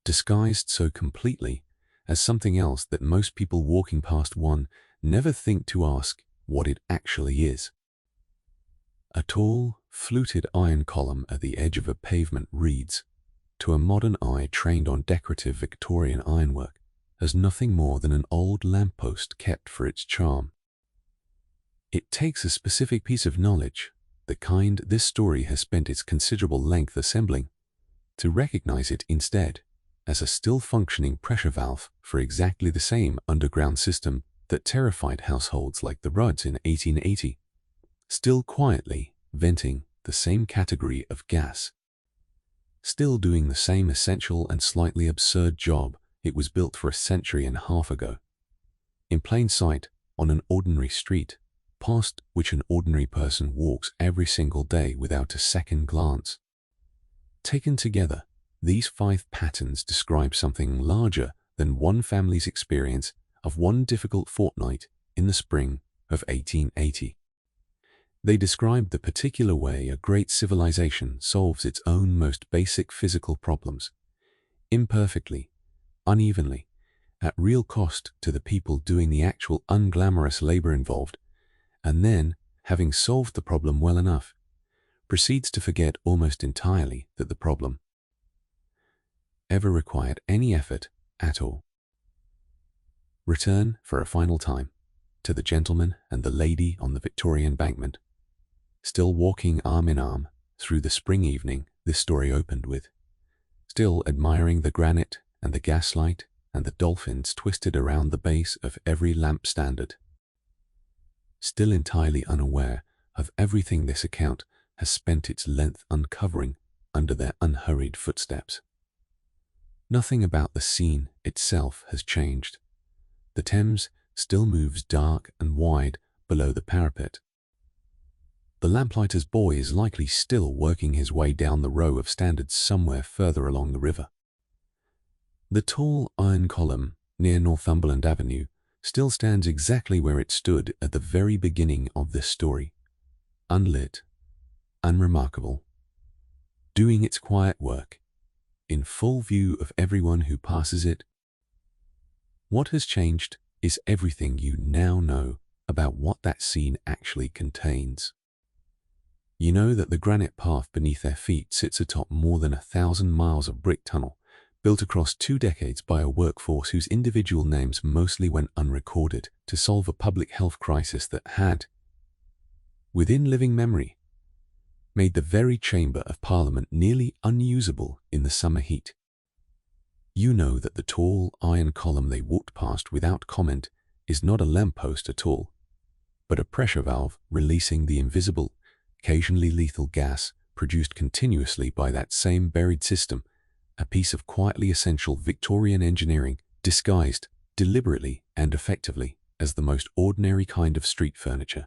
disguised so completely as something else that most people walking past one never think to ask what it actually is. A tall, fluted iron column at the edge of a pavement reads, to a modern eye trained on decorative Victorian ironwork, as nothing more than an old lamppost kept for its charm. It takes a specific piece of knowledge, the kind this story has spent its considerable length assembling, to recognize it instead as a still functioning pressure valve for exactly the same underground system that terrified households like the Rudds in 1880, still quietly venting the same category of gas, still doing the same essential and slightly absurd job it was built for a century and a half ago, in plain sight on an ordinary street, past which an ordinary person walks every single day without a second glance. Taken together, these 5 patterns describe something larger than one family's experience of one difficult fortnight in the spring of 1880. They describe the particular way a great civilization solves its own most basic physical problems, imperfectly, unevenly, at real cost to the people doing the actual unglamorous labor involved, and then, having solved the problem well enough, proceeds to forget almost entirely that the problem ever required any effort at all. Return for a final time to the gentleman and the lady on the Victoria Embankment, still walking arm in arm through the spring evening this story opened with, still admiring the granite and the gaslight and the dolphins twisted around the base of every lamp standard, still entirely unaware of everything this account has spent its length uncovering under their unhurried footsteps. Nothing about the scene itself has changed, The Thames still moves dark and wide below the parapet. The lamplighter's boy is likely still working his way down the row of standards somewhere further along the river. The tall iron column near Northumberland Avenue still stands exactly where it stood at the very beginning of this story, unlit, unremarkable, doing its quiet work, in full view of everyone who passes it. What has changed is everything you now know about what that scene actually contains. You know that the granite path beneath their feet sits atop more than 1,000 miles of brick tunnel, built across 2 decades by a workforce whose individual names mostly went unrecorded to solve a public health crisis that had, within living memory, made the very chamber of Parliament nearly unusable in the summer heat. You know that the tall iron column they walked past without comment is not a lamppost at all, but a pressure valve releasing the invisible, occasionally lethal gas produced continuously by that same buried system, a piece of quietly essential Victorian engineering disguised deliberately and effectively as the most ordinary kind of street furniture.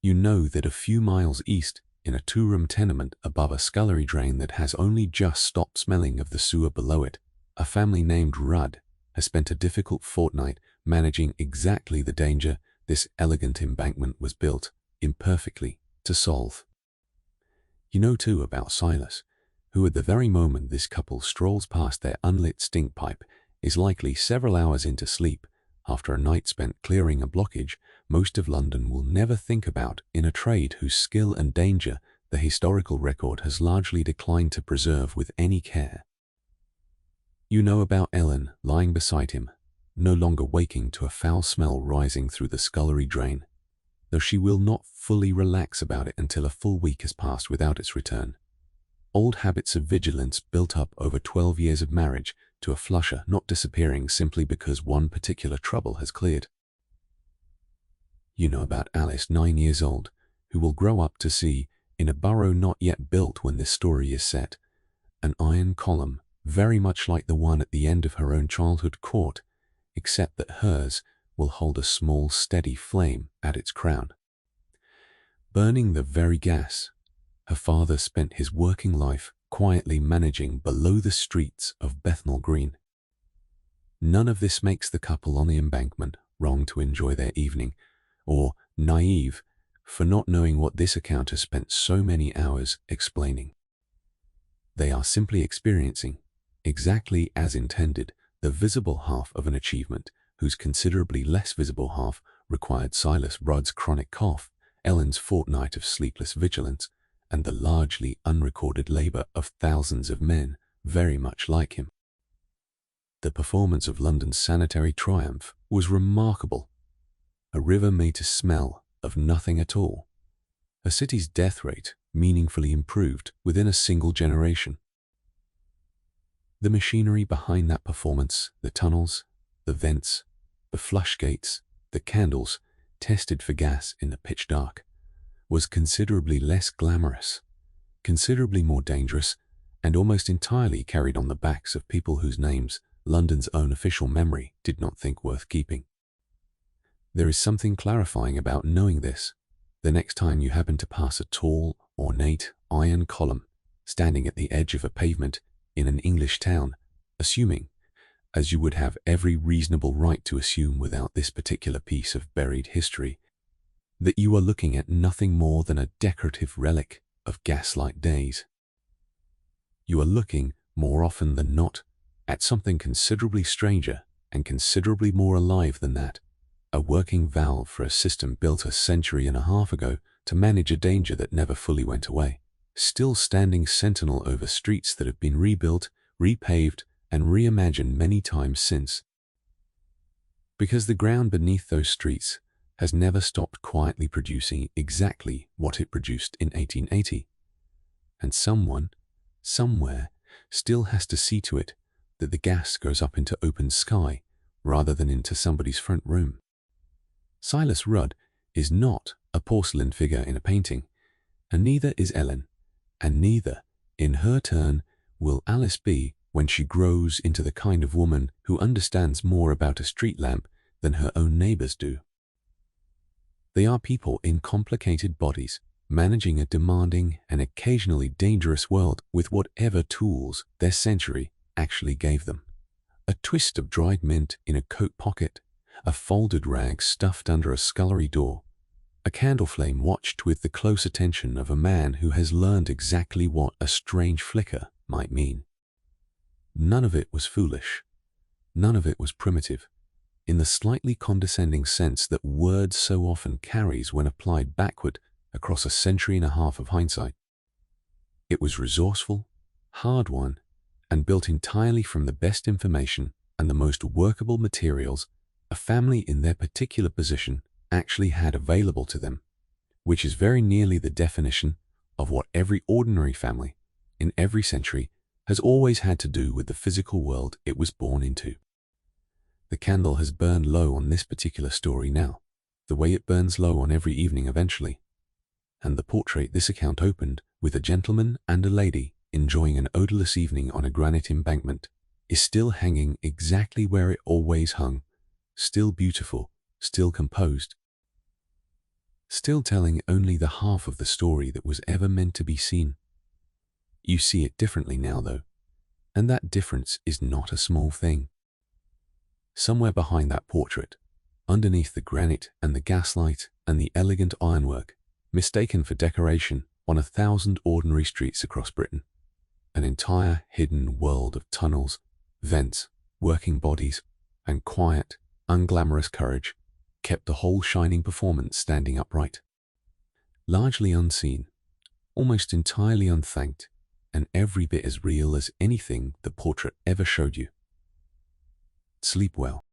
You know that a few miles east, in a 2-room tenement above a scullery drain that has only just stopped smelling of the sewer below it, a family named Rudd has spent a difficult fortnight managing exactly the danger this elegant embankment was built, imperfectly, to solve. You know too about Silas, who at the very moment this couple strolls past their unlit stink pipe is likely several hours into sleep after a night spent clearing a blockage most of London will never think about in a trade whose skill and danger the historical record has largely declined to preserve with any care. You know about Ellen lying beside him, no longer waking to a foul smell rising through the scullery drain, though she will not fully relax about it until a full week has passed without its return. Old habits of vigilance built up over 12 years of marriage to a flusher not disappearing simply because one particular trouble has cleared. You know about Alice, 9 years old, who will grow up to see, in a borough not yet built when this story is set, an iron column very much like the one at the end of her own childhood court, except that hers will hold a small steady flame at its crown. Burning the very gas her father spent his working life quietly managing below the streets of Bethnal Green. None of this makes the couple on the embankment wrong to enjoy their evening, or naive for not knowing what this account has spent so many hours explaining. They are simply experiencing, exactly as intended, the visible half of an achievement whose considerably less visible half required Silas Rudd's chronic cough, Ellen's fortnight of sleepless vigilance, and the largely unrecorded labor of thousands of men very much like him. The performance of London's sanitary triumph was remarkable. A river made to smell of nothing at all. A city's death rate meaningfully improved within a single generation. The machinery behind that performance, the tunnels, the vents, the flush gates, the candles, tested for gas in the pitch dark, was considerably less glamorous, considerably more dangerous, and almost entirely carried on the backs of people whose names London's own official memory did not think worth keeping. There is something clarifying about knowing this the next time you happen to pass a tall, ornate iron column standing at the edge of a pavement in an English town, assuming, as you would have every reasonable right to assume without this particular piece of buried history, that you are looking at nothing more than a decorative relic of gaslight days. You are looking, more often than not, at something considerably stranger and considerably more alive than that, a working valve for a system built a century and a half ago to manage a danger that never fully went away, still standing sentinel over streets that have been rebuilt, repaved, and reimagined many times since. Because the ground beneath those streets has never stopped quietly producing exactly what it produced in 1880. And someone, somewhere, still has to see to it that the gas goes up into open sky rather than into somebody's front room. Silas Rudd is not a porcelain figure in a painting, and neither is Ellen, and neither, in her turn, will Alice be when she grows into the kind of woman who understands more about a street lamp than her own neighbors do. They are people in complicated bodies, managing a demanding and occasionally dangerous world with whatever tools their century actually gave them. A twist of dried mint in a coat pocket, a folded rag stuffed under a scullery door, a candle flame watched with the close attention of a man who has learned exactly what a strange flicker might mean. None of it was foolish. None of it was primitive, in the slightly condescending sense that words so often carries when applied backward across a century and a half of hindsight. It was resourceful, hard-won, and built entirely from the best information and the most workable materials a family in their particular position actually had available to them, which is very nearly the definition of what every ordinary family in every century has always had to do with the physical world it was born into. The candle has burned low on this particular story now, the way it burns low on every evening eventually, and the portrait this account opened with a gentleman and a lady enjoying an odorless evening on a granite embankment is still hanging exactly where it always hung, still beautiful, still composed, still telling only the half of the story that was ever meant to be seen. You see it differently now, though, and that difference is not a small thing. Somewhere behind that portrait, underneath the granite and the gaslight and the elegant ironwork, mistaken for decoration on 1,000 ordinary streets across Britain, an entire hidden world of tunnels, vents, working bodies, and quiet, unglamorous courage kept the whole shining performance standing upright. Largely unseen, almost entirely unthanked, and every bit as real as anything the portrait ever showed you. Sleep well.